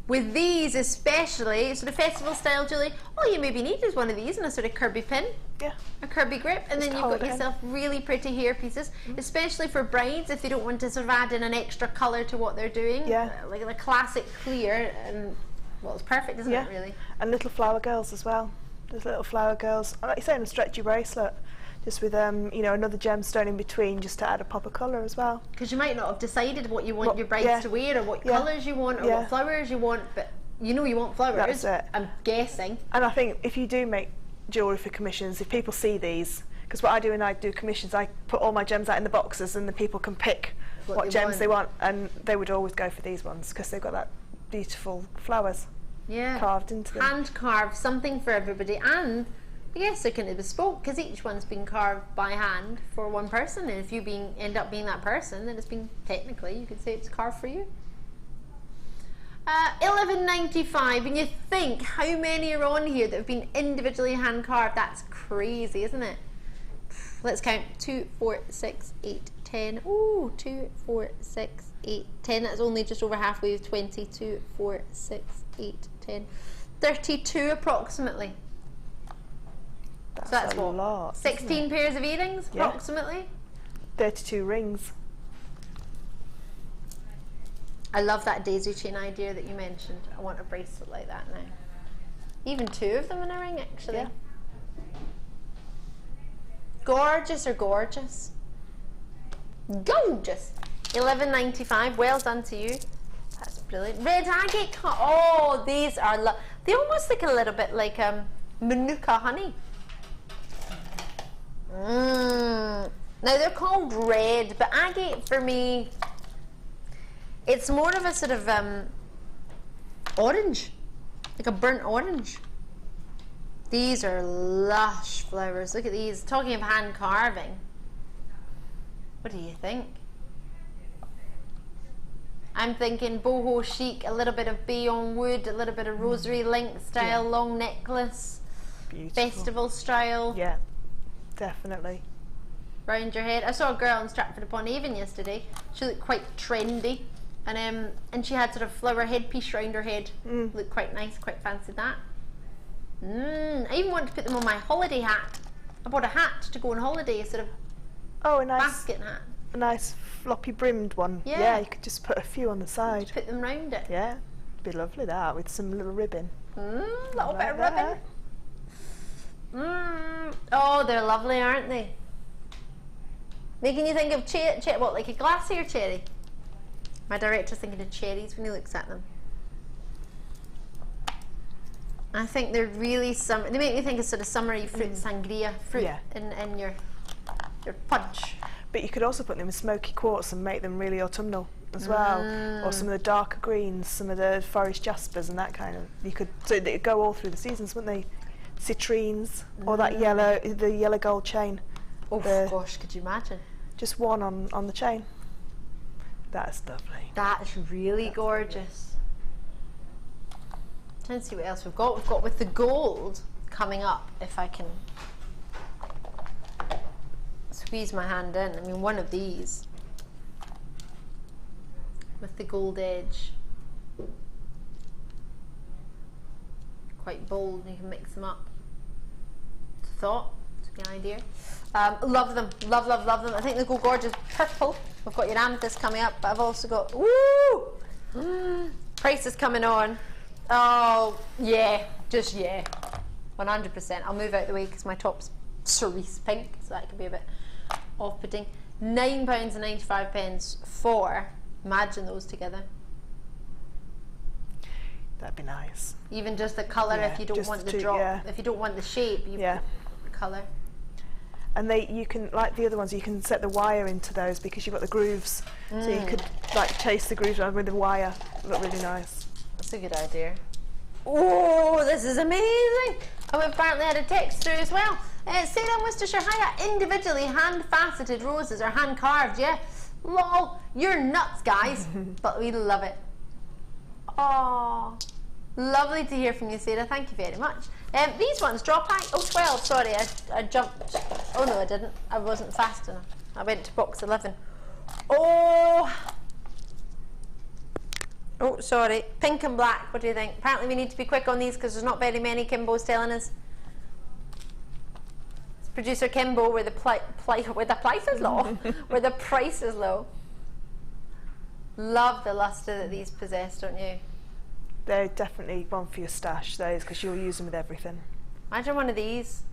With these especially, sort of festival style jewellery, all you maybe need is one of these and a sort of curby pin. Yeah. A curby grip, and then you've got yourself really pretty hair pieces, especially for brides if they don't want to sort of add in an extra colour to what they're doing. Yeah. Like the classic clear, and well, it's perfect, isn't it, really? And little flower girls as well. There's little flower girls, like you say, in a stretchy bracelet, just with you know, another gemstone in between, just to add a pop of colour as well. Because you might not have decided what you want your brides to wear, or what colours you want, or what flowers you want, but you know you want flowers. That's it. I'm guessing. And I think if you do make jewellery for commissions, if people see these, because what I do when I do commissions, I put all my gems out in the boxes, and the people can pick what gems they want, and they would always go for these ones because they've got that beautiful flowers carved into them. Hand carved, something for everybody. And I guess they're kind of bespoke because each one's been carved by hand for one person, and if you end up being that person, then it's been, technically, you could say it's carved for you. $11.95, and you think how many are on here that have been individually hand carved? That's crazy, isn't it? Let's count. 2, 4, 6, 8, 10. Ooh, 2, 4, 6, 8, 10. That's only just over halfway with 20. 2, 4, 6, 8, 10. 32 approximately. So that's a what? lot, 16 pairs of earrings approximately? 32 rings. I love that daisy chain idea that you mentioned. I want a bracelet like that now. Even 2 of them in a ring, actually. Yeah. Gorgeous or gorgeous? Gorgeous! $11.95. Well done to you. That's brilliant. Red agate cut. Oh, these are they almost look a little bit like Manuka honey. Now they're called red, but agate for me, it's more of a sort of orange, like a burnt orange. These are lush flowers. Look at these. Talking of hand carving, what do you think? I'm thinking boho chic, a little bit of Bayonne wood, a little bit of rosary link style, long necklace, Beautiful. festival style. Yeah, definitely. Round your head. I saw a girl in Stratford-upon-Avon yesterday. She looked quite trendy, and she had sort of flower headpiece round her head. Looked quite nice. Quite fancied that. I even wanted to put them on my holiday hat. I bought a hat to go on holiday, a sort of Oh, a nice basket hat. a nice floppy brimmed one. Yeah. You could just put a few on the side. Put them round it. Yeah, be lovely that with some little ribbon. Little bit of Like ribbon. Oh, they're lovely, aren't they? Making you think of what, like a glassy or cherry? My director's thinking of cherries when he looks at them. I think they're really they make me think of sort of summery fruit sangria fruit in your punch. But you could also put them in smoky quartz and make them really autumnal as well, or some of the darker greens, some of the forest jaspers and that kind of. You could so they'd go all through the seasons, wouldn't they? Citrines or that the yellow gold chain. Oh gosh, could you imagine? Just one on the chain. That's lovely. That's really gorgeous. Trying to see what else we've got. We've got with the gold coming up. If I can squeeze my hand in. I mean, one of these with the gold edge. Quite bold, and you can mix them up. Thought, to be an idea. Love them, love them. I think they go gorgeous purple. We've got your amethyst coming up, but I've also got prices coming on. Oh yeah, just yeah, 100%. I'll move out the way because my top's cerise pink, so that could be a bit off-putting. £9.95 for. Imagine those together. That'd be nice. Even just the colour, if you don't want the drop, if you don't want the shape, you put the colour. And you can, like the other ones, you can set the wire into those because you've got the grooves. So you could like chase the grooves around with the wire. Look really nice. That's a good idea. Oh, this is amazing! And we've apparently had a text through as well. Sarah in Worcestershire, hiya, individually hand-faceted roses are hand-carved, yeah? Lol, you're nuts, guys. But we love it. Oh, lovely to hear from you, Sarah. Thank you very much. These ones, drop pack. Oh, 12, sorry, I jumped. Oh, no, I didn't. I wasn't fast enough. I went to box 11. Oh, sorry. Pink and black, what do you think? Apparently we need to be quick on these because there's not very many, Kimbo's telling us. It's producer Kimbo, where the price is low. Where the price is low. Love the lustre that these possess, don't you? They're definitely one for your stash, those, because you'll use them with everything. Imagine one of these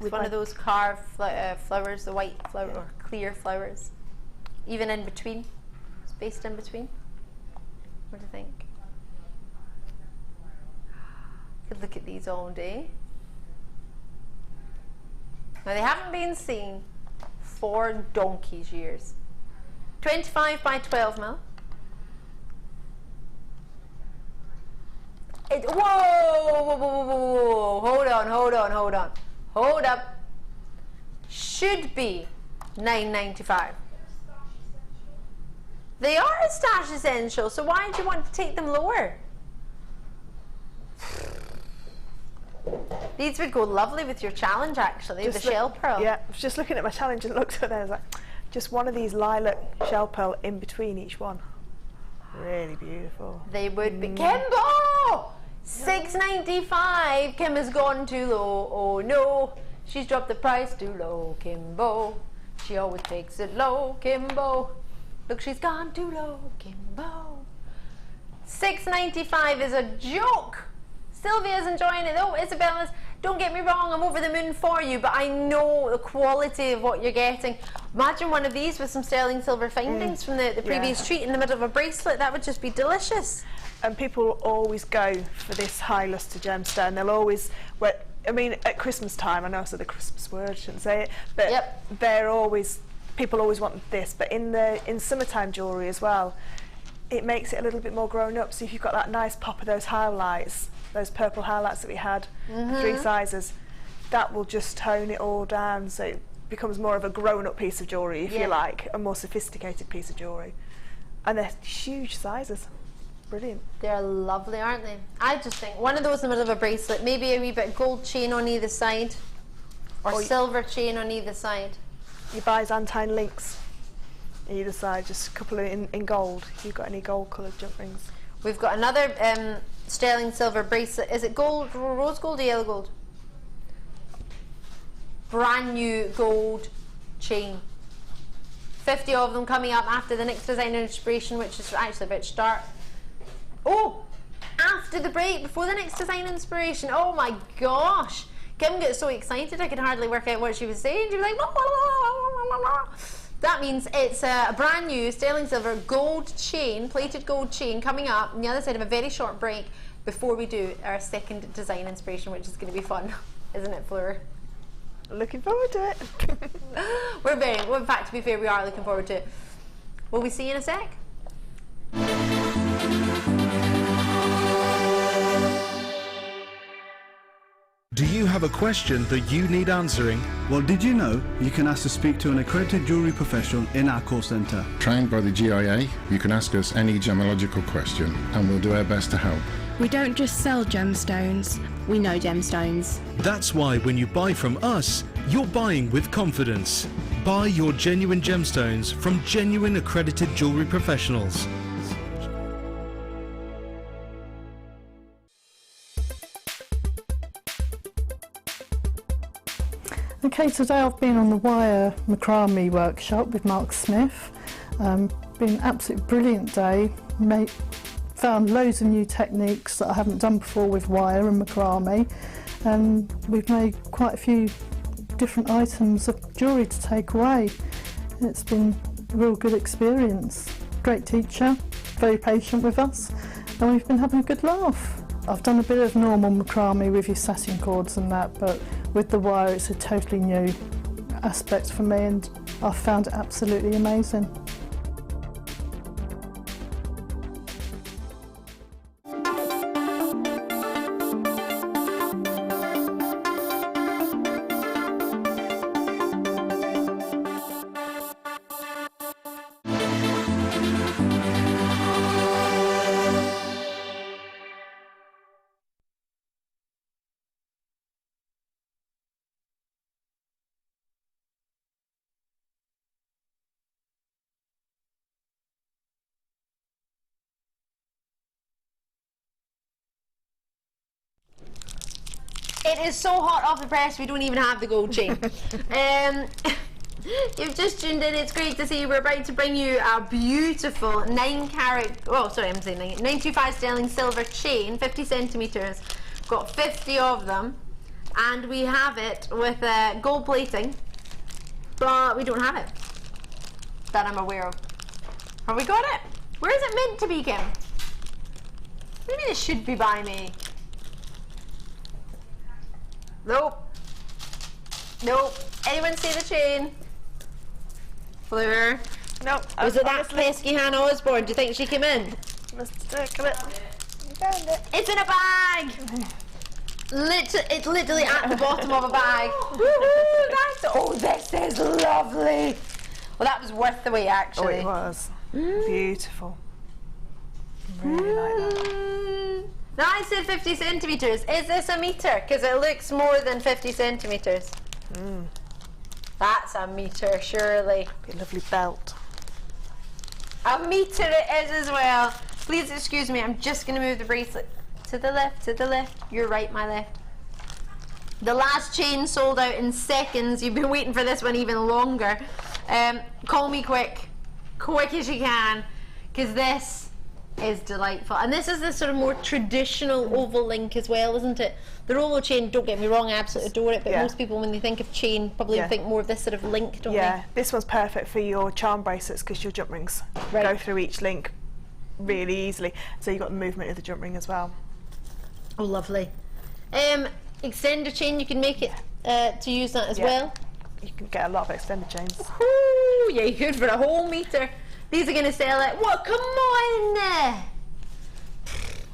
with one of those carved flowers, the white flower or clear flowers, even in between, spaced in between. What do you think? Could look at these all day. Now they haven't been seen for donkey's years. 25 by 12 mil. Whoa! Hold on. hold up, should be £9.95. They are a stash essential, so why do you want to take them lower? These would go lovely with your challenge, actually, the shell pearl. Yeah, I was just looking at my challenge and looked at it, I was like, just one of these lilac shell pearl in between each one. Really beautiful. They would be. Kimbo! £6.95. Kim has gone too low. Oh no, she's dropped the price too low. Kimbo, she always takes it low. Kimbo, look, she's gone too low. Kimbo. £6.95 is a joke. Sylvia's enjoying it though. Isabella's, don't get me wrong, I'm over the moon for you, but I know the quality of what you're getting. Imagine one of these with some sterling silver findings from the previous treat in the middle of a bracelet. That would just be delicious. And people always go for this high lustre gemstone. They'll always, I mean, at Christmas time, I know I said the Christmas word, I shouldn't say it, but they're always, people always want this. But in summertime jewellery as well, it makes it a little bit more grown up. So if you've got that nice pop of those highlights, those purple highlights that we had, 3 sizes, that will just tone it all down, so it becomes more of a grown-up piece of jewellery, if you like, a more sophisticated piece of jewellery. And they're huge sizes. Brilliant. They're lovely, aren't they? I just think one of those in the middle of a bracelet, maybe a wee bit gold chain on either side, or silver chain on either side. Your Byzantine links either side, just a couple in gold, if you've got any gold coloured jump rings. We've got another sterling silver bracelet. Is it gold, rose gold or yellow gold? Brand new gold chain. 50 of them coming up after the next designer inspiration, which is actually a bit start. Oh, after the break, before the next design inspiration. Oh my gosh. Kim gets so excited I could hardly work out what she was saying. She was like, blah, blah, blah, blah, blah. That means it's a brand new sterling silver gold chain, plated gold chain coming up on the other side of a very short break before we do our second design inspiration, which is going to be fun, isn't it, Fleur? Looking forward to it. Well, in fact, to be fair, we are looking forward to it. Will we see you in a sec? Do you have a question that you need answering? Well, did you know you can ask to speak to an accredited jewellery professional in our call centre? Trained by the GIA, you can ask us any gemological question and we'll do our best to help. We don't just sell gemstones, we know gemstones. That's why when you buy from us, you're buying with confidence. Buy your genuine gemstones from genuine accredited jewellery professionals. Okay, today I've been on the wire macrame workshop with Mark Smith. Been an absolutely brilliant day. Found loads of new techniques that I haven't done before with wire and macrame, and we've made quite a few different items of jewellery to take away. It's been a real good experience. Great teacher, very patient with us, and we've been having a good laugh. I've done a bit of normal macrame with your satin cords and that, but with the wire it's a totally new aspect for me, and I've found it absolutely amazing. It is so hot off the press we don't even have the gold chain. You've just tuned in, it's great to see you. We're about to bring you a beautiful 925 sterling silver chain, 50 centimetres. Got 50 of them, and we have it with gold plating, but we don't have it that I'm aware of. Have we got it? Where is it meant to be, Kim? Maybe this should be by me. Nope. Nope. Anyone see the chain? Fleur? Nope. Was it that pesky Hannah Osborne? Do you think she came in? Must come it. You found it. It's in a bag! It's literally at the bottom of a bag. Oh, this is lovely. Well, that was worth the wait, actually. Oh, it was. Beautiful. Really like that. Now I said 50 centimetres. Is this a metre? Because it looks more than 50 centimetres. That's a metre, surely. A lovely belt. A metre it is as well. Please excuse me, I'm just going to move the bracelet to the left, to the left. You're right, my left. The last chain sold out in seconds. You've been waiting for this one even longer. Call me quick as you can, because this is delightful. And this is the sort of more traditional oval link as well, isn't it? The oval chain, don't get me wrong, I absolutely adore it, but most people when they think of chain probably think more of this sort of link, don't they? This one's perfect for your charm bracelets because your jump rings go through each link really easily. So you've got the movement of the jump ring as well. Oh, lovely. Extender chain, you can make it to use that as well. You can get a lot of extender chains. Ooh, yeah, you could for a whole metre. These are going to sell at, what, come on!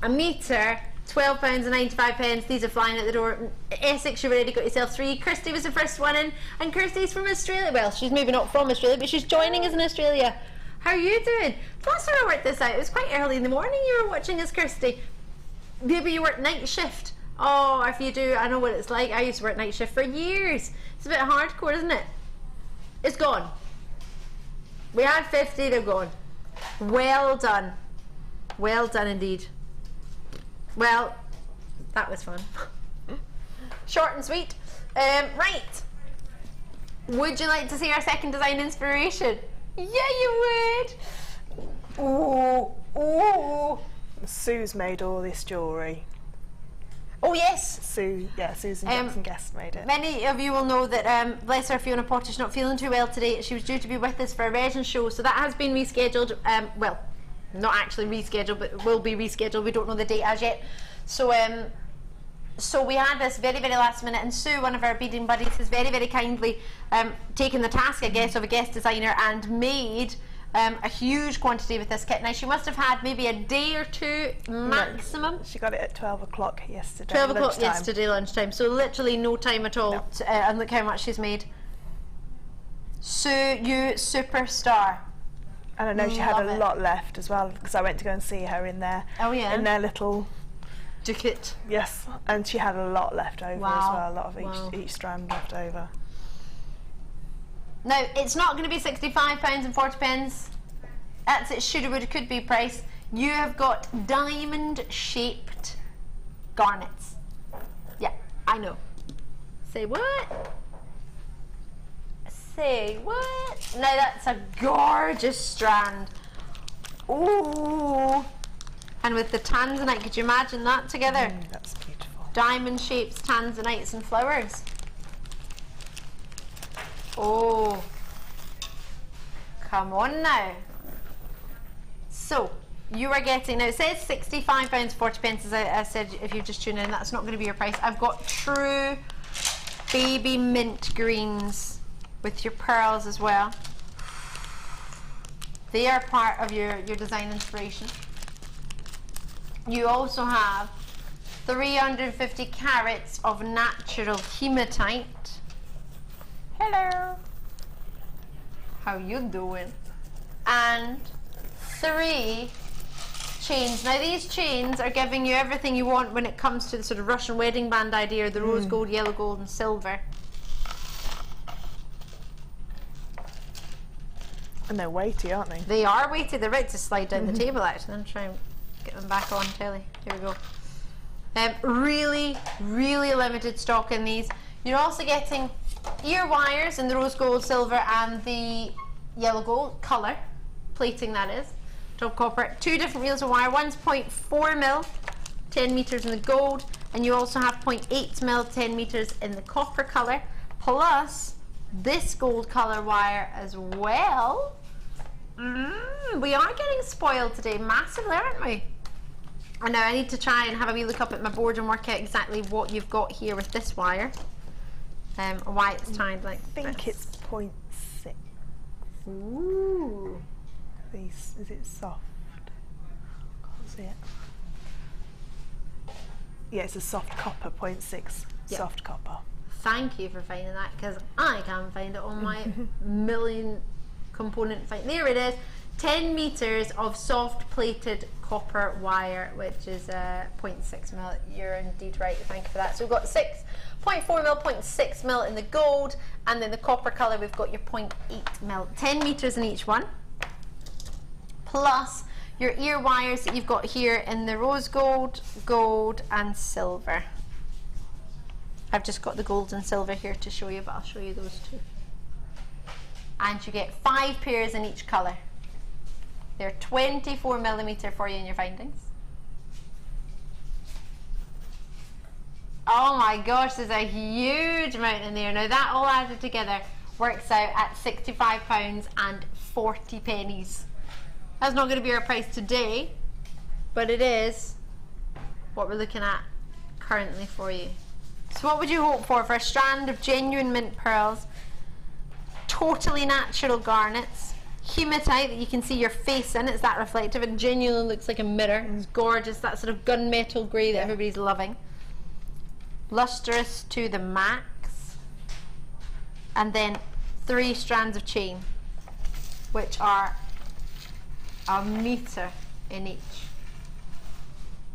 A metre, £12.95. These are flying at the door. Essex, you've already got yourself 3. Kirsty was the first one in, and Kirsty's from Australia. Well, she's maybe not from Australia, but she's joining us in Australia. How are you doing? Plus, when I worked this out, it was quite early in the morning you were watching us, Kirsty. Maybe you work night shift. Oh, if you do, I know what it's like. I used to work night shift for years. It's a bit hardcore, isn't it? It's gone. We had 50, they're gone. Well done. Well done indeed. Well, that was fun. Short and sweet. Right. Would you like to see our second design inspiration? Yeah, you would. Ooh, ooh. Sue's made all this jewellery. Oh yes, Susan Jackson Guest made it. Many of you will know that bless her, Fiona Potter's not feeling too well today. She was due to be with us for a resin show, so that has been rescheduled. Well, not actually rescheduled, but will be rescheduled. We don't know the date as yet. So so we had this very, very last minute, and Sue, one of our beading buddies, has very, very kindly taken the task, I guess, of a guest designer and made a huge quantity with this kit. Now she must have had maybe a day or two maximum. No, she got it at 12 o'clock yesterday. 12 o'clock lunchtime. yesterday lunchtime, so literally no time at all. No. And look how much she's made. Sue, you superstar. And I know she had a lot left as well, because I went to go and see her in there. Oh yeah. In their little jacket. Yes, and she had a lot left over as well. A lot of each strand left over. Now, it's not going to be £65.40. That's it, shoulda, woulda, could be price. You have got diamond-shaped garnets. Yeah, I know. Say what? Say what? Now, that's a gorgeous strand. Ooh. And with the tanzanite, could you imagine that together? That's beautiful. Diamond shapes, tanzanites and flowers. Oh, come on now. So, you are getting, now it says £65.40, as I said, if you just tune in, that's not going to be your price. I've got true baby mint greens with your pearls as well. They are part of your design inspiration. You also have 350 carats of natural hematite. Hello. How you doing? And 3 chains. Now these chains are giving you everything you want when it comes to the sort of Russian wedding band idea, the rose gold, yellow gold and silver. And they're weighty, aren't they? They are weighty. They're ready to slide down the table actually. I'm trying to get them back on telly. Here we go. Really, really limited stock in these. You're also getting ear wires in the rose gold, silver and the yellow gold colour, plating that is, top copper. 2 different reels of wire, one's 0.4 mil, 10 metres in the gold, and you also have 0.8 mil, 10 metres in the copper colour, plus this gold colour wire as well. We are getting spoiled today, massively, aren't we? And now I need to try and have a wee look up at my board and work out exactly what you've got here with this wire. Why it's tied like I think this. it's 0.6. Ooh. Is it soft? Can't see it. Yeah, it's a soft copper, 0.6 soft copper. Thank you for finding that, because I can't find it on my million component find. There it is. 10 meters of soft plated copper wire, which is 0.6 mil. You're indeed right, thank you for that. So we've got 6.4 mil, 0.6 mil in the gold, and then the copper colour we've got your 0.8 mil. 10 meters in each one, plus your ear wires that you've got here in the rose gold, gold and silver. I've just got the gold and silver here to show you, but I'll show you those two. And you get 5 pairs in each colour. They're 24 millimeter for you in your findings. Oh my gosh, there's a huge amount in there. Now that all added together works out at £65 and 40 pennies. That's not going to be our price today, but it is what we're looking at currently for you. So what would you hope for a strand of genuine mint pearls, totally natural garnets, hematite that you can see your face in, it's that reflective and genuinely looks like a mirror. It's gorgeous, that sort of gunmetal grey that everybody's loving. Lustrous to the max. And then 3 strands of chain, which are a metre in each.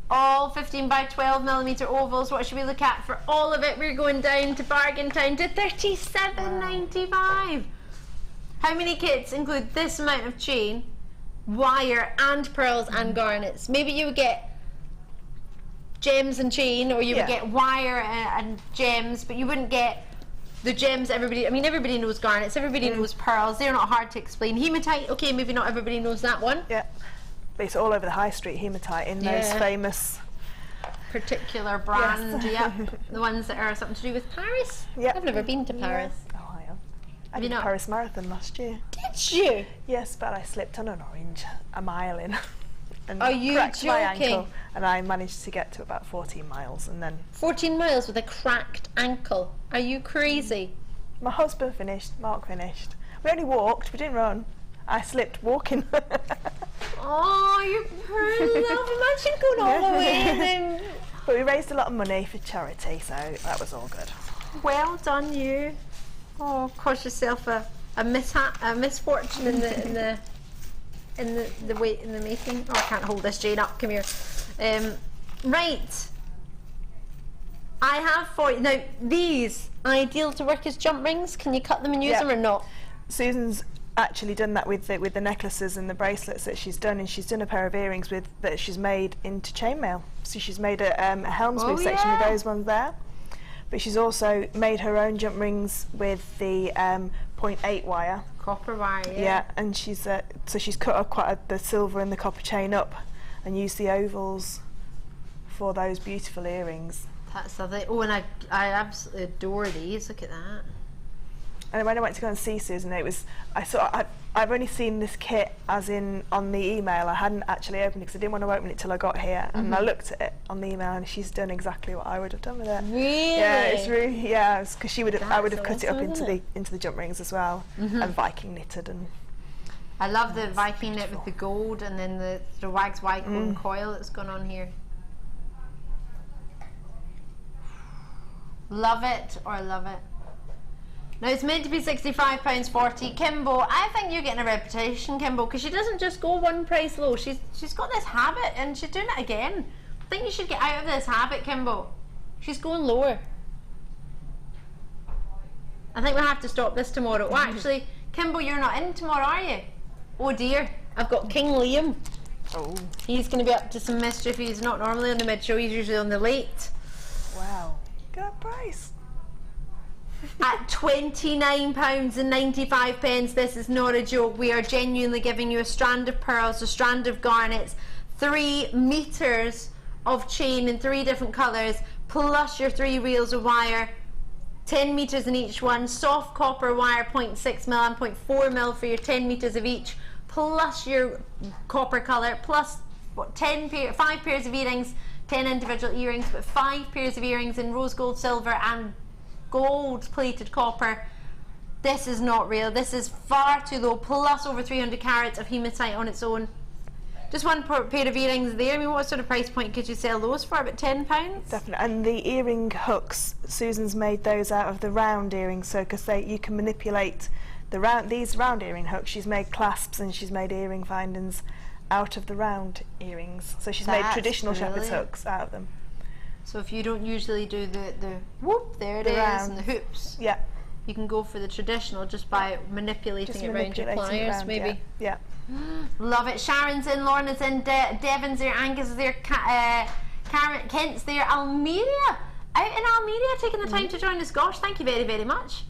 All 15 by 12 millimeter ovals. What should we look at for all of it? We're going down to bargain town to £37.95. How many kits include this amount of chain, wire and pearls and garnets? Maybe you would get gems and chain, or you would get wire and gems, but you wouldn't get the gems. Everybody, I mean, everybody knows garnets, everybody knows pearls. They're not hard to explain. Hematite, okay, maybe not everybody knows that one. Yeah, but it's all over the high street, hematite, in those famous particular brand. Yep, the ones that are something to do with Paris. Yep. I've never been to Paris. I did the Paris Marathon last year. Did you? Yes, but I slipped on an orange a mile in and Are you cracked joking? my ankle, and I managed to get to about 14 miles and then... 14 miles with a cracked ankle? Are you crazy? My husband finished, Mark finished. We only walked, we didn't run. I slipped walking. Oh, you poor love. Imagine going all the way and then... But we raised a lot of money for charity, so that was all good. Well done, you. Oh, caused yourself a misfortune in the making. Oh, I can't hold this, Jane, up. Come here. Right. I have for you now. These ideal to work as jump rings. Can you cut them and use them or not? Susan's actually done that with the necklaces and the bracelets that she's done, and she's done a pair of earrings that she's made into chainmail. So she's made a Helmsby section with those ones there. But she's also made her own jump rings with the 0.8 wire. Copper wire, Yeah, and she's so she's cut the silver and the copper chain up and used the ovals for those beautiful earrings. That's lovely. Oh, and I absolutely adore these. Look at that. And when I went to go and see Susan, I've only seen this kit as in on the email. I hadn't actually opened it because I didn't want to open it till I got here. And I looked at it on the email, and she's done exactly what I would have done with it. Really? Yeah, it's really because she would have. I would have cut it up into the jump rings as well, and Viking knitted. And I love the Viking knit with the gold, and then the Wags White golden coil that's gone on here. Love it or love it. Now it's meant to be £65.40. Kimbo, I think you're getting a reputation, Kimbo, because she doesn't just go one price low. She's got this habit, and she's doing it again. I think you should get out of this habit, Kimbo. She's going lower. I think we'll have to stop this tomorrow. Well, actually, Kimbo, you're not in tomorrow, are you? Oh dear, I've got King Liam. Oh. He's going to be up to some mischief. He's not normally on the mid-show, he's usually on the late. Wow, good price. At £29.95, this is not a joke. We are genuinely giving you a strand of pearls, a strand of garnets, 3 meters of chain in 3 different colours, plus your 3 reels of wire, 10 meters in each one, soft copper wire 0.6 mil and 0.4 mil for your 10 meters of each, plus your copper colour, plus what, 5 pairs of earrings, 10 individual earrings, but 5 pairs of earrings in rose gold, silver and gold plated copper. This is not real. This is far too low, plus over 300 carats of hematite on its own. Just one pair of earrings there. I mean, what sort of price point could you sell those for? About £10? Definitely. And the earring hooks, Susan's made those out of the round earrings, so because you can manipulate these round earring hooks. She's made clasps and she's made earring findings out of the round earrings. So she's made traditional shepherd's hooks out of them. So if you don't usually do the whoop, there it is, and the hoops. Yeah. You can go for the traditional just by manipulating it around your pliers, maybe. Yeah. Love it. Sharon's in, Lorna's in, Devon's there, Angus is there, Karen, Kent's there, Almeria. Out in Almeria, taking the time to join us. Gosh, thank you very, very much.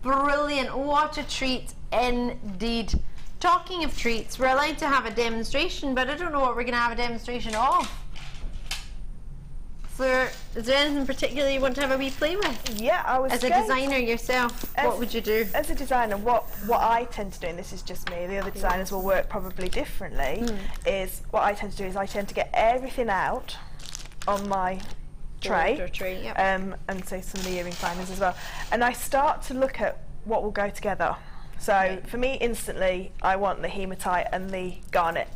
Brilliant. What a treat indeed. Talking of treats, we're allowed to have a demonstration, but I don't know what we're going to have a demonstration of. Fleur, is there anything particular you want to have a wee play with? Yeah, I was. As a designer yourself, what would you do? As a designer, what I tend to do, and this is just me, the other designers will work probably differently, is what I tend to do is I tend to get everything out on my tray, and say some of the earring findings as well. And I start to look at what will go together. So for me, instantly, I want the hematite and the garnet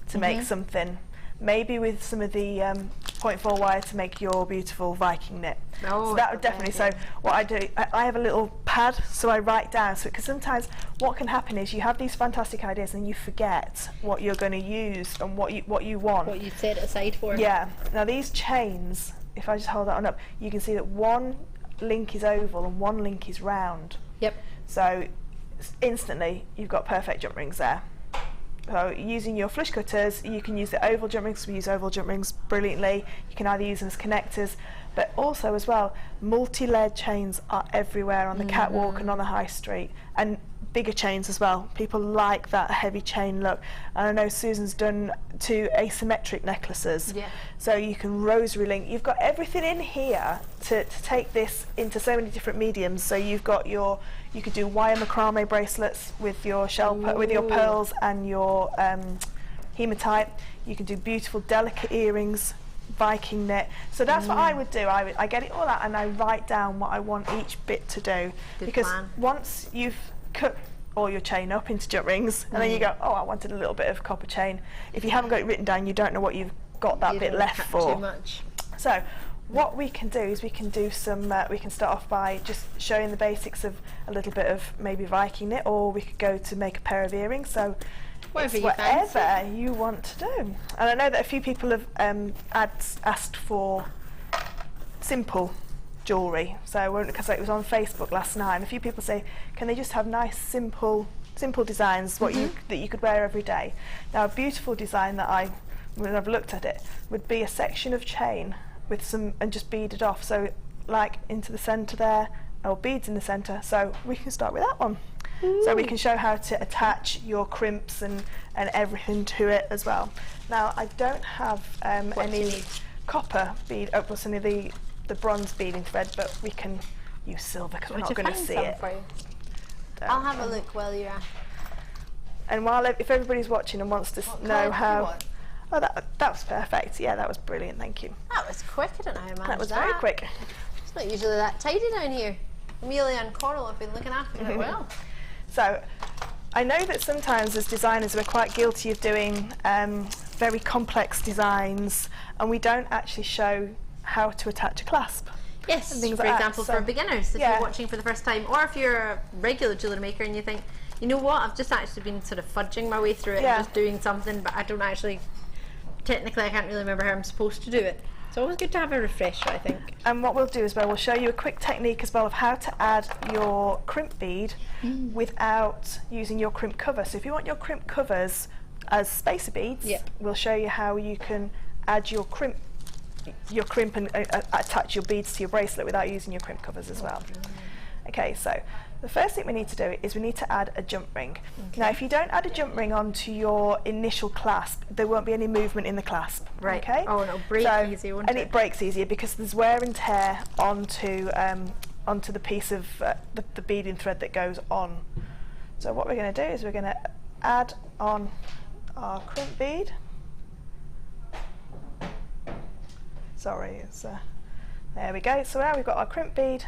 to make something. Maybe with some of the 0.4 wire to make your beautiful Viking knit. So that would definitely. So what I do, I have a little pad, so I write down. So because sometimes what can happen is you have these fantastic ideas and you forget what you're going to use and what you want. What you set aside for. Yeah. Now these chains, if I just hold that on up, you can see that one link is oval and one link is round. Yep. So instantly you've got perfect jump rings there. So using your flush cutters, you can use the oval jump rings. We use oval jump rings brilliantly. You can either use them as connectors, but also as well, multi-layered chains are everywhere on the catwalk and on the high street, and bigger chains as well. People like that heavy chain look. And I know Susan's done 2 asymmetric necklaces. Yeah. So you can rosary link. You've got everything in here to take this into so many different mediums. So you've got you could do wire macrame bracelets with your with your pearls and your hematite. You can do beautiful delicate earrings, Viking knit. So that's what I would do. I get it all out and I write down what I want each bit to do. Because once you've cut all your chain up into jump rings and then you go, oh, I wanted a little bit of copper chain. If you haven't got it written down, you don't know what you've got that bit left for. Too much. So what we can do is we can do some, we can start off by just showing the basics of a little bit of maybe Viking knit, or we could go to make a pair of earrings. So whatever you want to do. And I know that a few people have asked for simple jewellery. So because it was on Facebook last night, and a few people say, can they just have nice simple designs that you could wear every day? Now a beautiful design that when I've looked at it would be a section of chain with some and just beaded off, so like into the centre there, or beads in the centre. So we can start with that one. So we can show how to attach your crimps and everything to it as well. Now I don't have any copper bead, plus any of the bronze beading thread, but we can use silver because we're not going to see it. I'll have a look while you're at. And if everybody's watching and wants to know how. Oh, that was perfect. Yeah, that was brilliant. Thank you. That was quick. I don't know how I managed that. That was very quick. It's not usually that tidy down here. Amelia and Coral have been looking after it well. So, I know that sometimes as designers we're quite guilty of doing very complex designs, and we don't actually show how to attach a clasp. Yes, for example, for beginners, if you're watching for the first time, or if you're a regular jewellery maker and you think, you know what, I've just actually been sort of fudging my way through it and just doing something, but I don't actually, technically I can't really remember how I'm supposed to do it. It's always good to have a refresher, I think. And what we'll do as well, we'll show you a quick technique as well of how to add your crimp bead without using your crimp cover. So if you want your crimp covers as spacer beads, we'll show you how you can add your crimp and attach your beads to your bracelet without using your crimp covers as well. Okay, so the first thing we need to do is we need to add a jump ring. Now if you don't add a jump ring onto your initial clasp, there won't be any movement in the clasp. Right. Okay? Oh, and it'll break easy, won't it? And it breaks easier because there's wear and tear onto the piece of the beading thread that goes on. So what we're going to do is we're going to add on our crimp bead. Sorry, there we go. So now we've got our crimp bead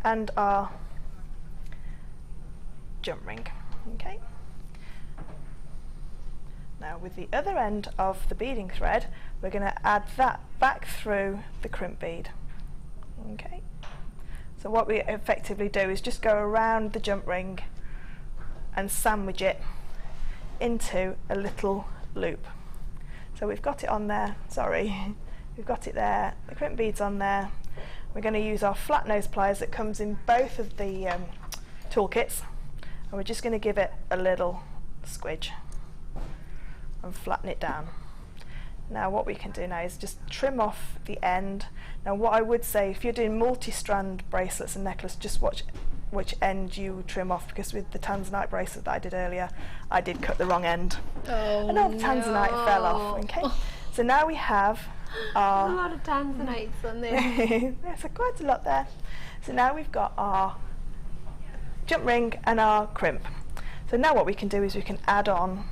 and our jump ring. Okay. Now with the other end of the beading thread, we're going to add that back through the crimp bead. Okay. So what we effectively do is just go around the jump ring and sandwich it into a little loop. So we've got it on there, sorry, we've got it there, the crimp bead's on there. We're going to use our flat nose pliers that comes in both of the toolkits, and we're just going to give it a little squidge and flatten it down. Now what we can do now is just trim off the end. Now what I would say, if you're doing multi-strand bracelets and necklace, just watch which end you trim off, because with the tanzanite bracelet that I did earlier, I did cut the wrong end. Oh, and all the tanzanite fell off. Okay, so now we have our... There's a lot of tanzanites on there. There's quite a lot there. So now we've got our jump ring and our crimp. So now what we can do is we can add on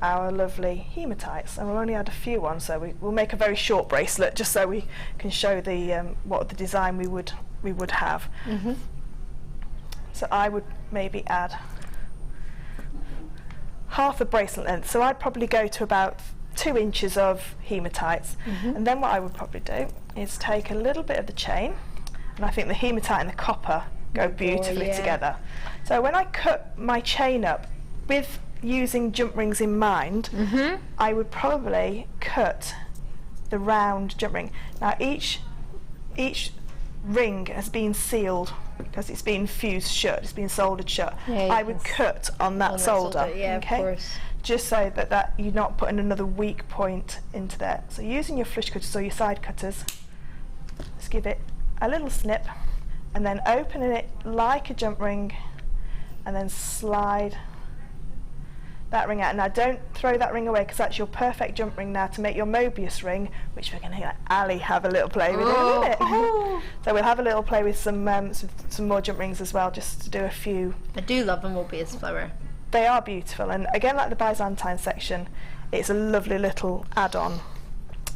our lovely hematites, and we'll only add a few on, so we'll make a very short bracelet just so we can show the what the design we would have. So I would maybe add half a bracelet length, so I'd probably go to about 2 inches of hematites, and then what I would probably do is take a little bit of the chain, and I think the hematite and the copper go beautifully together. So when I cut my chain up with using jump rings in mind, I would probably cut the round jump ring. Now each ring has been sealed because it's been fused shut, it's been soldered shut. I would cut on that solder, of course. just so that you're not putting another weak point into there. So using your flush cutters or your side cutters, just give it a little snip and then opening it like a jump ring and then slide that ring out. Now don't throw that ring away, because that's your perfect jump ring now to make your Mobius ring, which we're going to let Ali have a little play with in a minute. So we'll have a little play with some more jump rings as well, just to do a few. I do love a Mobius flower. They are beautiful, and again, like the Byzantine section, it's a lovely little add-on.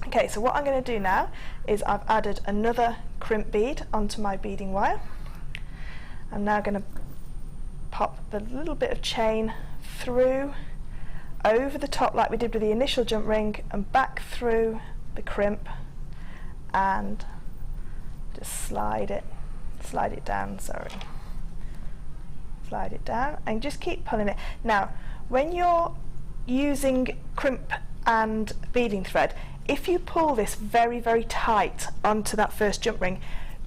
Okay, so what I'm going to do now is I've added another crimp bead onto my beading wire. I'm now going to pop the little bit of chain through over the top like we did with the initial jump ring and back through the crimp, and just slide it down, slide it down and just keep pulling it. Now when you're using crimp and beading thread, if you pull this very, very tight onto that first jump ring,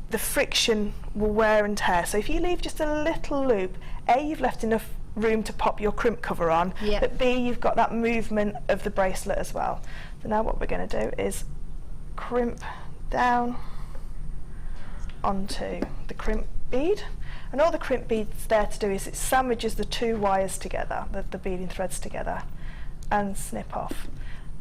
the friction will wear and tear. So if you leave just a little loop, A, you've left enough room to pop your crimp cover on, but B, you've got that movement of the bracelet as well. So now what we're going to do is crimp down onto the crimp bead, and all the crimp bead's there to do is it sandwiches the two wires together, the beading threads together, and snip off.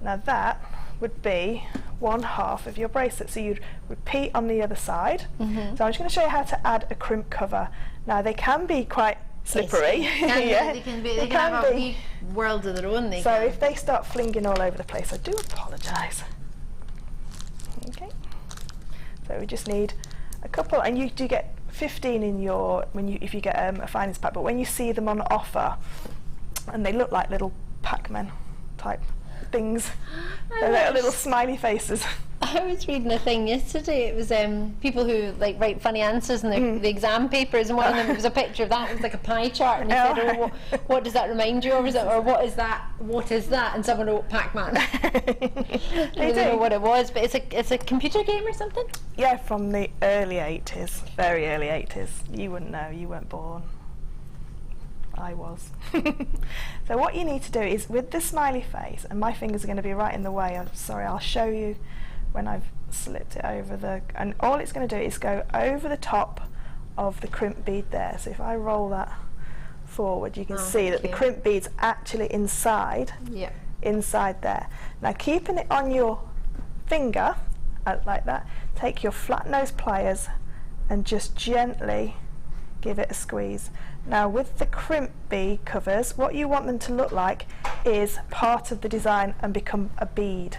Now that would be 1/2 of your bracelet, so you'd repeat on the other side. So I'm just going to show you how to add a crimp cover. Now they can be quite slippery. They can have a big world of their own. So if they start flinging all over the place, I do apologise. Okay, so we just need a couple, and you do get 15 in your if you get a finance pack, but when you see them on offer and they look like little Pac-Man type things, they're like little smiley faces. I was reading a thing yesterday. It was people who like write funny answers in the exam papers, and one of them, it was a picture of that. It was like a pie chart, and he said, "Oh, what does that remind you of? Or what is that? What is that?" And someone wrote Pac-Man. I don't know what it was, but it's a computer game or something. Yeah, from the early 80s, very early 80s. You wouldn't know. You weren't born. I was. So what you need to do is, with the smiley face, and my fingers are going to be right in the way. I'm sorry. I'll show you when I've slipped it over and all it's going to do is go over the top of the crimp bead there. So if I roll that forward, you can see that the crimp bead's actually inside there. Now keeping it on your finger like that, take your flat nose pliers and just gently give it a squeeze. Now with the crimp bead covers, what you want them to look like is part of the design and become a bead.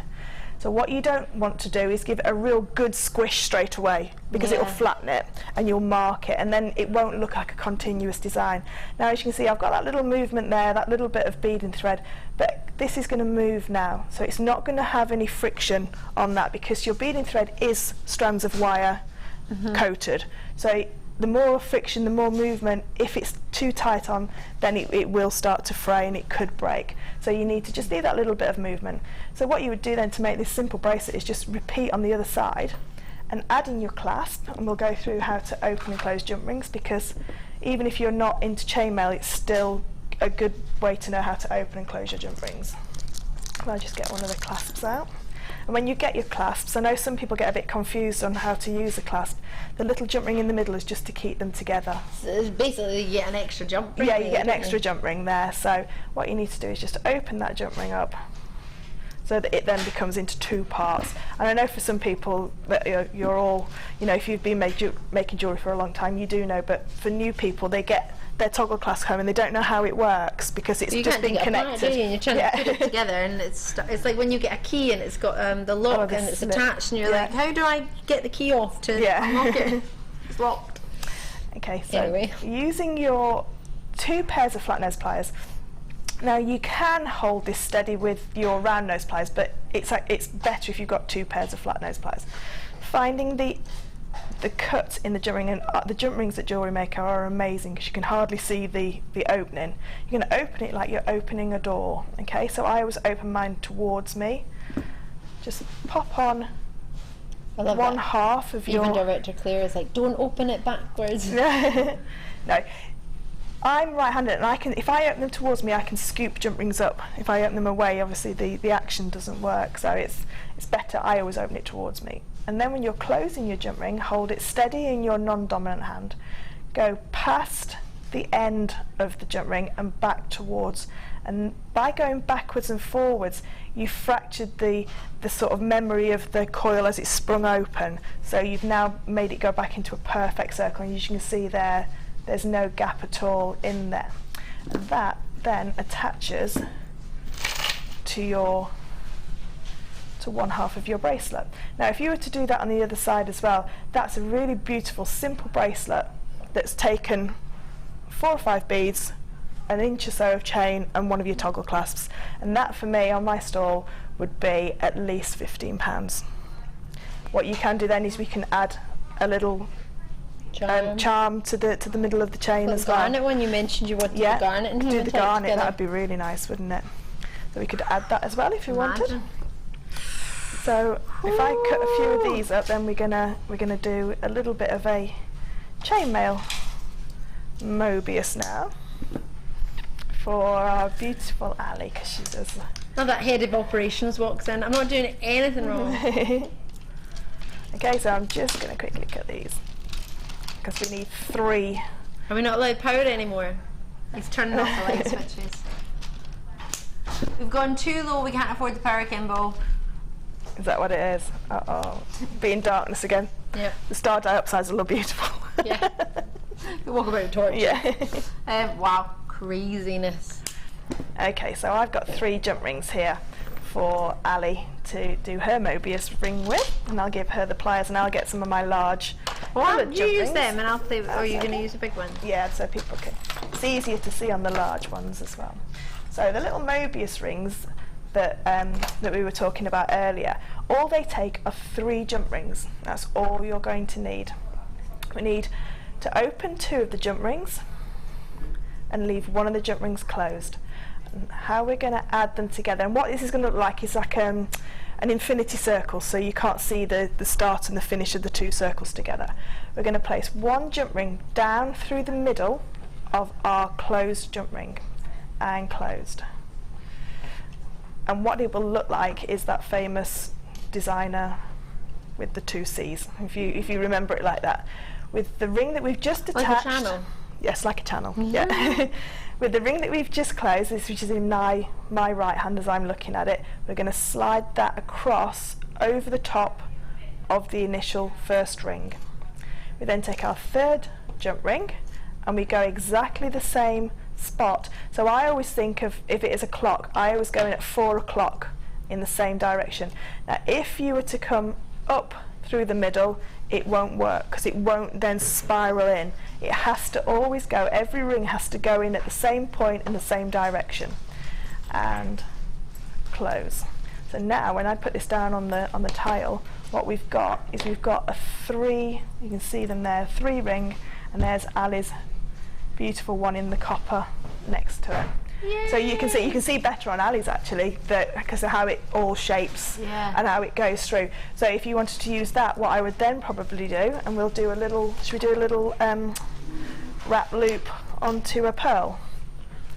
So what you don't want to do is give it a real good squish straight away, because it'll flatten it and you'll mark it, and then it won't look like a continuous design. Now as you can see, I've got that little movement there, that little bit of beading thread, but this is going to move now, so it's not going to have any friction on that, because your beading thread is strands of wire coated. So the more friction, the more movement. If it's too tight on, then it will start to fray and it could break. So you need to just leave that little bit of movement. So what you would do then to make this simple bracelet is just repeat on the other side and add in your clasp, and we'll go through how to open and close jump rings, because even if you're not into chainmail, it's still a good way to know how to open and close your jump rings. I'll just get one of the clasps out. And when you get your clasps, I know some people get a bit confused on how to use a clasp. The little jump ring in the middle is just to keep them together. So basically you get an extra jump ring. Yeah, you get an extra jump ring there. So what you need to do is just open that jump ring up so that it then becomes into two parts. And I know for some people that you're all, you know, if you've been making jewellery for a long time, you do know, but for new people, they get their toggle clasp home and they don't know how it works, because it's just been connected. And you're trying to put it together, and it's like when you get a key and it's got the lock and it's attached, and you're like, how do I get the key off to unlock it? It's locked. Okay, so using your 2 pairs of flat nose pliers. Now you can hold this steady with your round nose pliers, but it's better if you've got 2 pairs of flat nose pliers. Finding the cut in the jump ring, and the jump rings at JewelleryMaker are amazing because you can hardly see the opening. You're going to open it like you're opening a door. Okay, so I always open mine towards me. Just pop on one half of your. Even Director Claire is like, don't open it backwards. No, I'm right-handed, and I can. If I open them towards me, I can scoop jump rings up. If I open them away, obviously the action doesn't work. So it's better. I always open it towards me. And then when you're closing your jump ring, hold it steady in your non-dominant hand. Go past the end of the jump ring and back towards. And by going backwards and forwards, you fractured the sort of memory of the coil as it sprung open. So you've now made it go back into a perfect circle. And as you can see there, there's no gap at all in there. And that then attaches to one half of your bracelet. Now if you were to do that on the other side as well, that's a really beautiful simple bracelet that's taken 4 or 5 beads, an inch or so of chain, and one of your toggle clasps, and that for me on my stall would be at least £15. What you can do then is we can add a little charm to the middle of the chain as well. Garnet one, you mentioned you wanted the garnet in here. Do the garnet, that would be really nice, wouldn't it? So we could add that as well if you wanted. So if I cut a few of these up, then we're gonna do a little bit of a chainmail Mobius now for our beautiful Ali, because she does. Now that head of operations walks in. I'm not doing anything wrong. Okay, so I'm just gonna quickly cut these because we need 3. Are we not allowed power anymore? He's turning off the light switches. We've gone too low. We can't afford the power, Kimbo. Is that what it is? Uh-oh. Be in darkness again. Yeah. The star dioxides look beautiful. Yeah. We walk about with torches. Yeah. Wow. Craziness. Okay, so I've got 3 jump rings here for Ali to do her Mobius ring with, and I'll give her the pliers, and I'll get some of my large Well, you use rings. them and I'll play, or are you going to use a big one? Yeah, so people can. It's easier to see on the large ones as well. So the little Mobius rings that we were talking about earlier, all they take are 3 jump rings. That's all you're going to need. We need to open 2 of the jump rings and leave one of the jump rings closed. And how we're going to add them together, and what this is going to look like is like an infinity circle, so you can't see the start and the finish of the 2 circles together. We're going to place 1 jump ring down through the middle of our closed jump ring, and closed. And what it will look like is that famous designer with the 2 C's, if you remember it like that, with the ring that we've just attached. Like a channel. Yes, like a channel. Yeah. With the ring that we've just closed, which is in my right hand as I'm looking at it, we're going to slide that across over the top of the initial first ring. We then take our 3rd jump ring and we go exactly the same spot. So I always think of, if it is a clock, I always go in at 4 o'clock in the same direction. Now if you were to come up through the middle, it won't work because it won't then spiral in. It has to always go, every ring has to go in at the same point in the same direction. And close. So now when I put this down on the tile, what we've got is we've got a 3, you can see them there, 3 ring, and there's Ali's beautiful one in the copper next to it. Yay. So you can see better on Ali's actually, because of how it all shapes and how it goes through. So if you wanted to use that, what I would then probably do, and we'll do a little, should we do a little wrap loop onto a pearl?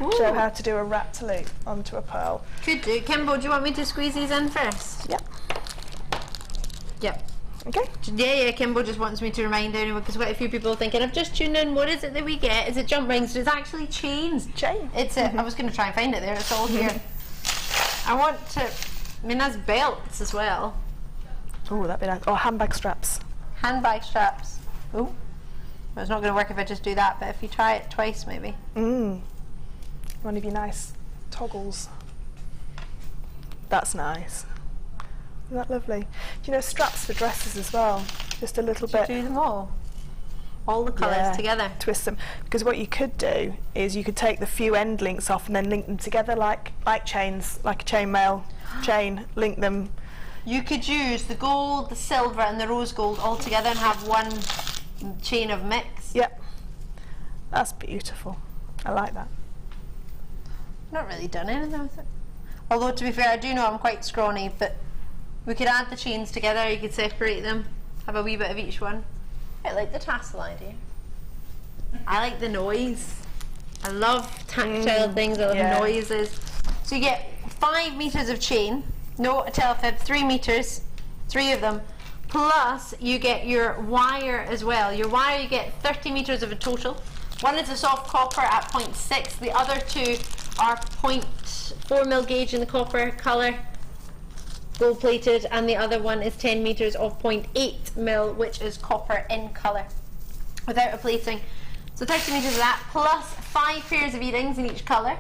Ooh. Show how to do a wrapped loop onto a pearl. Could do. Kimbo, do you want me to squeeze these in first? Yep. Yep. Okay. Yeah, Kimbo just wants me to remind everyone, because quite a few people are thinking, I've just tuned in, what is it that we get? Is it jump rings? It's actually chains. Chain. It's I was going to try and find it there, it's all here. I want to, I mean, that's belts as well. Oh, that'd be nice. Or handbag straps. Handbag straps. Oh, well, it's not going to work if I just do that, but if you try it twice maybe. One of your nice toggles. That's nice. Isn't that lovely? Do you know straps for dresses as well? Just a little bit. Do them all the colours together. Twist them. Because what you could do is you could take the few end links off and then link them together like chains, like a chainmail chain. Link them. You could use the gold, the silver, and the rose gold all together and have one chain of mix. Yep. That's beautiful. I like that. Not really done anything with it. Although to be fair, I do know I'm quite scrawny, but we could add the chains together, you could separate them, have a wee bit of each one. I like the tassel idea. I like the noise. I love tactile things, I love noises. So you get 5 meters of chain, no a telefib, 3 meters, 3 of them, plus you get your wire as well. Your wire, you get 30 meters of a total. One is a soft copper at 0.6, the other 2 are 0.4mm gauge in the copper colour, gold plated, and the other one is 10 meters of 0.8mm, which is copper in colour without a plating. So 30 meters of that, plus 5 pairs of earrings in each colour,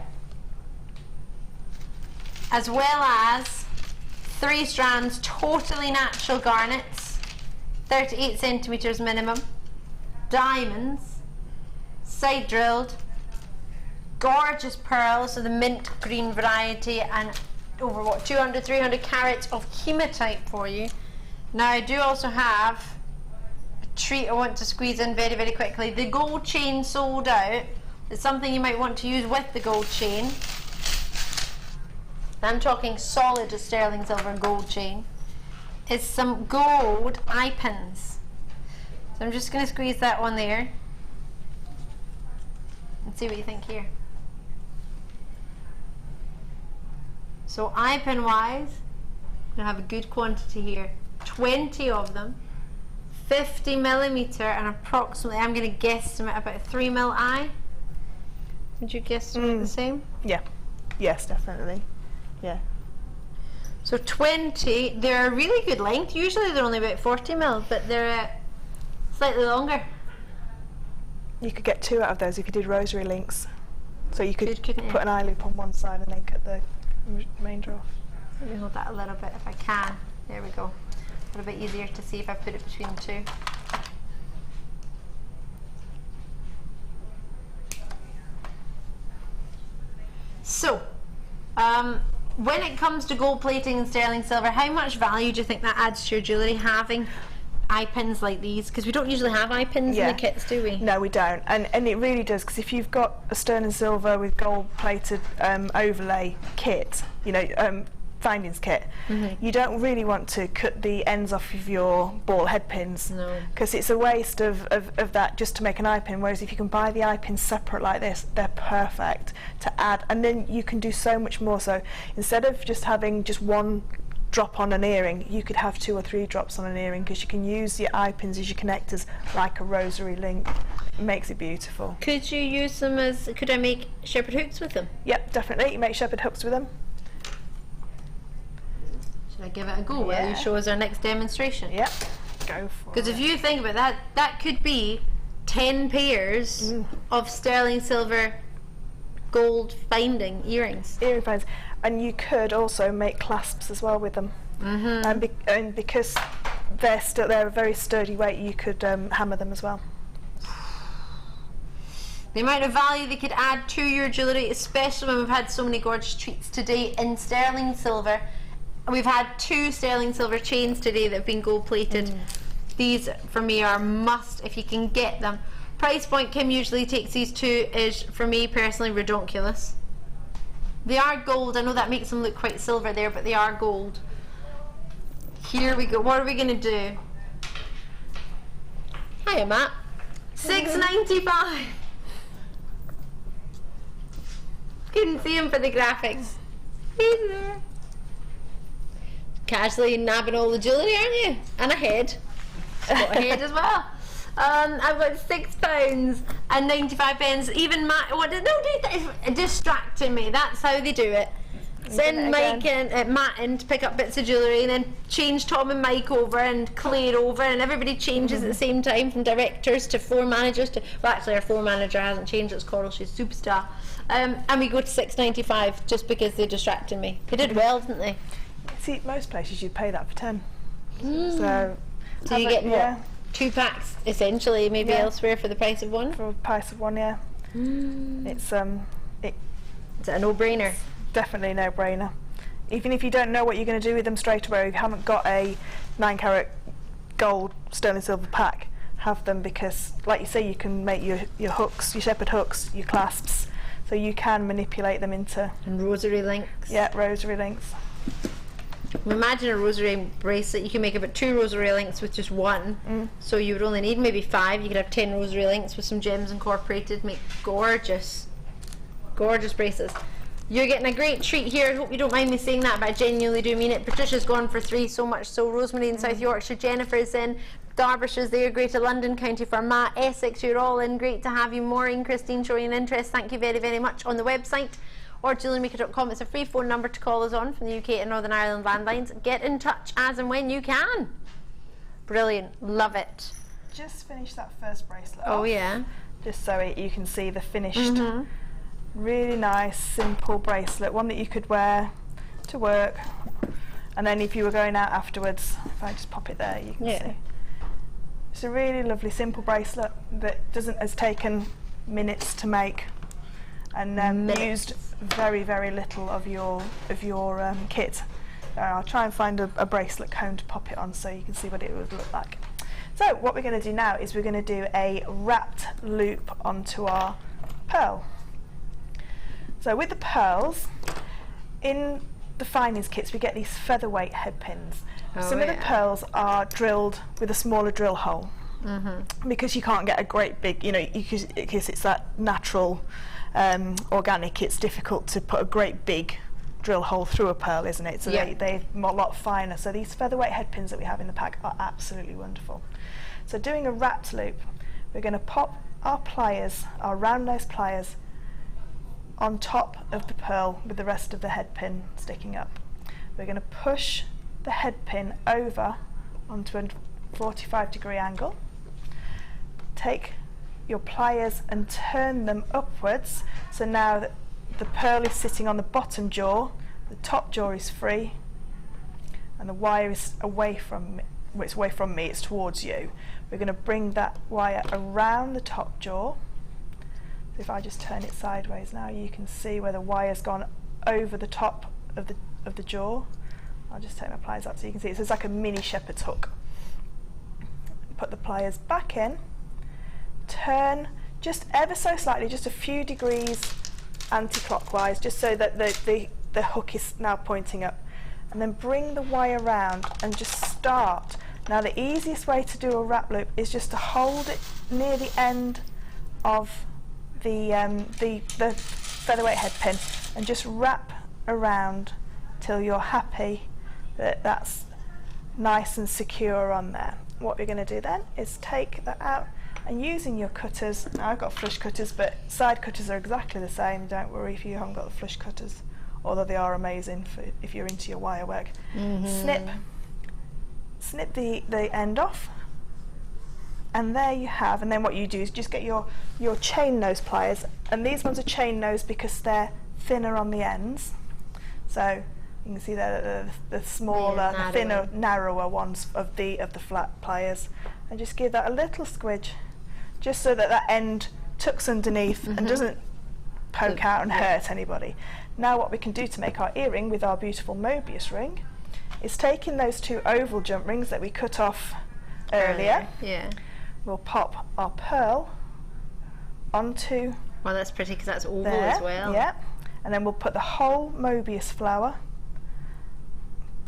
as well as 3 strands totally natural garnets, 38 centimeters minimum, diamonds, side drilled, gorgeous pearls, so the mint green variety, and over what, 200, 300 carats of hematite for you. Now I do also have a treat I want to squeeze in very, very quickly. The gold chain sold out. It's something you might want to use with the gold chain. I'm talking solid sterling silver and gold chain. It's some gold eye pins. So I'm just going to squeeze that one there and see what you think here. So eye pin wise, I'm going to have a good quantity here. 20 of them, 50mm, and approximately, I'm going to guesstimate about a 3mm eye. Would you guesstimate the same? Yeah. Yes, definitely. Yeah. So 20, they're a really good length. Usually they're only about 40mm, but they're slightly longer. You could get 2 out of those if you did rosary links. So you could put an eye loop on one side and then cut the remainder off. Let me hold that a little bit if I can. There we go. A little bit easier to see if I put it between the 2. So, when it comes to gold plating and sterling silver, how much value do you think that adds to your jewellery, having eye pins like these? Because we don't usually have eye pins in the kits, do we? No, we don't. And it really does, because if you've got a sterling silver with gold plated overlay kit, you know, findings kit, you don't really want to cut the ends off of your ball head pins, because it's a waste of that just to make an eye pin. Whereas if you can buy the eye pins separate like this, they're perfect to add, and then you can do so much more. So instead of just having just one drop on an earring, you could have 2 or 3 drops on an earring, because you can use your eye pins as your connectors like a rosary link. It makes it beautiful. Could you use them as, could I make shepherd hooks with them? Yep, definitely. You make shepherd hooks with them. Should I give it a go while you show us our next demonstration? Yep, go for it. Because if you think about that, that could be 10 pairs of sterling silver gold finding earrings. Earring finds, and you could also make clasps as well with them. And because they're a very sturdy weight, you could hammer them as well. The amount of value they could add to your jewellery, especially when we've had so many gorgeous treats today in sterling silver. We've had 2 sterling silver chains today that have been gold plated. These for me are must if you can get them. Price point Kim usually takes these 2 is, for me personally, redonkulous. They are gold. I know that makes them look quite silver there, but they are gold. Here we go. What are we going to do? Hiya, Matt. $6.95. Couldn't see him for the graphics. He's there. Casually nabbing all the jewellery, aren't you? And a head. I've got a head as well. I've got £6.95. Even Matt, it's distracting me. That's how they do it. Send Mike and Matt in to pick up bits of jewellery, and then change Tom and Mike over and Claire over, and everybody changes at the same time, from directors to floor managers to, well, actually our floor manager hasn't changed, it's Coral, she's a superstar. And we go to $6.95 just because they distracted me. They did well, didn't they? See, most places you'd pay that for 10. So you get what? 2 packs essentially, maybe elsewhere for the price of 1? For the price of 1, yeah. It's Is it a no-brainer? Definitely a no-brainer. Even if you don't know what you're going to do with them straight away, you haven't got a 9-carat gold sterling silver pack, have them, because like you say, you can make your hooks, your shepherd hooks, your clasps, so you can manipulate them into... And rosary links. Yeah, rosary links. Imagine a rosary bracelet, you can make about 2 rosary links with just 1, so you would only need maybe 5. You could have 10 rosary links with some gems incorporated, make gorgeous bracelets. You're getting a great treat here. I hope you don't mind me saying that, but I genuinely do mean it. Patricia's gone for 3, so much so. Rosemary in South Yorkshire, Jennifer's in, Derbyshire's there, Greater London, County Fermanagh, Essex, you're all in. Great to have you. Maureen, Christine showing an interest. Thank you very, very much. On the website or jewellerymaker.com, it's a free phone number to call us on from the UK and Northern Ireland landlines. Get in touch as and when you can. Brilliant. Love it. Just finish that first bracelet off. Oh yeah. Just so you can see the finished, really nice, simple bracelet. One that you could wear to work. And then if you were going out afterwards, if I just pop it there, you can see. It's a really lovely, simple bracelet that has taken minutes to make, and used very, very little of your kit. I'll try and find a bracelet cone to pop it on so you can see what it would look like. So what we're going to do now is we're going to do a wrapped loop onto our pearl. So with the pearls, in the finest kits we get these featherweight head pins. Some of the pearls are drilled with a smaller drill hole, because you can't get a great big, because it's that natural organic, it's difficult to put a great big drill hole through a pearl, isn't it? So they're a lot finer. So these featherweight head pins that we have in the pack are absolutely wonderful. So doing a wrapped loop, we're going to pop our pliers, our round nose pliers, on top of the pearl with the rest of the head pin sticking up. We're going to push the head pin over onto a 45-degree angle. Take your pliers and turn them upwards, so now that the pearl is sitting on the bottom jaw, the top jaw is free, and the wire is away from me. Well, it's away from me, it's towards you. We're going to bring that wire around the top jaw. So if I just turn it sideways now, you can see where the wire's gone over the top of the jaw. I'll just take my pliers up so you can see it. So it's like a mini shepherd's hook. Put the pliers back in, turn just ever so slightly, just a few degrees anti-clockwise, just so that the hook is now pointing up, and then bring the wire round and just start. Now the easiest way to do a wrap loop is just to hold it near the end of the featherweight head pin and just wrap around till you're happy that that's nice and secure on there. What we're going to do then is take that out, and using your cutters, now I've got flush cutters, but side cutters are exactly the same, don't worry if you haven't got the flush cutters, although they are amazing for if you're into your wire work. Snip the end off And there you have, and then what you do is just get your chain nose pliers, and these ones are chain nose because they're thinner on the ends. So you can see the smaller, the thinner, narrower ones of the flat pliers, and just give that a little squidge, just so that that end tucks underneath and doesn't poke out and hurt anybody. Now what we can do to make our earring with our beautiful Mobius ring is taking those 2 oval jump rings that we cut off earlier. Yeah. We'll pop our pearl onto. Well, that's pretty because that's oval there, as well. Yeah. And then we'll put the whole Mobius flower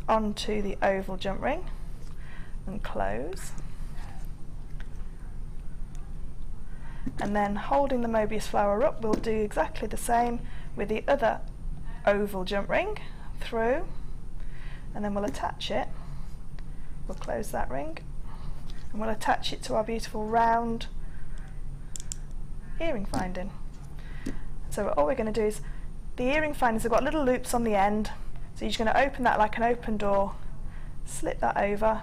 onto the oval jump ring and close. And then holding the Mobius flower up, we'll do exactly the same with the other oval jump ring through, and then we'll attach it. We'll close that ring and we'll attach it to our beautiful round earring finding. So all we're going to do is, the earring findings have got little loops on the end, so you're just going to open that like an open door, slip that over,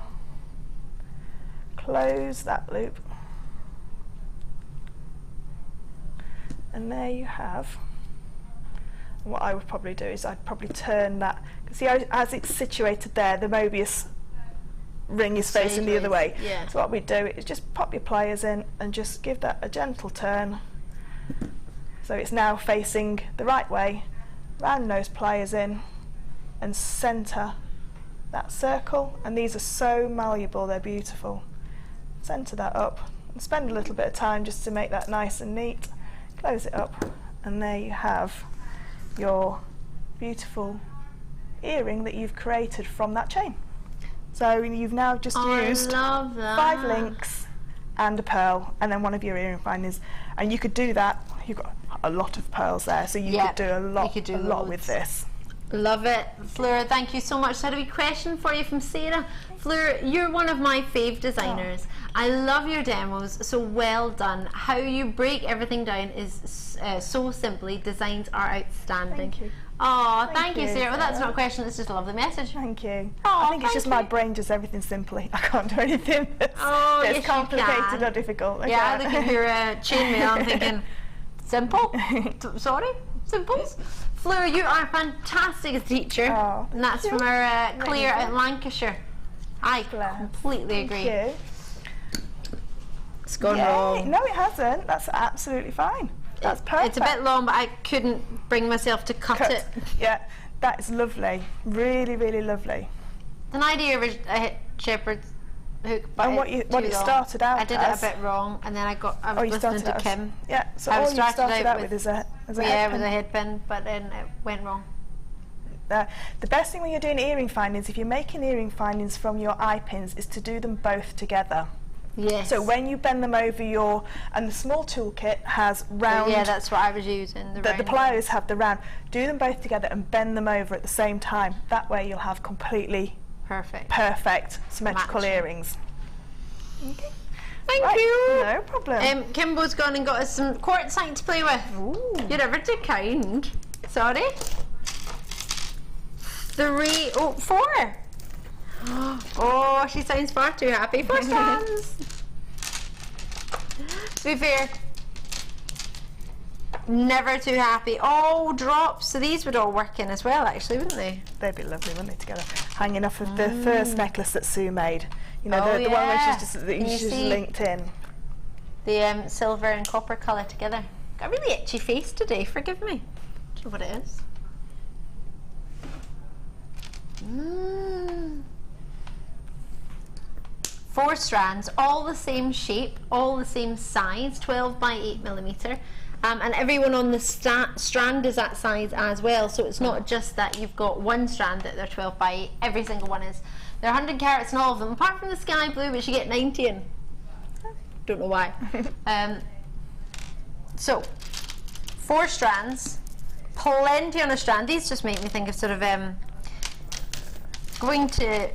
close that loop, and there you have. And what I would probably do is I'd probably turn that, see how, as it's situated there, the Mobius ring is facing the other way. Yeah. So what we do is just pop your pliers in and just give that a gentle turn. So it's now facing the right way. Round those pliers in and centre that circle. And these are so malleable, they're beautiful. Centre that up and spend a little bit of time just to make that nice and neat. Close it up, and there you have your beautiful earring that you've created from that chain. So you've now just used 5 links and a pearl, and then one of your earring findings, and you could do that. You've got a lot of pearls there, so you could do a lot with this. Love it. Fleur, thank you so much. So I had a wee question for you from Sarah. Fleur, you're one of my fave designers. I love your demos, so well done. How you break everything down is so simply. Designs are outstanding. Thank you. Oh, thank you, Sarah. Well, that's not a question, it's just a lovely message. Thank you. Oh, I think it's just my brain does everything simply. I can't do anything that's yes, complicated or difficult. Yeah, I look at your chainmail, I'm thinking, simple? Sorry? Simples? Fleur, you are fantastic as a teacher. Oh, and that's from our Claire out in Lancashire. I completely agree. Thank you. It's gone wrong. No, it hasn't. That's absolutely fine. That's perfect. It's a bit long, but I couldn't bring myself to cut it. Yeah, that is lovely. Really, really lovely. An idea of a shepherd's hook, but and what it started out I did as, it a bit wrong, and then I was listening to Kim. Yeah, so I all you started out with is a with headpin. a headpin, but then it went wrong. The best thing when you're doing earring findings, if you're making earring findings from your eye pins, is to do them both together. Yes. So when you bend them over and the small toolkit has round. Yeah, that's what I was using. The pliers have the round. Do them both together and bend them over at the same time. That way you'll have completely perfect symmetrical earrings. Okay. Thank you. No problem. Kimbo's gone and got us some quartzite to play with. Ooh. You're ever too kind. Sorry. 4. Oh, she sounds far too happy. 4 strands. To be fair, never too happy. Oh, drops. So these would all work in as well, actually, wouldn't they? They'd be lovely, wouldn't they, together? Hanging off of the first necklace that Sue made. You know, the one where she's just linked in. The silver and copper colour together. Got a really itchy face today, forgive me. I don't know what it is. 4 strands, all the same shape, all the same size, 12 by 8mm. And everyone on the strand is that size as well, so it's not just that you've got one strand that they're 12 by 8, every single one is. There are 100 carats in all of them, apart from the sky blue, which you get 90 in. Don't know why. So, 4 strands, plenty on a strand. These just make me think of sort of going to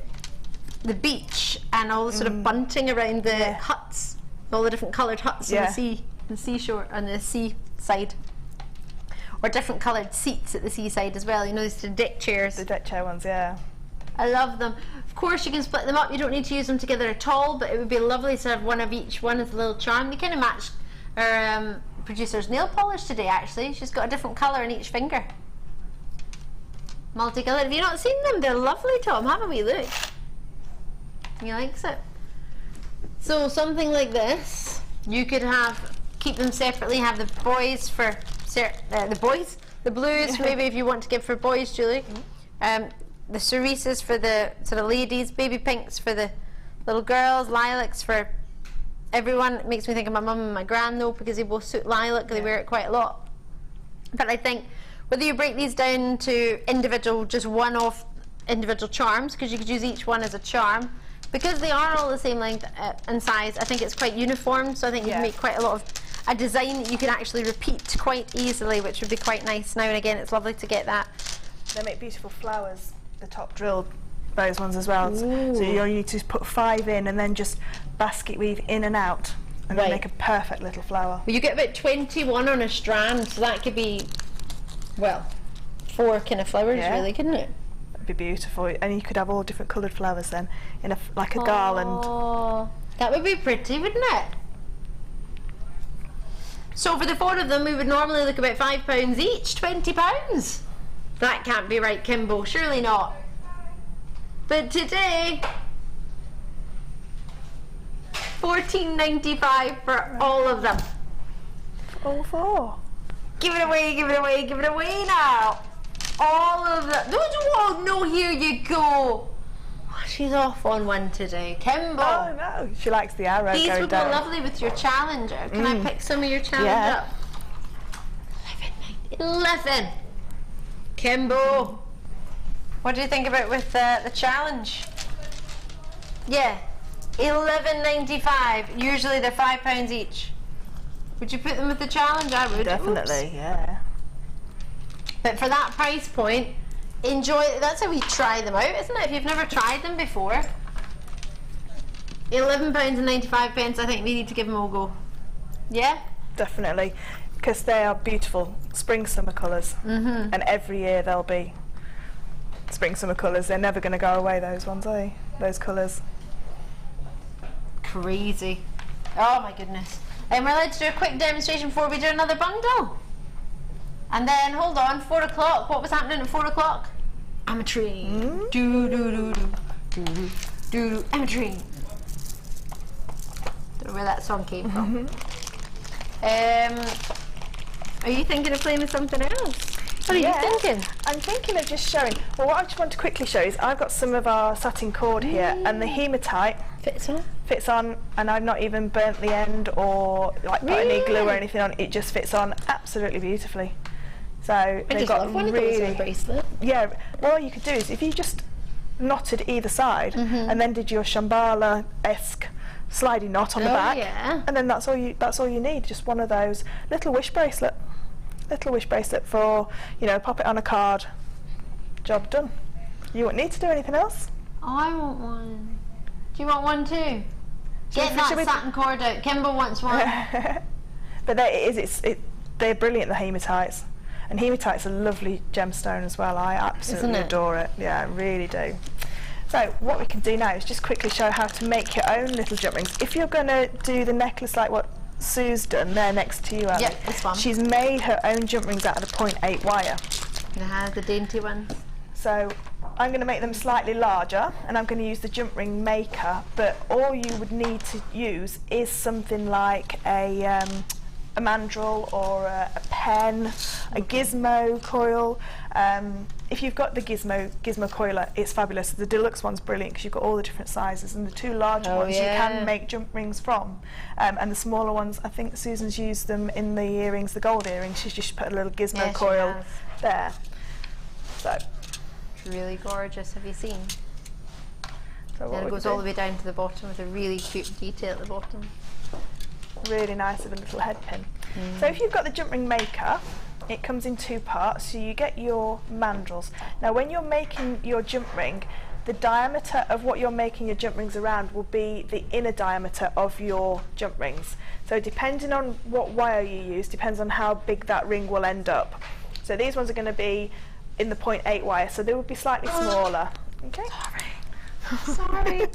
the beach and all the sort of bunting around the huts, all the different coloured huts on the seashore, on the seaside, or different coloured seats at the seaside as well. You know, these deck chairs. The deck chair ones, yeah. I love them. Of course you can split them up, you don't need to use them together at all, but it would be lovely to have one of each one as a little charm. They kind of match our producer's nail polish today actually. She's got a different colour in each finger. Multicoloured. Have you not seen them? They're lovely, Tom. Have a wee look. He likes it. So something like this, you could keep them separately, have the boys for the blues maybe if you want to give for boys, Julie. The cerises for the sort of ladies, baby pinks for the little girls, lilacs for everyone. It makes me think of my mum and my gran though, because they both suit lilac, they wear it quite a lot. But I think whether you break these down to individual, just one-off individual charms, because you could use each one as a charm, because they are all the same length and size, I think it's quite uniform, so I think you can make quite a lot of a design that you can actually repeat quite easily, which would be quite nice. Now and again, it's lovely to get that. They make beautiful flowers, the top drilled, those ones as well. So you only need to put 5 in and then just basket weave in and out, and then make a perfect little flower. Well, you get about 21 on a strand, so that could be, well, 4 kind of flowers really, couldn't it? Be beautiful, and you could have all different coloured flowers then in like a garland. Oh, that would be pretty, wouldn't it? So for the 4 of them, we would normally look about £5 each. £20. That can't be right, Kimbo. Surely not. But today, £14.95 for all of them. All 4. Give it away! Give it away! Give it away now! All of them. Oh no, here you go. Oh, she's off on one today. Kimbo. Oh no, she likes the arrow. These going would down. go lovely with your challenger. Can I pick some of your challenge up? 11. Kimbo. What do you think about with the challenge? Yeah. £11.95. Usually they're £5 each. Would you put them with the challenge? I would. Definitely. Oops. Yeah. But for that price point, enjoy. That's how we try them out, isn't it? If you've never tried them before, £11.95. I think we need to give them all a go. Yeah. Definitely, because they are beautiful spring summer colours, and every year they'll be spring summer colours. They're never going to go away. Those ones, are they? Those colours. Crazy. Oh my goodness. And we're allowed to do a quick demonstration before we do another bundle. And then, hold on, 4 o'clock. What was happening at 4 o'clock? I'm a tree. Do, do, do, do, do, do, do. I'm a tree. Don't know where that song came from. Are you thinking of playing with something else? What are you thinking? I'm thinking of just showing. Well, what I just want to quickly show is I've got some of our satin cord here, and the hematite fits on, and I've not even burnt the end or like put any glue or anything on. It just fits on absolutely beautifully. So they've got one of those in a bracelet. Yeah. Well, all you could do is if you just knotted either side and then did your Shambhala-esque sliding knot on the back, and then that's all you need. Just one of those little wish bracelet for, you know, pop it on a card. Job done. You won't need to do anything else. Oh, I want one. Do you want one too? Get that satin cord out. Kimbo wants one. But they're brilliant, the hematites. And hematite's a lovely gemstone as well. I absolutely adore it. Yeah, I really do. So what we can do now is just quickly show how to make your own little jump rings. If you're going to do the necklace like what Sue's done there next to you, Ali, this one. She's made her own jump rings out of the 0.8 wire. The dainty ones. So I'm going to make them slightly larger, and I'm going to use the JewelleryMaker, but all you would need to use is something like a mandrel or a pen, a gizmo coil. If you've got the gizmo coil, it's fabulous. The deluxe one's brilliant because you've got all the different sizes, and the 2 larger ones you can make jump rings from. And the smaller ones, I think Susan's used them in the earrings, the gold earrings. She's just put a little gizmo coil there. So it's really gorgeous. Have you seen? So and it goes all the way down to the bottom with a really cute detail at the bottom. Really nice with a little head pin. So if you've got the JewelleryMaker, it comes in 2 parts. So you get your mandrels. Now when you're making your jump ring, the diameter of what you're making your jump rings around will be the inner diameter of your jump rings. So depending on what wire you use, depends on how big that ring will end up. So these ones are going to be in the 0.8 wire, so they will be slightly smaller. Okay. Sorry.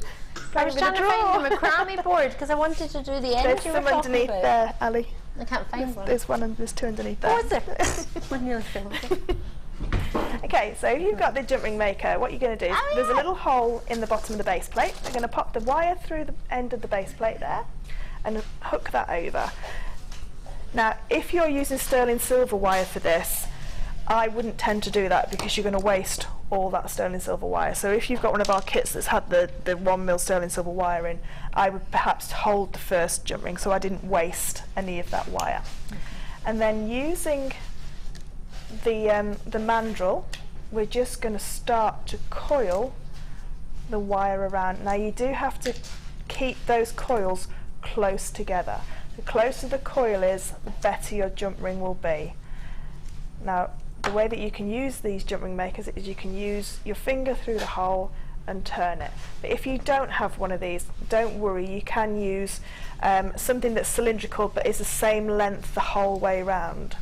I was trying to find the macrame board because I wanted to do the end. There's some underneath there, Ali. I can't find one. There's two underneath there. Oh, is there? One nearly fell. Okay, so if you've got the jump ring maker, what you're going to do is there's a little hole in the bottom of the base plate. We're going to pop the wire through the end of the base plate there and hook that over. Now, if you're using sterling silver wire for this, I wouldn't tend to do that because you're going to waste all that sterling silver wire. So if you've got one of our kits that's had the 1mm sterling silver wire in, I would perhaps hold the first jump ring so I didn't waste any of that wire. And then using the mandrel, we're just going to start to coil the wire around. Now you do have to keep those coils close together. The closer the coil is, the better your jump ring will be. Now, the way that you can use these jump ring makers is you can use your finger through the hole and turn it. But if you don't have one of these, don't worry, you can use something that's cylindrical but is the same length the whole way round.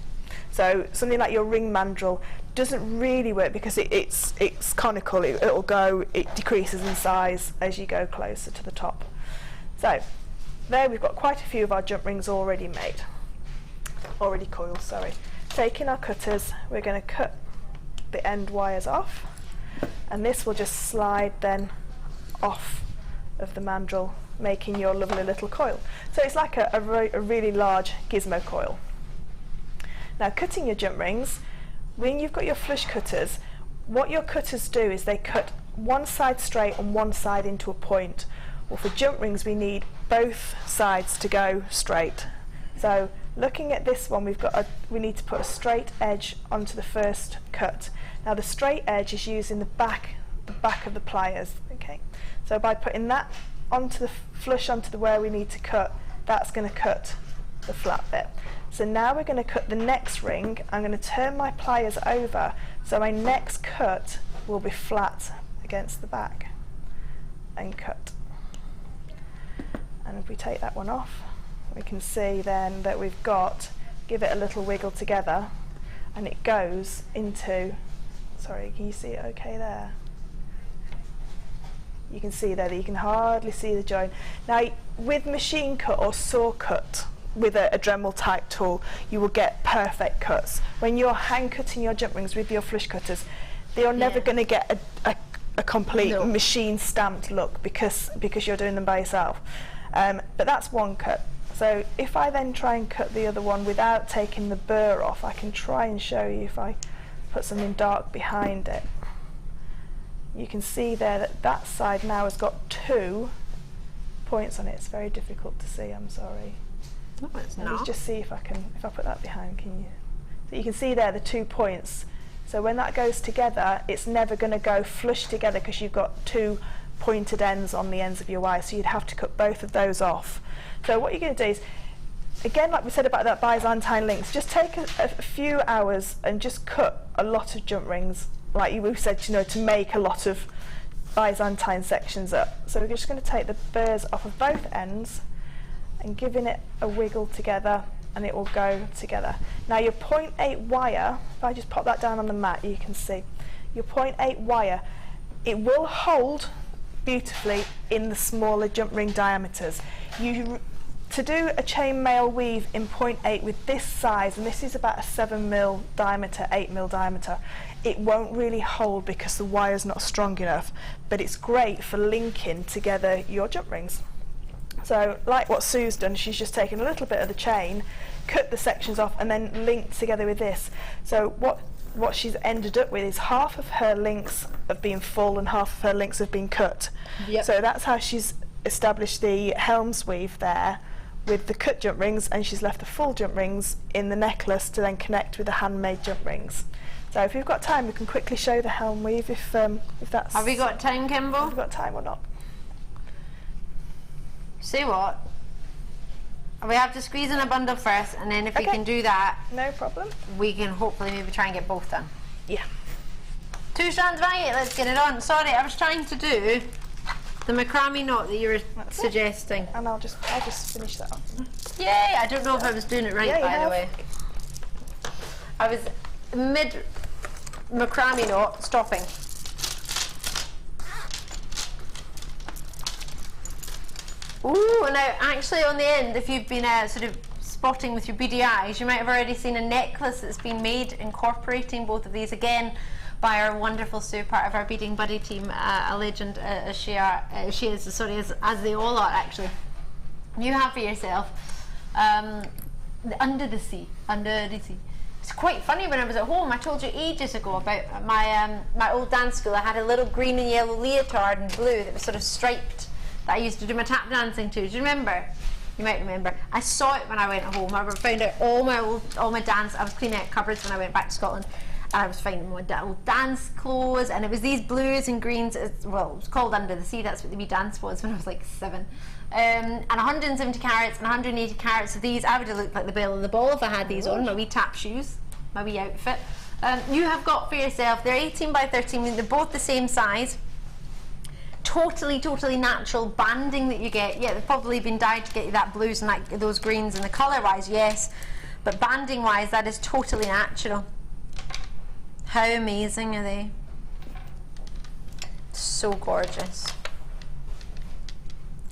So something like your ring mandrel doesn't really work because it's conical. It decreases in size as you go closer to the top. So there we've got quite a few of our jump rings already coiled, sorry. Taking our cutters, we're going to cut the end wires off, and this will just slide then off of the mandrel, making your lovely little coil. So it's like a really large gizmo coil. Now, cutting your jump rings, when you've got your flush cutters, what your cutters do is they cut one side straight and one side into a point. Well, for jump rings we need both sides to go straight. So looking at this one, we need to put a straight edge onto the first cut. Now the straight edge is using the back of the pliers. Okay, so by putting that onto the flush onto where we need to cut, that's going to cut the flat bit. So now we're going to cut the next ring. I'm going to turn my pliers over so my next cut will be flat against the back and cut. And if we take that one off, we can see then that we've got, give it a little wiggle together, and it goes into, sorry, can you see it okay there? You can see there that you can hardly see the join. Now with machine cut or saw cut with a Dremel type tool, you will get perfect cuts. When you're hand cutting your jump rings with your flush cutters, they are never going to get a complete machine stamped look because you're doing them by yourself. But that's one cut. So if I then try and cut the other one without taking the burr off, I can try and show you if I put something dark behind it. You can see there that that side now has got 2 points on it. It's very difficult to see, I'm sorry. No, it's not. Let's just see if I put that behind, can you? So you can see there the 2 points. So when that goes together, it's never going to go flush together because you've got 2 pointed ends on the ends of your wire, so you'd have to cut both of those off. So what you're going to do is, again, like we said about that Byzantine links, just take a few hours and just cut a lot of jump rings, like we've said, to make a lot of Byzantine sections up. So we're just going to take the burrs off of both ends and giving it a wiggle together, and it will go together. Now your 0.8 wire, if I just pop that down on the mat, you can see your 0.8 wire, it will hold beautifully in the smaller jump ring diameters. To do a chainmail weave in 0.8 with this size, and this is about a 7mm diameter, 8mm diameter, it won't really hold because the wire's not strong enough, but it's great for linking together your jump rings. So like what Sue's done, she's just taken a little bit of the chain, cut the sections off, and then linked together with this. So what she's ended up with is half of her links have been full and half of her links have been cut. Yep. So that's how she's established the helms weave there with the cut jump rings, and she's left the full jump rings in the necklace to then connect with the handmade jump rings. So if we've got time, we can quickly show the helm weave if that's... Have we got time, Kimball? Have we got time or not? See what? We have to squeeze in a bundle first, and then if we can do that, no problem, we can hopefully maybe try and get both done. Yeah. 2 strands Maille, let's get it on. Sorry, I was trying to do the macrame knot that you were suggesting. And I'll just finish that off. Yay! I don't know if I was doing it right, by the way. I was mid macrame knot stopping. Ooh, now actually on the end, if you've been sort of spotting with your beady eyes, you might have already seen a necklace that's been made incorporating both of these, again by our wonderful Sue, part of our beading buddy team, a legend as she is, sorry, as they all are actually. You have for yourself Under the Sea. It's quite funny. When I was at home, I told you ages ago about my old dance school. I had a little green and yellow leotard and blue that was sort of striped, that I used to do my tap dancing to. Do you remember? You might remember. I saw it when I went home. I found out all my dance. I was cleaning out cupboards when I went back to Scotland, and I was finding my old dance clothes, and it was these blues and greens. Well, it was called Under the Sea. That's what the wee dance was when I was like 7. And 170 carats and 180 carats of these. I would have looked like the belle of the ball if I had these on, my wee tap shoes, my wee outfit. You have got for yourself, they're 18 by 13, they're both the same size. Totally natural banding that you get. Yeah, they've probably been dyed to get you that blues and those greens, and the colour wise, yes, but banding wise, that is totally natural. How amazing are they? So gorgeous.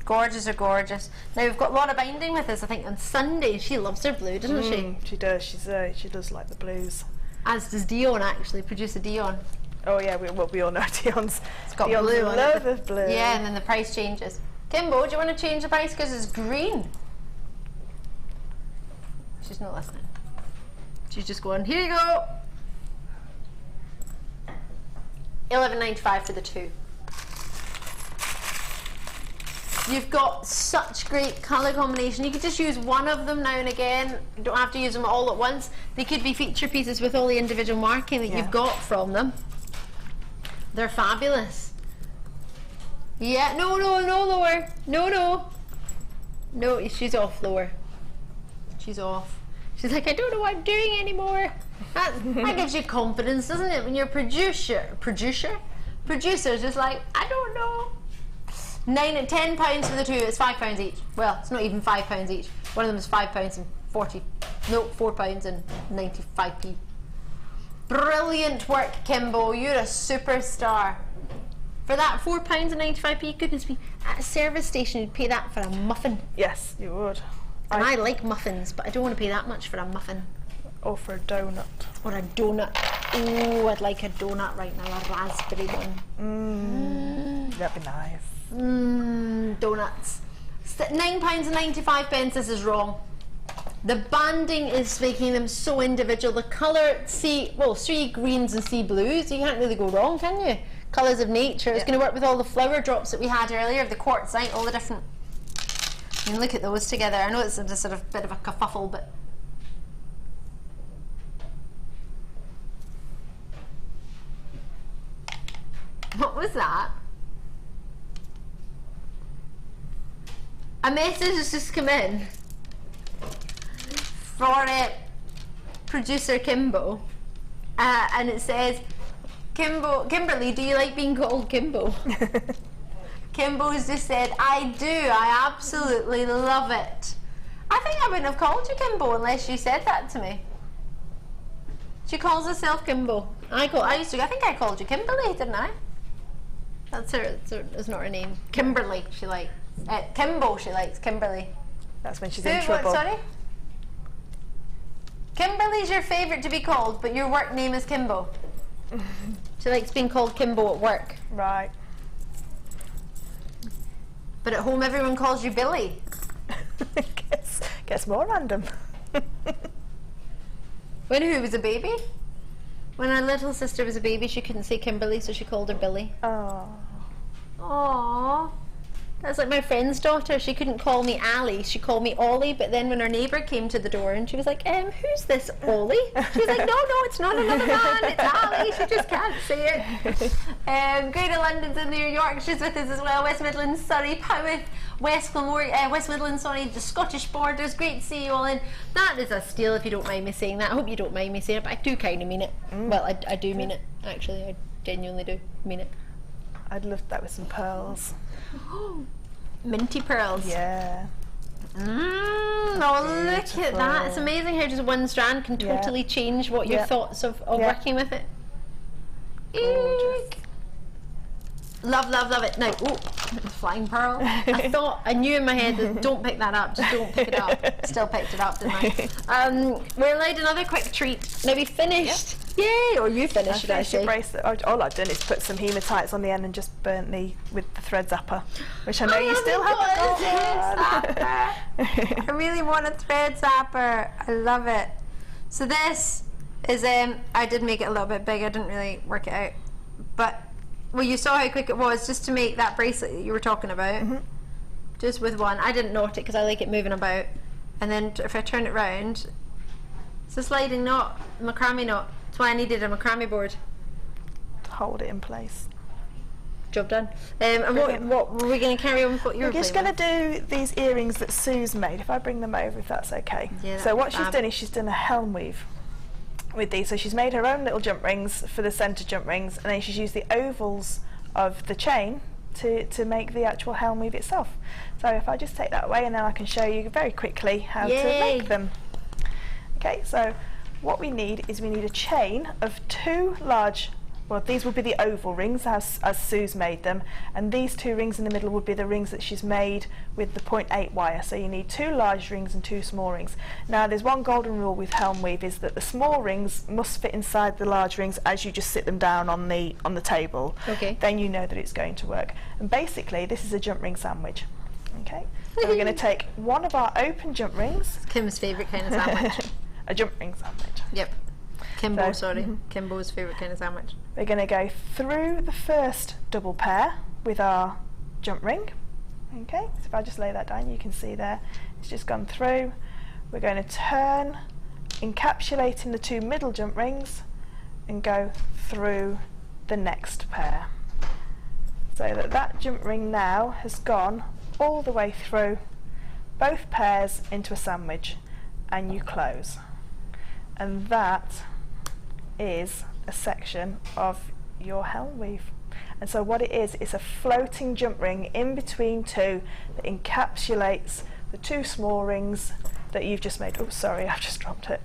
Gorgeous are gorgeous. Now we've got Laura binding with us, I think, on Sunday. She loves her blue, doesn't she? She does. She does like the blues. As does Dion, actually, producer Dion. Oh yeah, we all know Dion's. It's got Dion's blue on love it. of blue. Yeah, and then the price changes. Kimbo, do you want to change the price because it's green? She's not listening. She's just going, here you go. $11.95 for the 2. You've got such great colour combination. You could just use one of them now and again. You don't have to use them all at once. They could be feature pieces with all the individual marking that you've got from them. They're fabulous. Yeah, no, lower. No, she's off, lower. She's off. She's like, I don't know what I'm doing anymore. That gives you confidence, doesn't it? When your producer's just like, I don't know. £10 for the 2. It's £5 each. Well, it's not even £5 each. One of them is £5 and £4 and 95p. Brilliant work, Kimbo. You're a superstar. For that £4 and 95p, goodness me, at a service station you'd pay that for a muffin. Yes, you would. And I like muffins, but I don't want to pay that much for a muffin. Or for a donut. Or a donut. Oh, I'd like a donut right now, a raspberry one. That'd be nice. Donuts. £9.95. This is wrong. The banding is making them so individual. The colour, sea greens and sea blues. You can't really go wrong, can you? Colours of nature. It's going to work with all the flower drops that we had earlier, the quartzite, all the different. You can look at those together. I know it's a sort of bit of a kerfuffle, but. What was that? A message has just come in for producer Kimbo, and it says, Kimberly, do you like being called Kimbo? Kimbo's just said, I do, I absolutely love it. I think I wouldn't have called you Kimbo unless you said that to me. She calls herself Kimbo. I think I called you Kimberly, didn't I? That's not her name. Kimberly, she likes. Kimbo, she likes. Kimberly. That's when she's in trouble. What, sorry? Kimberly's your favourite to be called, but your work name is Kimbo. She likes being called Kimbo at work. Right. But at home everyone calls you Billy. Gets more random. When who was a baby? When our little sister was a baby, she couldn't say Kimberly, so she called her Billy. Oh. Aww. That's like my friend's daughter. She couldn't call me Ali. She called me Ollie. But then when her neighbour came to the door and she was like, who's this Ollie? She was like, no, it's not another man. It's Ali. She just can't say it. Greater London's in there. Yorkshire's with us as well. West Midlands, Surrey, Powith, West Midlands, the Scottish borders. Great to see you all in. That is a steal, if you don't mind me saying that. I hope you don't mind me saying it, but I do kind of mean it. Well, I do mean it, actually. I genuinely do mean it. I'd love that with some pearls. Minty pearls. Yeah. Oh, look at that. It's amazing how just one strand can totally change what your thoughts of working with it. Gorgeous. Love, love, love it. Now, oh, flying pearl. I knew in my head that don't pick that up, just don't pick it up. Still picked it up, didn't I? We're allowed another quick treat. Now we finished. Yep. Yay! Or you finished, should I say? Bracelet. All I've done is put some hematites on the end and just burnt with the thread zapper, which I know you still haven't got. I really want a thread zapper. I love it. So this is I did make it a little bit big. I didn't really work it out, but well, you saw how quick it was just to make that bracelet that you were talking about. Just with one. I didn't knot it because I like it moving about, and then if I turn it round, it's a sliding knot, macrame knot. That's why I needed a macrame board to hold it in place. Job done. And what were we going to carry on with what you were just going to do these earrings that Sue's made, if I bring them over, if that's okay. Yeah, so what she's done is she's done a helm weave with these. So she's made her own little jump rings for the centre jump rings, and then she's used the ovals of the chain to make the actual helm weave itself. So if I just take that away, and then I can show you very quickly how to make them. Okay, so what we need is a chain of 2 large, well, these will be the oval rings as Sue's made them, and these 2 rings in the middle would be the rings that she's made with the 0.8 wire. So you need 2 large rings and 2 small rings. Now there's one golden rule with helm weave, is that the small rings must fit inside the large rings as you just sit them down on the table. Okay. Then you know that it's going to work. And basically this is a jump ring sandwich. Okay. So we're going to take one of our open jump rings. It's Kim's favourite kind of sandwich. A jump ring sandwich. Yep. Kimbo, sorry. Kimbo's favourite kind of sandwich. We're going to go through the first double pair with our jump ring. Okay, so if I just lay that down, you can see there, it's just gone through. We're going to turn, encapsulating the 2 middle jump rings, and go through the next pair. So that jump ring now has gone all the way through both pairs into a sandwich, and you close. And that is a section of your helm weave. And so what it is, it's a floating jump ring in between 2 that encapsulates the 2 small rings that you've just made. Oh, sorry, I've just dropped it.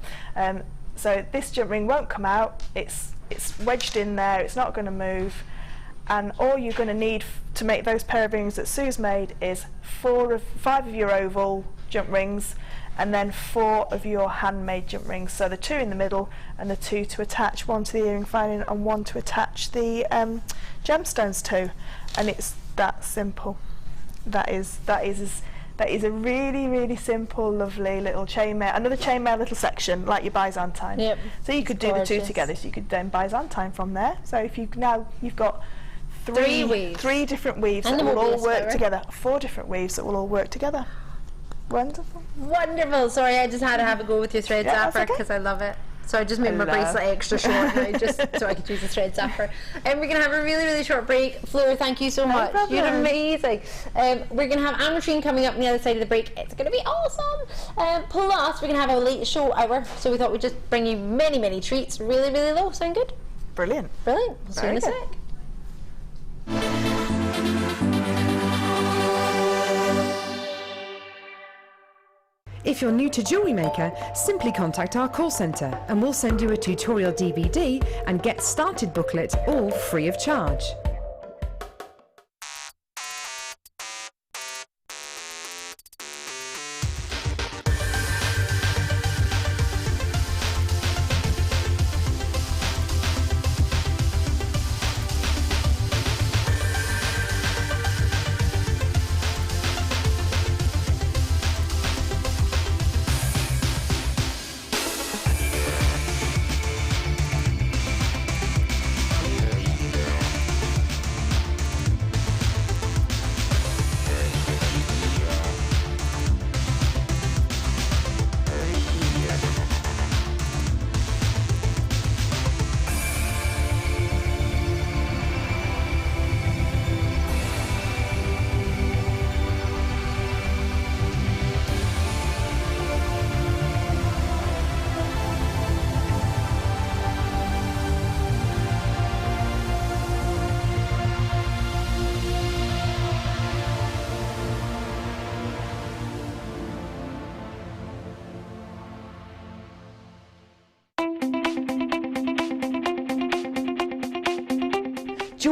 So this jump ring won't come out, it's wedged in there, it's not going to move, and all you're going to need to make those pair of rings that Sue's made is 5 of your oval jump rings, and then 4 of your handmade jump rings. So the 2 in the middle and the 2 to attach, 1 to the earring finding and 1 to attach the gemstones to. And it's that simple. That is a really, really simple, lovely little chainmail. Another chainmail little section like your Byzantine. Yep. So you could do the 2 together. So you could then Byzantine from there. So if you've got 3 weaves. 3 different weaves and that will all work together. 4 different weaves that will all work together. Wonderful. Wonderful. Sorry, I just had to have a go with your thread zapper because I love it. So I just made my bracelet extra short now, just so I could use the thread zapper. And we're going to have a really, really short break. Fleur, thank you so much. Problem. You're amazing. We're going to have Anne-Matrine coming up on the other side of the break. It's going to be awesome. Plus, we're going to have a late show hour. So we thought we'd just bring you many, many treats. Really, really low. Sound good? Brilliant. Brilliant. We'll see you in a sec. If you're new to JewelleryMaker, simply contact our call centre and we'll send you a tutorial DVD and Get Started booklet, all free of charge.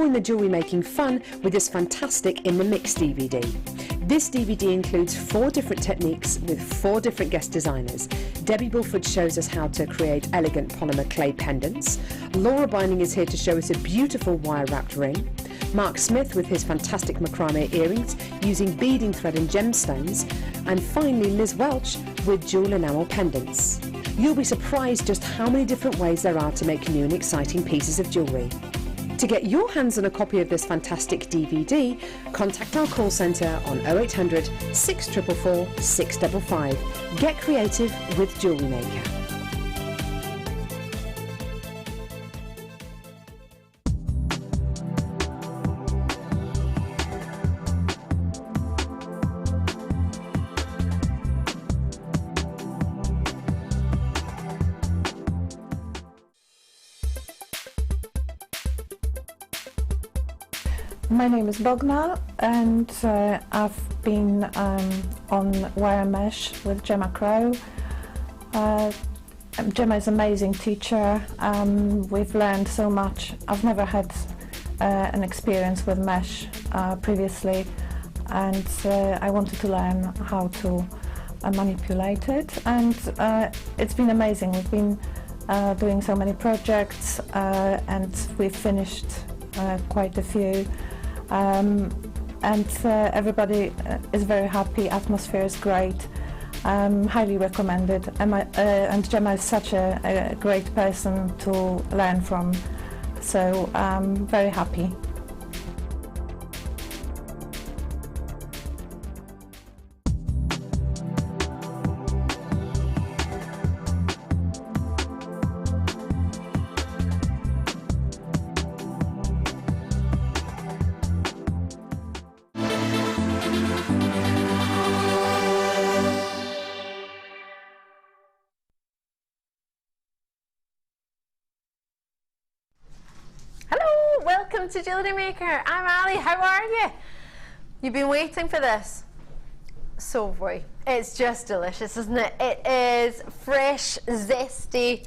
Join the jewellery making fun with this fantastic In the Mix DVD. This DVD includes 4 different techniques with 4 different guest designers. Debbie Bulford shows us how to create elegant polymer clay pendants. Laura Binding is here to show us a beautiful wire-wrapped ring. Mark Smith with his fantastic macrame earrings using beading thread and gemstones. And finally Liz Welch with jewel enamel pendants. You'll be surprised just how many different ways there are to make new and exciting pieces of jewellery. To get your hands on a copy of this fantastic DVD, contact our call centre on 0800 644 655. Get creative with JewelleryMaker. My name is Bogna, and I've been on wire mesh with Gemma Crow. Gemma is an amazing teacher. We've learned so much. I've never had an experience with mesh previously, and I wanted to learn how to manipulate it, and it's been amazing. We've been doing so many projects, and we've finished quite a few. Everybody is very happy. Atmosphere is great. Highly recommended. And Gemma is such a great person to learn from. So I'm very happy. Welcome to JewelleryMaker. I'm Ali. How are you? You've been waiting for this. So boy, it's just delicious, isn't it? It is fresh, zesty.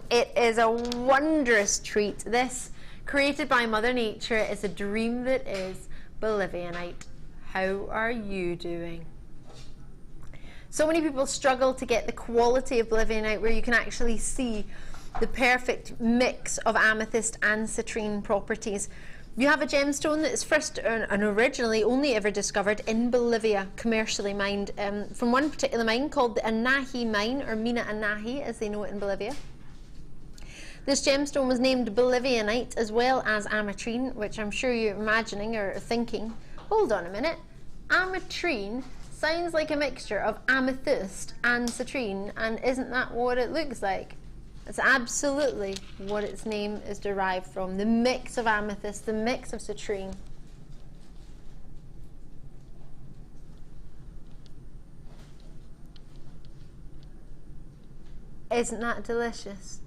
It is a wondrous treat. This, created by Mother Nature, is a dream that is Bolivianite. How are you doing? So many people struggle to get the quality of Bolivianite where you can actually see the perfect mix of amethyst and citrine properties. You have a gemstone that is first and originally only ever discovered in Bolivia, commercially mined, from one particular mine called the Anahi mine, or Mina Anahi as they know it in Bolivia. This gemstone was named Bolivianite as well as ametrine, which I'm sure you're imagining or thinking, hold on a minute, ametrine sounds like a mixture of amethyst and citrine, and isn't that what it looks like? It's absolutely what its name is derived from, the mix of amethyst, the mix of citrine. Isn't that delicious?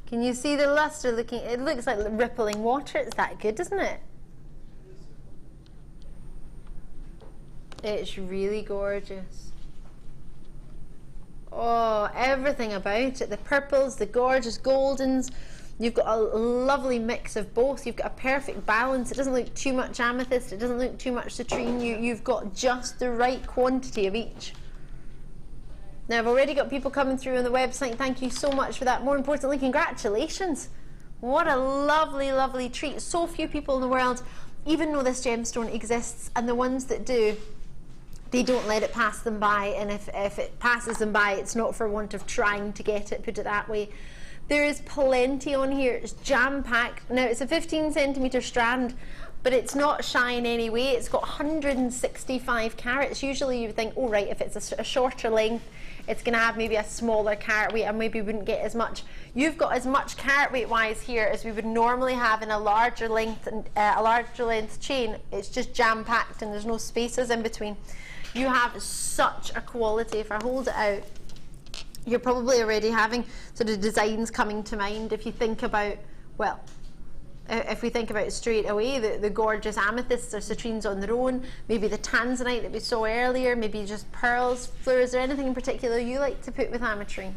Can you see the luster looking? It looks like rippling water. It's that good, doesn't it? It's really gorgeous. Oh, everything about it, the purples, the gorgeous goldens. You've got a lovely mix of both. You've got a perfect balance. It doesn't look too much amethyst, it doesn't look too much citrine. You've got just the right quantity of each. Now, I've already got people coming through on the website. Thank you so much for that. More importantly, congratulations. What a lovely, lovely treat. So few people in the world even know this gemstone exists, and the ones that do, they don't let it pass them by, and if it passes them by, it's not for want of trying to get it, put it that way. There is plenty on here. It's jam-packed. Now, it's a 15cm strand, but it's not shy in any way. It's got 165 carats. Usually you would think, oh right, if it's a shorter length, it's going to have maybe a smaller carat weight and maybe wouldn't get as much. You've got as much carat weight wise here as we would normally have in a larger length chain. It's just jam-packed and there's no spaces in between. You have such a quality. If I hold it out, you're probably already having sort of designs coming to mind. If you think about, well, if we think about it straight away, the gorgeous amethysts or citrines on their own, maybe the tanzanite that we saw earlier, maybe just pearls. Fleur, is there anything in particular you like to put with ametrine?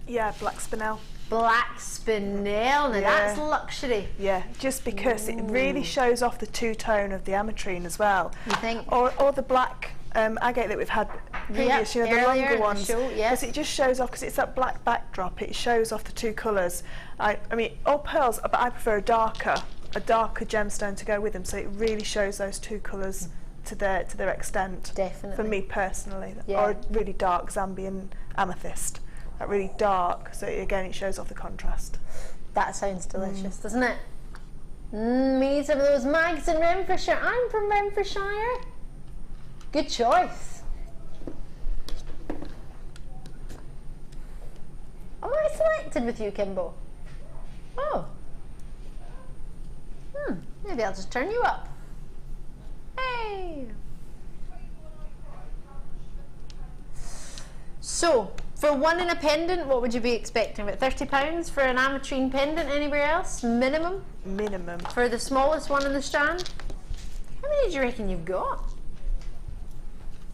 Yeah, black spinel. black spinel. Now that's luxury. Yeah, just because it really shows off the two-tone of the ametrine as well. You think? Or the black agate that we've had previous, you know, the longer ones. Because it just shows off, because it's that black backdrop, it shows off the two colours. I mean, all pearls, but I prefer a darker gemstone to go with them, so it really shows those two colours to their extent. Definitely. For me personally. Or a really dark Zambian amethyst. That really dark, so again it shows off the contrast. That sounds delicious, doesn't it? We need some of those mags in Renfrewshire. I'm from Renfrewshire. Good choice. Am I selected with you, Kimbo? Oh. Maybe I'll just turn you up. Hey. So, for one in a pendant, what would you be expecting? About £30 for an ametrine pendant anywhere else? Minimum? Minimum. For the smallest one in the strand? How many do you reckon you've got?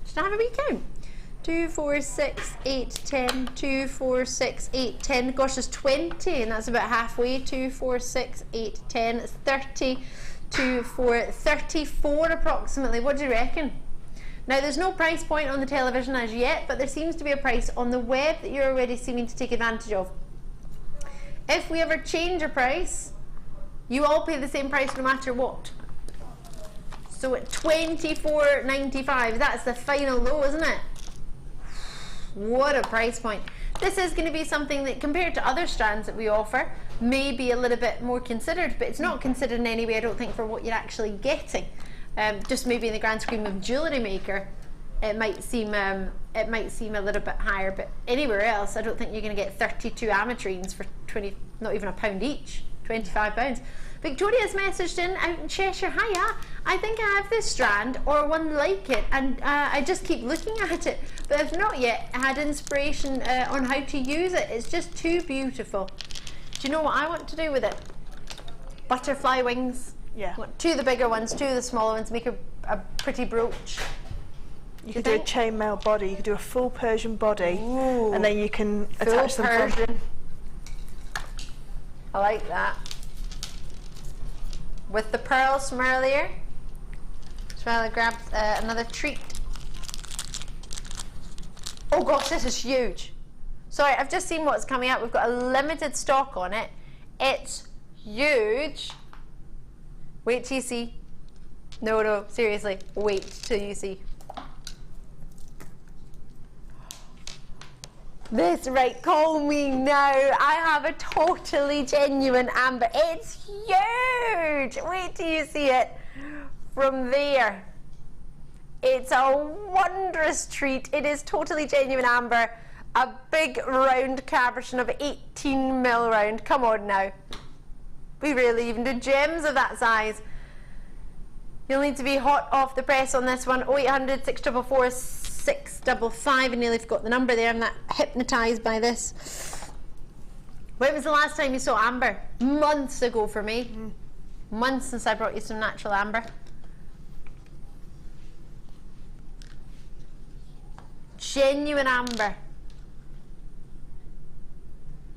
Should I have a wee count? 2, 4, 6, 8, 10, 2, 4, 6, 8, 10. Gosh, there's 20, and that's about halfway. 2, 4, 6, 8, 10. It's 30, 2, 4, 34 approximately. What do you reckon? Now, there's no price point on the television as yet, but there seems to be a price on the web that you're already seeming to take advantage of. If we ever change a price, you all pay the same price no matter what. So at $24.95, that's the final low, isn't it? What a price point. This is going to be something that, compared to other strands that we offer, may be a little bit more considered, but it's not considered in any way, I don't think, for what you're actually getting. Just maybe in the grand scheme of JewelleryMaker, it might seem a little bit higher, but anywhere else, I don't think you're going to get 32 ametrines for 20, not even £1 each, £25. Victoria's messaged in out in Cheshire, hiya, I think I have this strand or one like it, and I just keep looking at it, but I've not yet had inspiration on how to use it. It's just too beautiful. Do you know what I want to do with it? Butterfly wings. Yeah. Two of the bigger ones, two of the smaller ones, make a pretty brooch. You could do a chainmail body, you could do a full Persian body, and then you can Full attach them. Persian. I like that. With the pearls from earlier. So I'll grab another treat. Oh gosh, this is huge. Sorry, I've just seen what's coming out. We've got a limited stock on it. It's huge. Wait till you see. No, seriously, wait till you see. This, right, call me now. I have a totally genuine amber. It's huge. Wait till you see it from there. It's a wondrous treat. It is totally genuine amber. A big round cabochon of 18mm round. Come on now. We rarely even do gems of that size. You'll need to be hot off the press on this one. 0800 644 655. I nearly forgot the number there. I'm that hypnotised by this. When was the last time you saw amber? Months ago for me. Months since I brought you some natural amber. Genuine amber.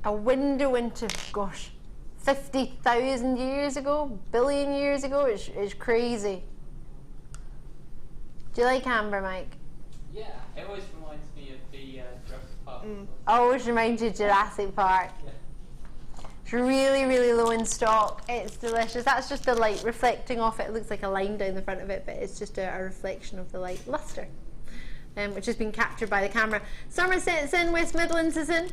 A window into, gosh, 50,000 years ago, billion years ago. It's crazy. Do you like amber, Mike? Yeah, it always reminds me of the Jurassic Park. Always reminds you of Jurassic Park. Yeah. It's really, really low in stock. It's delicious. That's just the light reflecting off it. It looks like a line down the front of it, but it's just a reflection of the light luster, which has been captured by the camera. Somerset's in, West Midlands is in.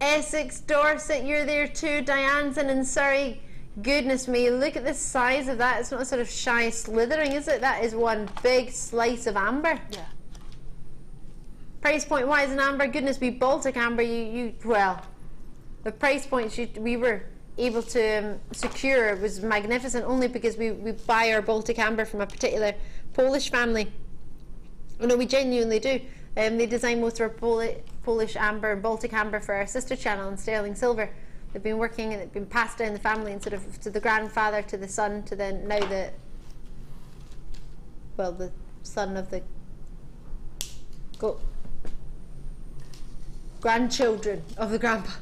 Essex, Dorset, you're there too. Diane's in Surrey. Goodness me, look at the size of that. It's not a sort of shy slithering, is it? That is one big slice of amber. Yeah. Price point wise in amber, goodness me, Baltic amber, well, the price points we were able to secure was magnificent, only because we buy our Baltic amber from a particular Polish family. Oh no, we genuinely do. They design most of our Polish amber and Baltic amber for our sister channel in sterling silver. They've been working and it's been passed down the family and sort of to the grandfather, to the son, to then now the son of the grandchildren of the grandpa.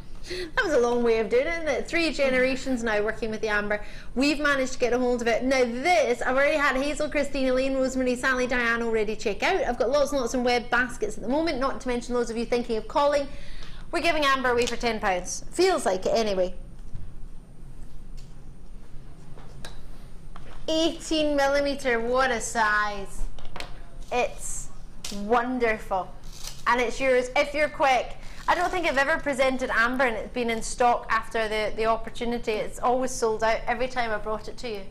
That was a long way of doing it, isn't it? 3 generations now working with the amber. We've managed to get a hold of it. Now this, I've already had Hazel, Christine, Elaine, Rosemary, Sally, Diane already check out. I've got lots and lots of web baskets at the moment, not to mention those of you thinking of calling. We're giving amber away for £10. Feels like it anyway. 18mm, what a size. It's wonderful. And it's yours if you're quick. I don't think I've ever presented amber and it's been in stock after the opportunity. It's always sold out every time I brought it to you.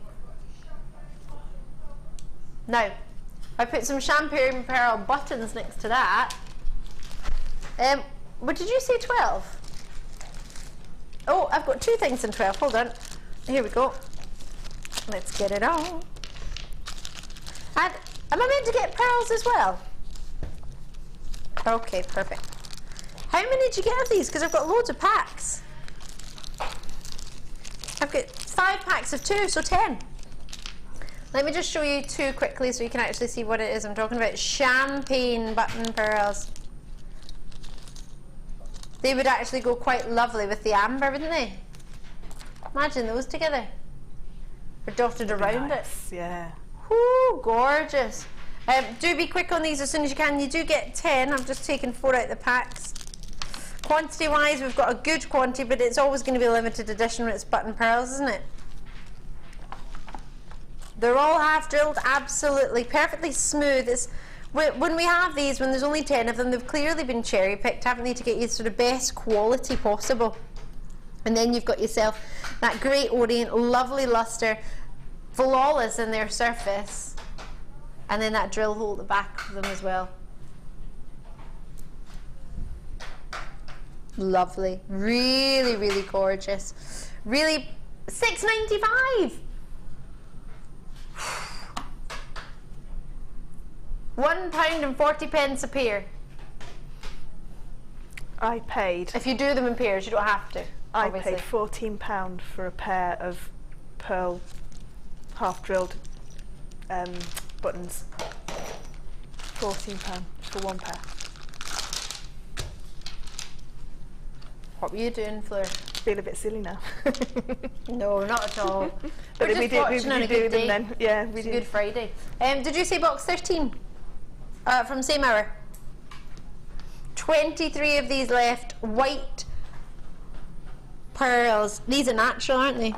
Now, I put some champagne pearl buttons next to that. What did you say, 12? Oh, I've got 2 things in 12. Hold on. Here we go. Let's get it on. And am I meant to get pearls as well? Okay, perfect. How many did you get of these? Because I've got loads of packs. I've got 5 packs of 2, so 10. Let me just show you 2 quickly so you can actually see what it is I'm talking about. Champagne button pearls. They would actually go quite lovely with the amber, wouldn't they? Imagine those together. Or dotted around it. Yeah. Whoo, gorgeous. Do be quick on these as soon as you can. You do get 10. I've just taken 4 out of the packs. Quantity wise, we've got a good quantity, but it's always going to be a limited edition when it's button pearls, isn't it? They're all half drilled, absolutely perfectly smooth. It's, when we have these, when there's only 10 of them, they've clearly been cherry picked, haven't they, to get you sort of best quality possible. And then you've got yourself that great orient, lovely luster, flawless in their surface, and then that drill hole at the back of them as well. Lovely, really, really gorgeous. Really, £6.95. £1.40 a pair. I paid. If you do them in pairs, you don't have to. Obviously. I paid £14 for a pair of pearl half-drilled buttons. £14 for 1 pair. What were you doing, Fleur? Feel a bit silly now. No, not at all. But We're just watching on a good day. Then. Yeah, we it's do. a Good Friday. Did you say box 13? From same hour. 23 of these left. White pearls. These are natural, aren't they?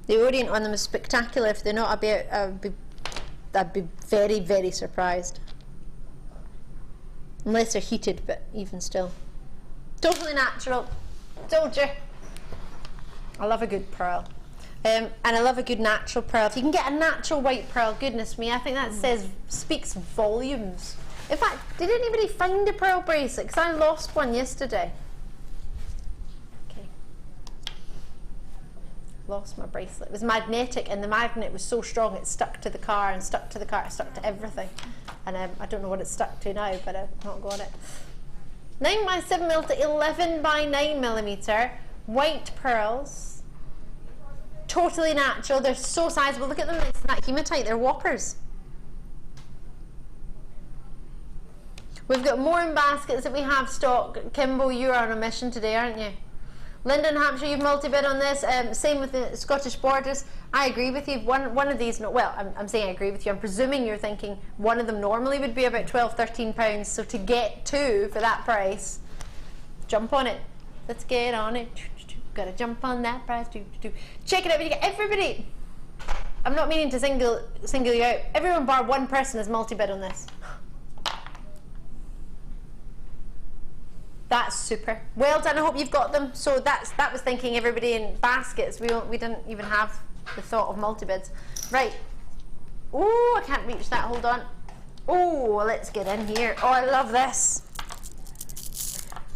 The orient on them is spectacular. If they're not, I'd be very, very surprised. Unless they're heated, but even still. Totally natural. Told you. I love a good pearl. And I love a good natural pearl. If you can get a natural white pearl, goodness me, I think that speaks volumes. In fact, did anybody find a pearl bracelet? Because I lost one yesterday. Okay. Lost my bracelet. It was magnetic, and the magnet was so strong it stuck to the car and stuck to the car, stuck to everything. And I don't know what it's stuck to now, but I've not got it. 9x7mm to 11x9mm. White pearls. Totally natural. They're so sizable. Look at them. It's that hematite. They're whoppers. We've got more in baskets that we have stock. Kimbo, you're on a mission today, aren't you? Lyndon, Hampshire, you've multi-bid on this. Same with the Scottish borders. I agree with you. One of these, I'm saying I agree with you. I'm presuming you're thinking one of them normally would be about £12, £13. So to get 2 for that price, jump on it. Let's get on it. Gotta jump on that price. Check it out when you get everybody. I'm not meaning to single you out. Everyone bar one person is multi-bid on this. That's super. Well done. I hope you've got them. So that was thinking everybody in baskets. We didn't even have the thought of multi-bids. Right. Oh, I can't reach that. Hold on. Oh, let's get in here. Oh, I love this.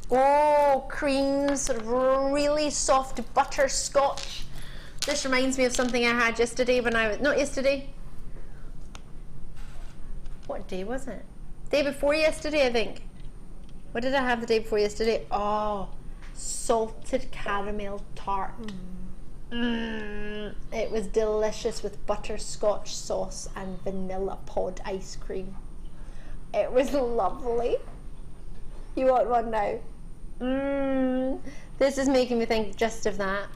Oh, cream, sort of really soft butterscotch. This reminds me of something I had yesterday when I was, not yesterday. What day was it? Day before yesterday, I think. What did I have the day before yesterday? Oh, salted caramel tart. It was delicious with butterscotch sauce and vanilla pod ice cream. It was lovely. You want one now? This is making me think just of that.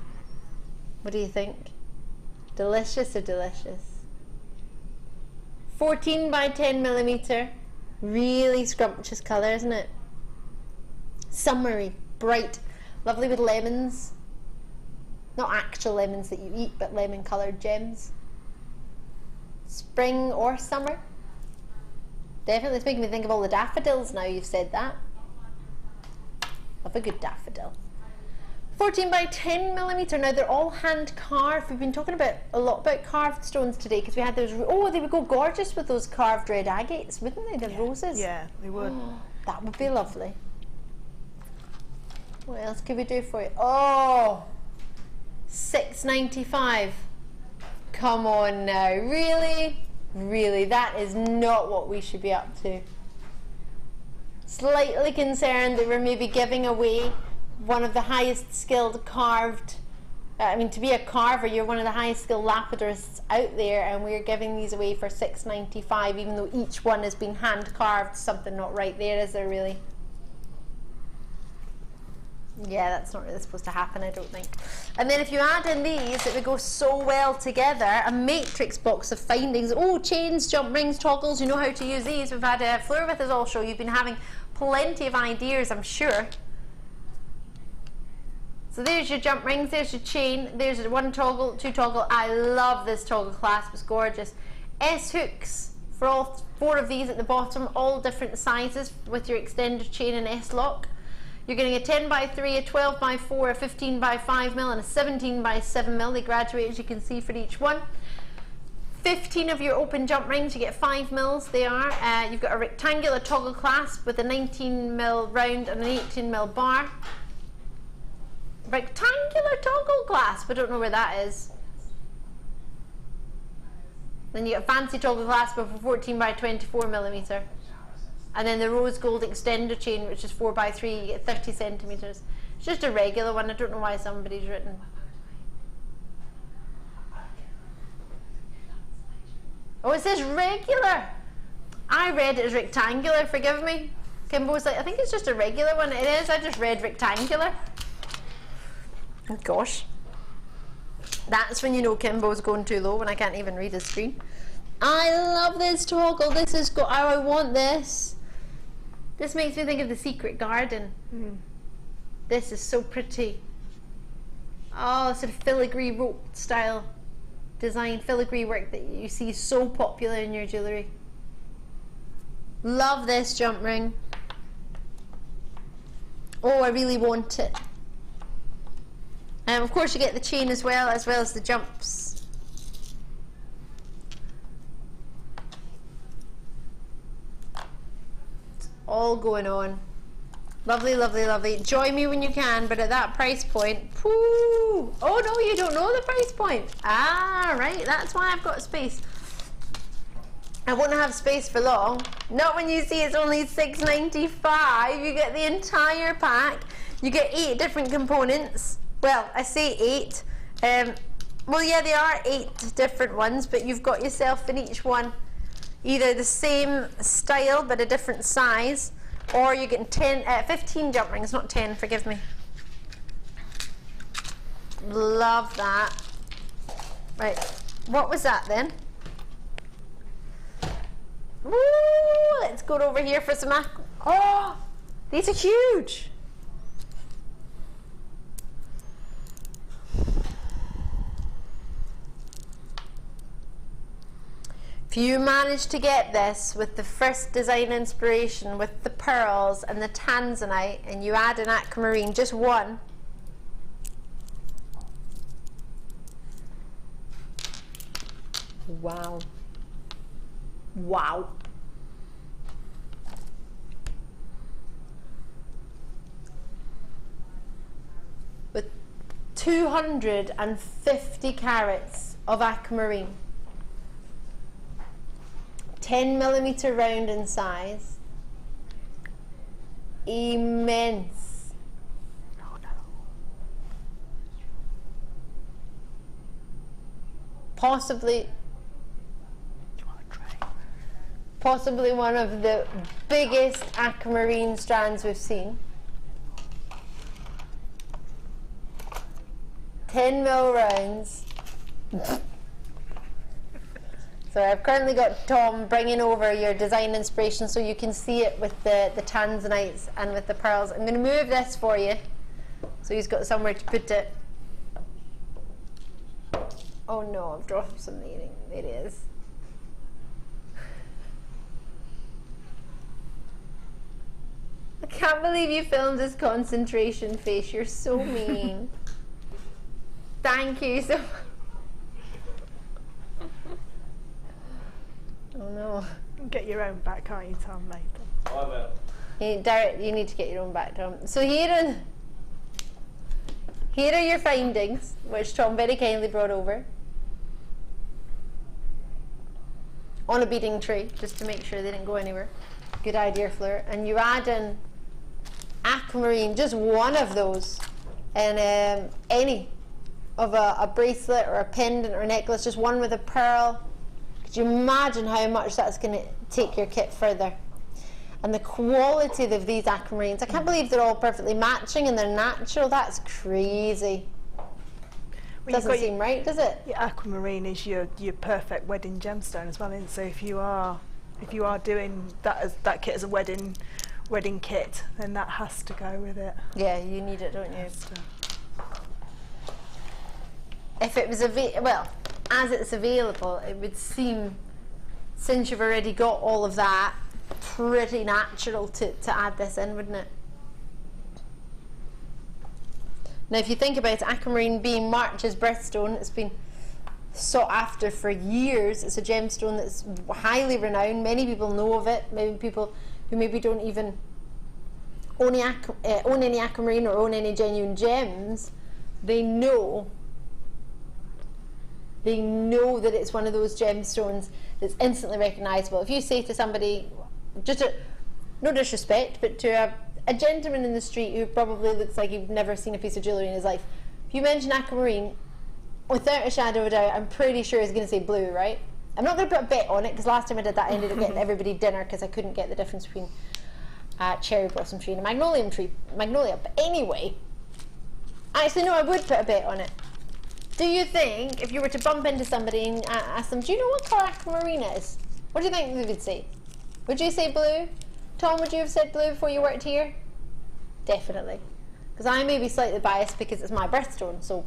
What do you think? Delicious or delicious? 14 by 10 millimeter. Really scrumptious colour, isn't it? Summery, bright, lovely with lemons. Not actual lemons that you eat, but lemon coloured gems. Spring or summer. Definitely, it's making me think of all the daffodils now you've said that. Love a good daffodil. 14 by 10 millimeter. Now they're all hand carved. We've been talking a lot about carved stones today because we had those. Oh, they would go gorgeous with those carved red agates, wouldn't they? The roses. Yeah, they would. Oh, that would be lovely. What else could we do for you? Oh, $6.95. Come on now, really? Really, that is not what we should be up to. Slightly concerned that we're maybe giving away one of the highest skilled carved, to be a carver, you're one of the highest skilled lapidarists out there, and we're giving these away for $6.95, even though each one has been hand carved. Something not right there, is there really? Yeah, that's not really supposed to happen, I don't think. And then if you add in these, it would go so well together. A matrix box of findings. Oh, chains, jump rings, toggles. You know how to use these. We've had Fleur with us all show. You've been having plenty of ideas, I'm sure. So there's your jump rings, there's your chain, there's your 1 toggle, 2 toggle. I love this toggle clasp, it's gorgeous. S hooks for all 4 of these at the bottom, all different sizes with your extended chain and S lock. You're getting a 10 by 3, a 12 by 4, a 15 by 5 mil, and a 17 by 7 mil. They graduate, as you can see, for each one. 15 of your open jump rings, you get 5 mils. They are. You've got a rectangular toggle clasp with a 19 mil round and an 18 mil bar. Rectangular toggle clasp, I don't know where that is. Then you get a fancy toggle clasp of a 14 by 24 millimeter. And then the rose gold extender chain, which is 4 by 3, you get 30 centimeters. It's just a regular one, I don't know why somebody's written. Oh, it says regular. I read it as rectangular, forgive me. Kimbo's like, I think it's just a regular one. It is, I just read rectangular. Oh gosh. That's when you know Kimbo's going too low, when I can't even read his screen. I love this toggle. This is I want this. This makes me think of the Secret Garden. This is so pretty. Oh, sort of filigree rope style design, filigree work that you see so popular in your jewellery. Love this jump ring. Oh, I really want it. Of course you get the chain as well as the jumps. It's all going on. Lovely, lovely, lovely. Join me when you can, but at that price point, whoo! Oh no, you don't know the price point. Ah, right, that's why I've got space. I won't have space for long. Not when you see it's only $6.95. You get the entire pack. You get 8 different components. Well, I say 8. Well, yeah, there are 8 different ones, but you've got yourself in each one either the same style but a different size, or you're getting 15 jump rings, not 10, forgive me. Love that. Right, what was that then? Woo! Let's go over here for some. Oh, these are huge. If you manage to get this with the first design inspiration, with the pearls and the tanzanite, and you add an aquamarine, just one, wow. Wow. With 250 carats of aquamarine. 10mm round in size. Immense. Possibly. Possibly one of the biggest aquamarine strands we've seen. 10mm rounds. So I've currently got Tom bringing over your design inspiration so you can see it with the tanzanites and with the pearls. I'm going to move this for you so he's got somewhere to put it. Oh no, I've dropped some eating. There it is. I can't believe you filmed this concentration face. You're so mean. Thank you so much. Oh no. Get your own back, can't you, Tom, later? I will. You need to get your own back, Tom. So here are your findings, which Tom very kindly brought over. On a beading tray, just to make sure they didn't go anywhere. Good idea, Fleur. And you add in aquamarine, just one of those, and any of a bracelet or a pendant or a necklace, just one with a pearl. Could you imagine how much that's going to take your kit further? And the quality of these aquamarines, I can't believe they're all perfectly matching and they're natural. That's crazy. Well, doesn't seem right, does it? Your aquamarine is your perfect wedding gemstone as well, isn't it? So if you are doing that kit as a wedding kit, then that has to go with it. Yeah, you need it, don't you? If it was as it's available, it would seem, since you've already got all of that, pretty natural to add this in, wouldn't it? Now, if you think about it, aquamarine being March's birthstone, it's been sought after for years. It's a gemstone that's highly renowned. Many people know of it. Maybe people who maybe don't even own any aquamarine or own any genuine gems, they know that it's one of those gemstones that's instantly recognizable. If you say to somebody, no disrespect, but to a gentleman in the street who probably looks like he's never seen a piece of jewellery in his life, if you mention aquamarine, without a shadow of a doubt, I'm pretty sure he's going to say blue, right? I'm not going to put a bet on it, because last time I did that I ended up getting everybody dinner because I couldn't get the difference between a cherry blossom tree and a magnolia. But anyway, actually no, I would put a bet on it. Do you think, if you were to bump into somebody and ask them, do you know what colour aquamarine is? What do you think they would say? Would you say blue? Tom, would you have said blue before you worked here? Definitely. Because I may be slightly biased because it's my birthstone, so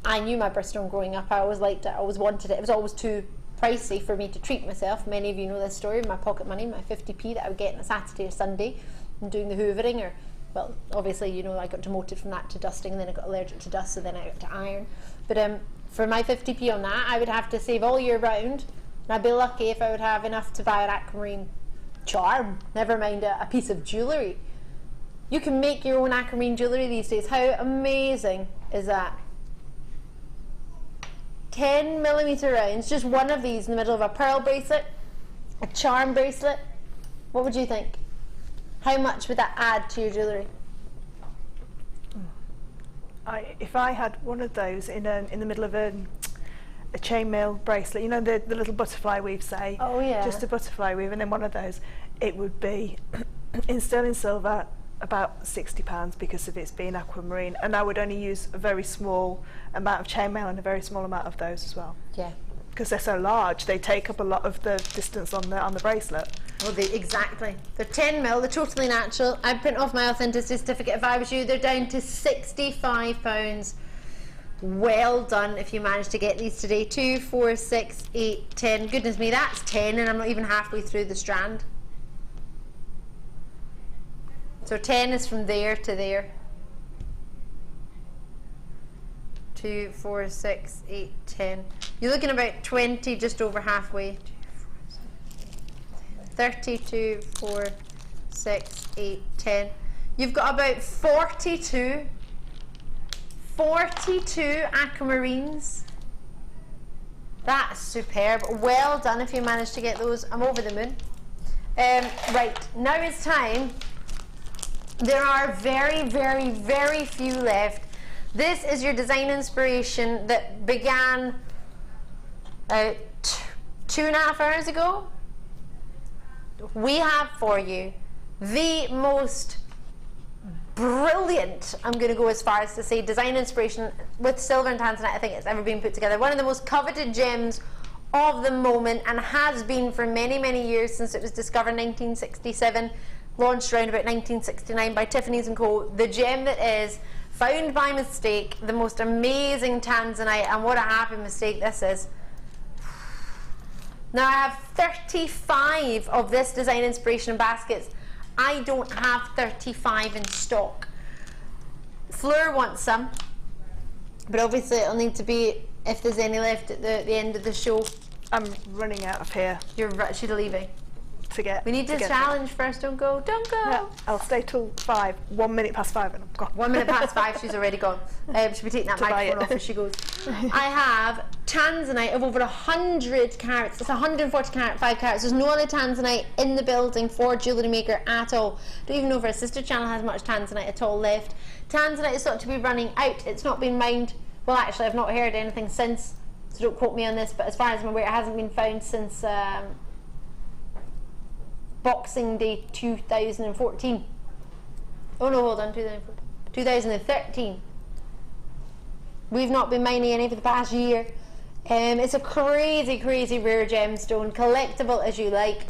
I knew my birthstone growing up. I always liked it, I always wanted it. It was always too pricey for me to treat myself. Many of you know this story, my pocket money, my 50p that I would get on a Saturday or Sunday and doing the hoovering, or, well, obviously, you know, I got demoted from that to dusting, and then I got allergic to dust, so then I got to iron. But for my 50p on that, I would have to save all year round, and I'd be lucky if I would have enough to buy an aquamarine charm, never mind a piece of jewellery. You can make your own aquamarine jewellery these days. How amazing is that? 10mm rounds, just one of these in the middle of a pearl bracelet, a charm bracelet. What would you think? How much would that add to your jewellery? If I had one of those in the middle of a chainmail bracelet, you know, the little butterfly weave, say. Oh yeah. Just a butterfly weave, and then one of those, it would be in sterling silver about £60 because of its being aquamarine, and I would only use a very small amount of chainmail and a very small amount of those as well. Yeah. Because they're so large, they take up a lot of the distance on the bracelet. Well, exactly. They're 10mm, they're totally natural. I'd print off my authenticity certificate if I was you. They're down to £65. Well done if you managed to get these today. 2, 4, 6, 8, 10. Goodness me, that's 10, and I'm not even halfway through the strand. So 10 is from there to there. 2, 4, 6, 8, 10. You're looking about 20, just over halfway. 32, 4, 6, 8, 10. You've got about 42 aquamarines. That's superb. Well done if you managed to get those. I'm over the moon. Right, now it's time. There are very, very, very few left. This is your design inspiration that began 2.5 hours ago. we have for you the most brilliant, I'm going to go as far as to say, design inspiration with silver and tanzanite I think it's ever been put together. One of the most coveted gems of the moment, and has been for many, many years, since it was discovered in 1967, launched around about 1969 by Tiffany's & Co. The gem that is, found by mistake, the most amazing tanzanite, and what a happy mistake this is. Now I have 35 of this design inspiration baskets. I don't have 35 in stock. Fleur wants some, but obviously it'll need to be, if there's any left at the end of the show. I'm running out of here. She's leaving. Forget. We need to challenge first. Don't go. Don't go. Yeah, I'll stay till 5. 1 minute past 5 and I'm gone. 1 minute past 5. She's already gone. She'll be taking that microphone off as she goes. I have tanzanite of over 100 carats. It's 140 carat, 5 carats. There's no other tanzanite in the building for JewelleryMaker at all. Don't even know if our sister channel has much tanzanite at all left. Tanzanite is thought to be running out. It's not been mined. Well, actually, I've not heard anything since, so don't quote me on this, but as far as I'm aware, it hasn't been found since Boxing Day 2014. Oh no, hold on, 2013. We've not been mining any for the past year. It's a crazy, crazy rare gemstone, collectible as you like,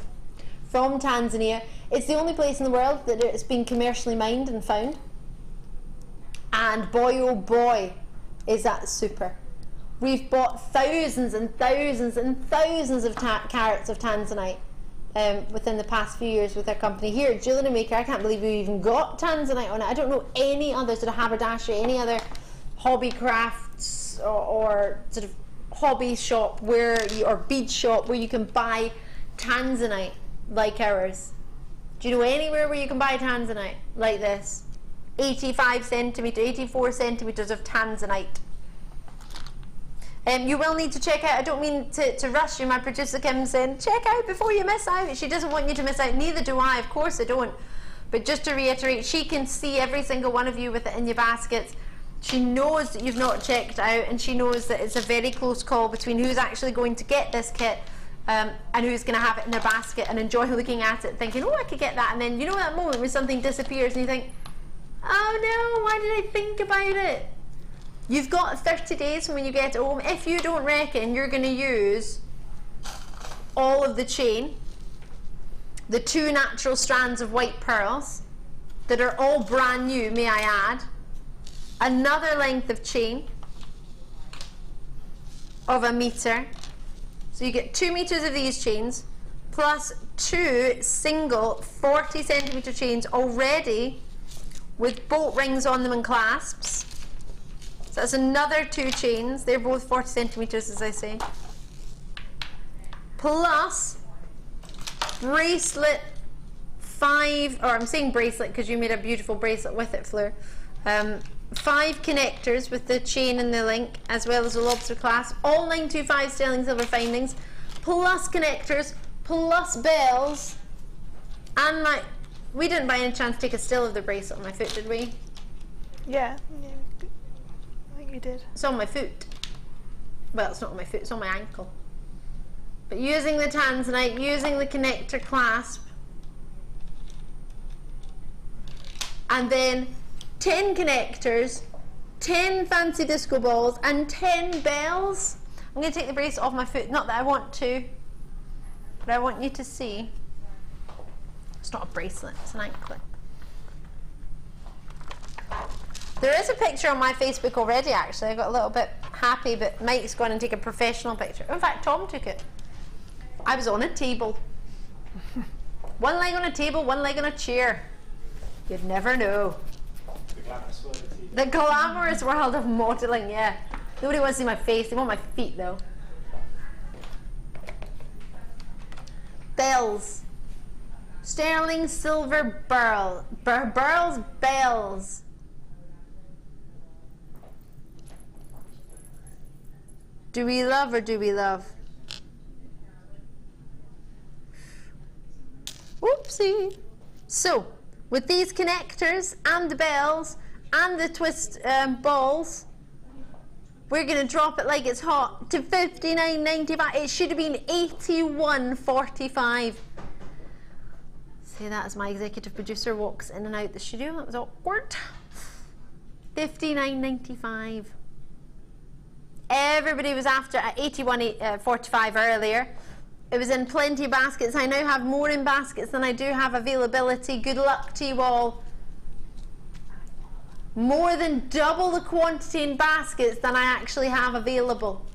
from Tanzania. It's the only place in the world that it's been commercially mined and found. And boy oh boy, is that super. We've bought thousands and thousands and thousands of carats of tanzanite within the past few years with our company here at JewelleryMaker. I can't believe we even got tanzanite on it. I don't know any other sort of haberdashery, any other hobby crafts or sort of hobby shop or bead shop where you can buy tanzanite like ours. Do you know anywhere where you can buy tanzanite like this? 85 centimetre, 84 centimetres of tanzanite. You will need to check out, I don't mean to rush you, my producer Kim saying, check out before you miss out. She doesn't want you to miss out, neither do I, of course I don't. But just to reiterate, she can see every single one of you with it in your baskets. She knows that you've not checked out, and she knows that it's a very close call between who's actually going to get this kit and who's going to have it in their basket and enjoy looking at it, thinking, oh, I could get that. And then, you know that moment when something disappears and you think, oh no, why did I think about it? You've got 30 days from when you get it home. If you don't reckon you're going to use all of the chain, the 2 natural strands of white pearls that are all brand new, may I add, another length of chain of 1 metre. So you get 2 meters of these chains plus 2 single 40 centimetre chains already with bolt rings on them and clasps. So that's another 2 chains. They're both 40 centimetres, as I say. Plus bracelet 5, or I'm saying bracelet because you made a beautiful bracelet with it, Fleur. 5 connectors with the chain and the link, as well as the lobster clasp. All 925 sterling silver findings, plus connectors, plus bells, and we didn't by any chance take a still of the bracelet on my foot, did we? Yeah. I think you did. It's on my foot. Well, it's not on my foot, it's on my ankle. But using the tanzanite, using the connector clasp, and then 10 connectors, 10 fancy disco balls, and 10 bells. I'm going to take the bracelet off my foot, not that I want to, but I want you to see. It's not a bracelet, it's an anklet. There is a picture on my Facebook already, actually. I got a little bit happy, but Mike's gone and taken a professional picture. In fact, Tom took it. I was on a table. 1 leg on a table, 1 leg on a chair. You'd never know. The glamorous world of modelling, yeah. Nobody wants to see my face, they want my feet though. Bells. Sterling silver bells. Do we love or do we love? Whoopsie. So, with these connectors and the bells and the twist balls, we're going to drop it like it's hot to $59.95. It should have been $81.45. Say that as my executive producer walks in and out the studio. That was awkward. $59.95. Everybody was after at $81.45 earlier. It was in plenty of baskets. I now have more in baskets than I do have availability. Good luck to you all. More than double the quantity in baskets than I actually have available.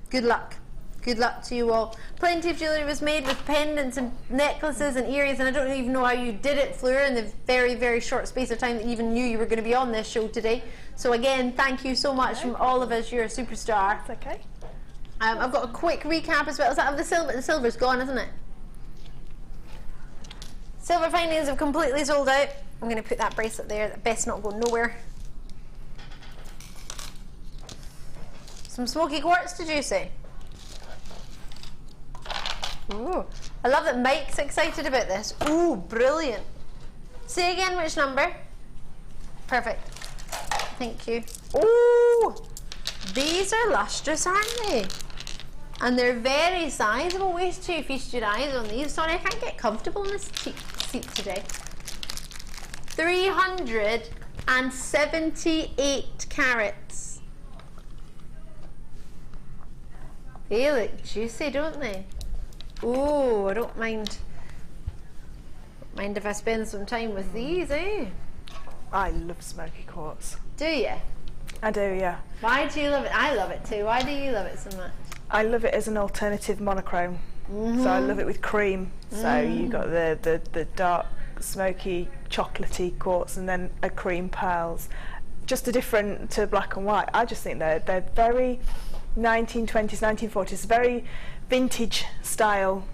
Good luck. Good luck to you all. Plenty of jewellery was made with pendants and necklaces and earrings, and I don't even know how you did it, Fleur, in the very, very short space of time that you even knew you were going to be on this show today. So again, thank you so much from all of us. You're a superstar. That's okay. I've got a quick recap as well. Is that of the silver? The silver's gone, isn't it? Silver findings have completely sold out. I'm going to put that bracelet there. That best not go nowhere. Some smoky quartz, did you say? Ooh, I love that Mike's excited about this. Ooh, brilliant. Say again which number. Perfect. Thank you. Ooh, these are lustrous, aren't they? And they're very sizable. Wait till you feast your eyes on these. Sorry, I can't get comfortable in this seat today. 378 carats. They look juicy, don't they? Ooh, I don't mind if I spend some time with these, eh? I love smoky quartz. Do you? I do, yeah. Why do you love it? I love it too. Why do you love it so much? I love it as an alternative monochrome. So I love it with cream. So you got the dark, smoky, chocolatey quartz and then a cream pearls. Just a different to black and white. I just think they're very 1920s, 1940s, very vintage style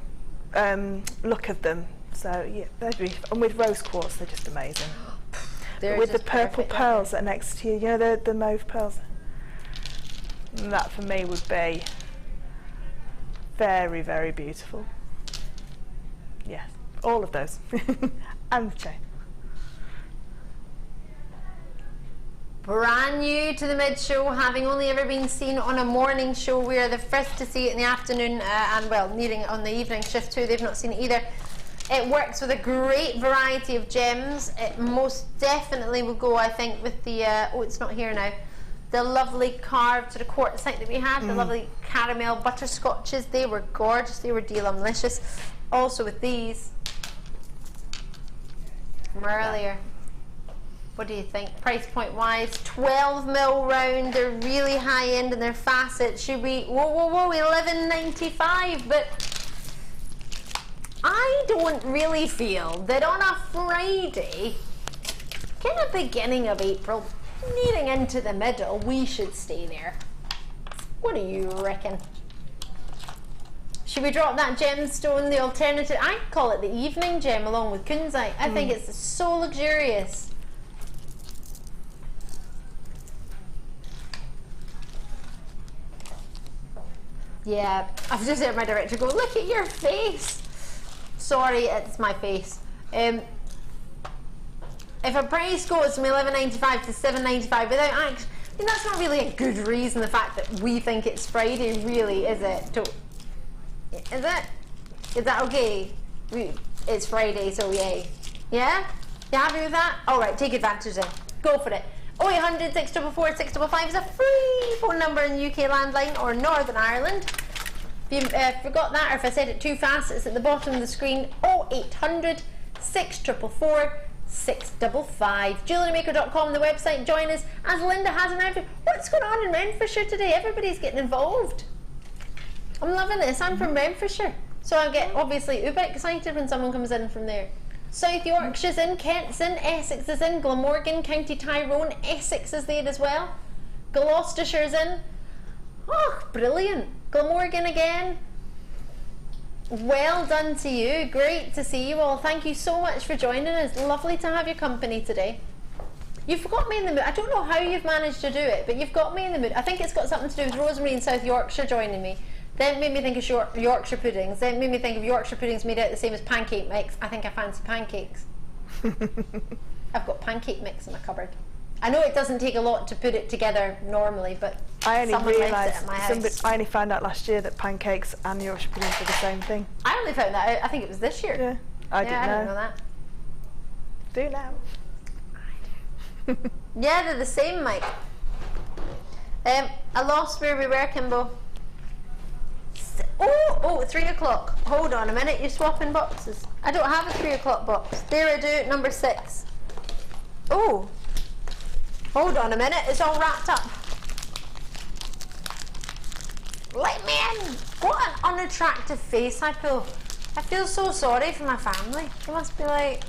look of them. So yeah, they're beautiful. And with rose quartz, they're just amazing. With the purple pearls that are next to you, you know, the mauve pearls. And that for me would be very, very beautiful. Yes, all of those. And the chain. Brand new to the mid-show, having only ever been seen on a morning show. We are the first to see it in the afternoon and, well, needing it on the evening shift too. They've not seen it either. It works with a great variety of gems. It most definitely will go, I think, with the, oh, it's not here now, the lovely carved sort of quartzite that we had, the lovely caramel butterscotches. They were gorgeous. They were delicious. Also with these from earlier. What do you think? Price point wise, 12mm round. They're really high end and they're facet. Should we? Whoa! $11.95. But I don't really feel that on a Friday, kind of beginning of April, leading into the middle, we should stay there. What do you reckon? Should we drop that gemstone, the alternative? I call it the evening gem along with kunzite. I think it's so luxurious. Yeah, I've just heard my director go, look at your face. Sorry, it's my face. If a price goes from $11.95 to $7.95 without I mean, that's not really a good reason, the fact that we think it's Friday, really, is it? Is it? Is that okay? It's Friday, so yay. Yeah? You happy with that? Alright, take advantage then. Go for it. 0800 644 655 is a free phone number in the UK landline or Northern Ireland. If you forgot that, or if I said it too fast, it's at the bottom of the screen. 0800 644 655. JewelleryMaker.com, the website. Join us as Linda has an outfit. What's going on in Renfrewshire today? Everybody's getting involved. I'm loving this. I'm from Renfrewshire, so I get obviously uber excited when someone comes in from there. South Yorkshire's in, Kent's in, Essex is in, Glamorgan, County Tyrone, Essex is there as well. Gloucestershire's in. Oh, brilliant. Glamorgan again. Well done to you. Great to see you all. Thank you so much for joining us. Lovely to have your company today. You've got me in the mood. I don't know how you've managed to do it, but you've got me in the mood. I think it's got something to do with Rosemary in South Yorkshire joining me. Then it made me think of Yorkshire puddings. Then it made me think of Yorkshire puddings made out the same as pancake mix. I think I fancy pancakes. I've got pancake mix in my cupboard. I know it doesn't take a lot to put it together normally, but I only someone likes it realised, at my house. I only found out last year that pancakes and Yorkshire puddings are the same thing. I only found that out, I think it was this year. Yeah, I didn't know that. Do now. Yeah, they're the same, Mike. I lost where we were, Kimbo. Oh, 3 o'clock. Hold on a minute, you're swapping boxes. I don't have a 3 o'clock box. There I do, number 6. Oh, hold on a minute, it's all wrapped up. Let me in. What an unattractive face I pull. I feel so sorry for my family. They must be like,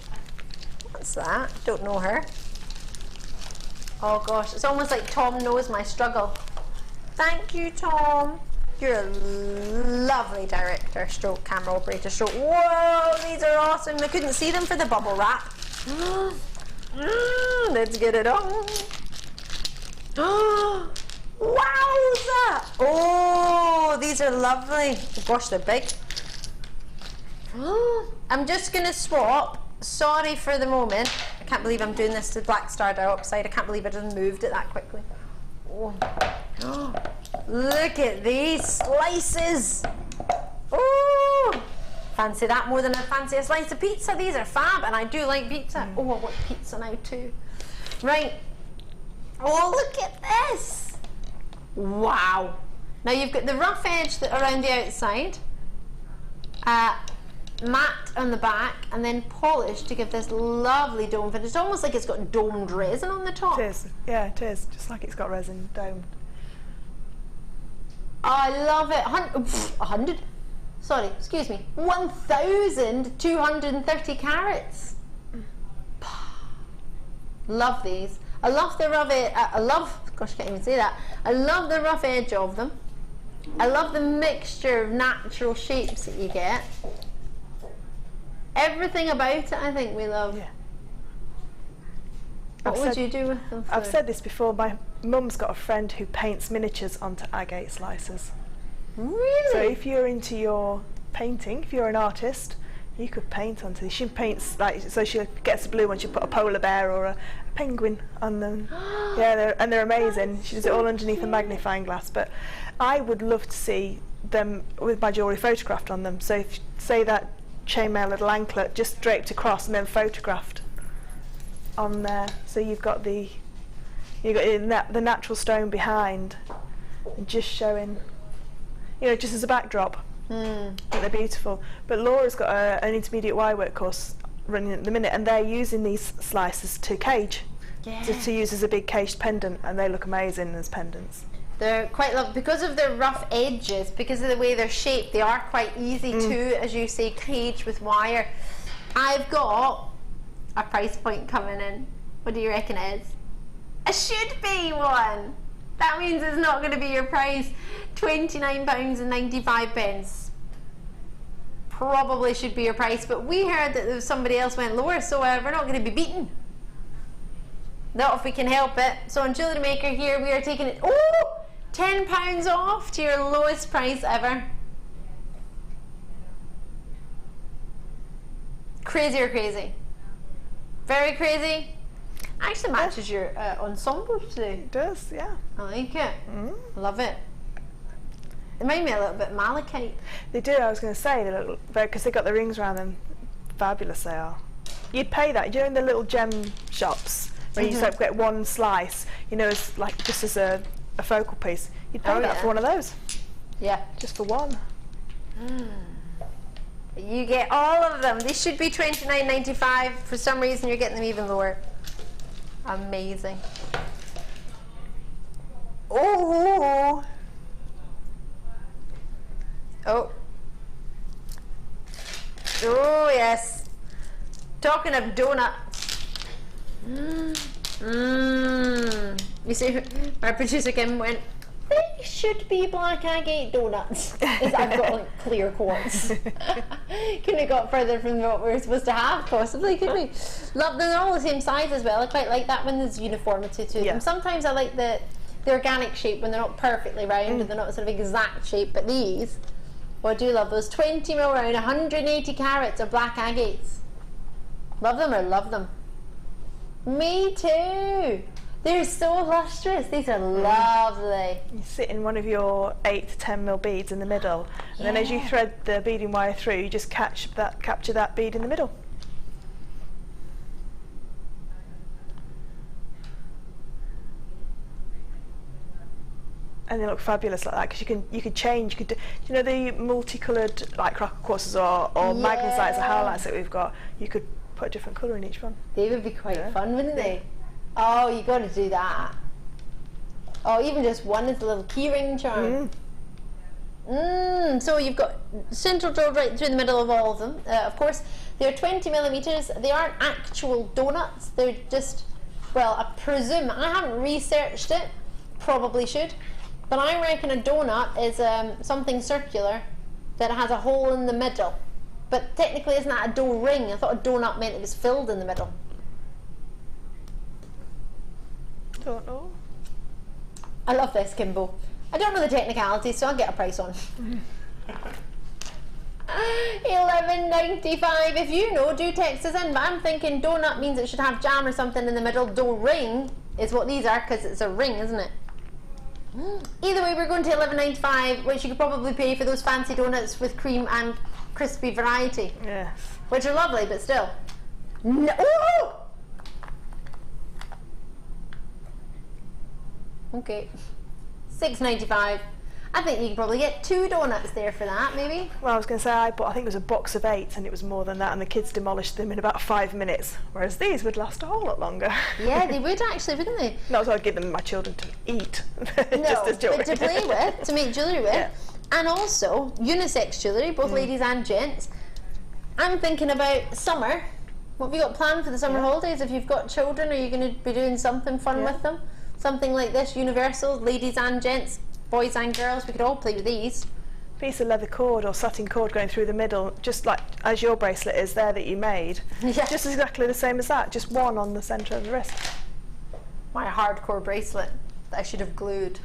what's that? Don't know her. Oh gosh, it's almost like Tom knows my struggle. Thank you, Tom. You're a lovely director, stroke camera operator, stroke. Whoa, these are awesome. I couldn't see them for the bubble wrap. Let's get it on. Wowza! Oh, these are lovely. Oh, gosh, they're big. I'm just going to swap. Sorry for the moment. I can't believe I'm doing this to black star dioxide. I can't believe I just moved it that quickly. Oh. Look at these slices. Oh, fancy that more than I fancy a slice of pizza. These are fab, and I do like pizza. Oh, I want pizza now too. Right. Oh, look at this. Wow. Now you've got the rough edge around the outside, matte on the back, and then polished to give this lovely dome finish. It's almost like it's got domed resin on the top. It is. Yeah, it is. Just like it's got resin domed. I love it. 100. Sorry, excuse me. 1,230 carats. Love these. I love the rough edge. Gosh, I can't even say that. I love the rough edge of them. I love the mixture of natural shapes that you get. Everything about it, I think we love. Yeah. What would you do with them? I've said this before. My mum's got a friend who paints miniatures onto agate slices. Really? So if you're into your painting, if you're an artist, you could paint onto these. She paints like so. She gets the blue one. She put a polar bear or a penguin on them. Yeah, they're amazing. She does it all underneath a magnifying glass. But I would love to see them with my jewellery photographed on them. So if say that chainmail little anklet just draped across and then photographed on there, so you've got the natural stone behind, and just showing, just as a backdrop. They're beautiful. But Laura's got an intermediate wire work course running at the minute, and they're using these slices to cage, to use as a big caged pendant, and they look amazing as pendants. They're quite lovely because of their rough edges, because of the way they're shaped. They are quite easy to, as you say, cage with wire. I've got a price point coming in. What do you reckon it is? It should be one. That means it's not going to be your price. £29.95. Probably should be your price, but we heard that there was somebody else went lower, so we're not going to be beaten. Not if we can help it. So on JewelleryMaker here, we are taking it. Oh, £10 off to your lowest price ever. Crazy or crazy? Very crazy. Actually matches your ensemble today. It does, yeah. I like it. Love it. It made me a little bit malachite. They do. I was going to say they look because they got the rings around them. Fabulous they are. You'd pay that. You're in the little gem shops where you sort of get one slice. As like just as a focal piece. You'd pay that for one of those. Yeah. Just for one. You get all of them. They should be £29.95. For some reason, you're getting them even lower. Amazing. Oh. Oh. Oh, yes. Talking of donuts. You see, my producer Kim went, they should be black agate donuts. I've got like clear quartz. Couldn't have got further from what we were supposed to have, possibly, could we? Love, they're all the same size as well. I quite like that when there's uniformity to them. Sometimes I like the organic shape when they're not perfectly round and they're not sort of exact shape, but these, I do love those 20 mil round, 180 carats of black agates. Love them or love them. Me too. They're so lustrous. These are lovely. You sit in one of your 8 to 10 mil beads in the middle, and then as you thread the beading wire through, you just capture that bead in the middle. And they look fabulous like that, because you could change. You could do, you know, the multicoloured like crackle quarters or magnesite or highlights that we've got. You could put a different colour in each one. They would be quite fun, wouldn't they? Oh, you got to do that. Oh, even just one is a little keyring charm. So you've got central drilled right through the middle of all of them. Of course, they're 20 millimeters. They aren't actual donuts. They're just, well, I presume, I haven't researched it, probably should, but I reckon a donut is something circular that has a hole in the middle. But technically, isn't that a dough ring? I thought a donut meant it was filled in the middle. Don't know. I love this, Kimbo. I don't know the technicalities, so I'll get a price on. $11.95. If you know, do text us in. But I'm thinking donut means it should have jam or something in the middle. Dough ring is what these are, because it's a ring, isn't it? Either way, we're going to $11.95, which you could probably pay for those fancy donuts with cream and crispy variety. Yes. Which are lovely, but still. No. Ooh! Okay, $6.95. I think you can probably get 2 donuts there for that, maybe. Well, I was going to say I think it was a box of 8, and it was more than that, and the kids demolished them in about 5 minutes, whereas these would last a whole lot longer. Yeah, they would actually, wouldn't they? Not so I'd give them to my children to eat, No, just as jewellery. but to play with, to make jewellery with, Yeah. and also unisex jewellery, both ladies and gents. I'm thinking about summer. What have you got planned for the summer holidays? If you've got children, are you going to be doing something fun with them? Something like this, universal, ladies and gents, boys and girls, we could all play with these. Piece of leather cord or satin cord going through the middle, just like as your bracelet is there that you made. Yes. Just exactly the same as that, just one on the centre of the wrist. My hardcore bracelet that I should have glued.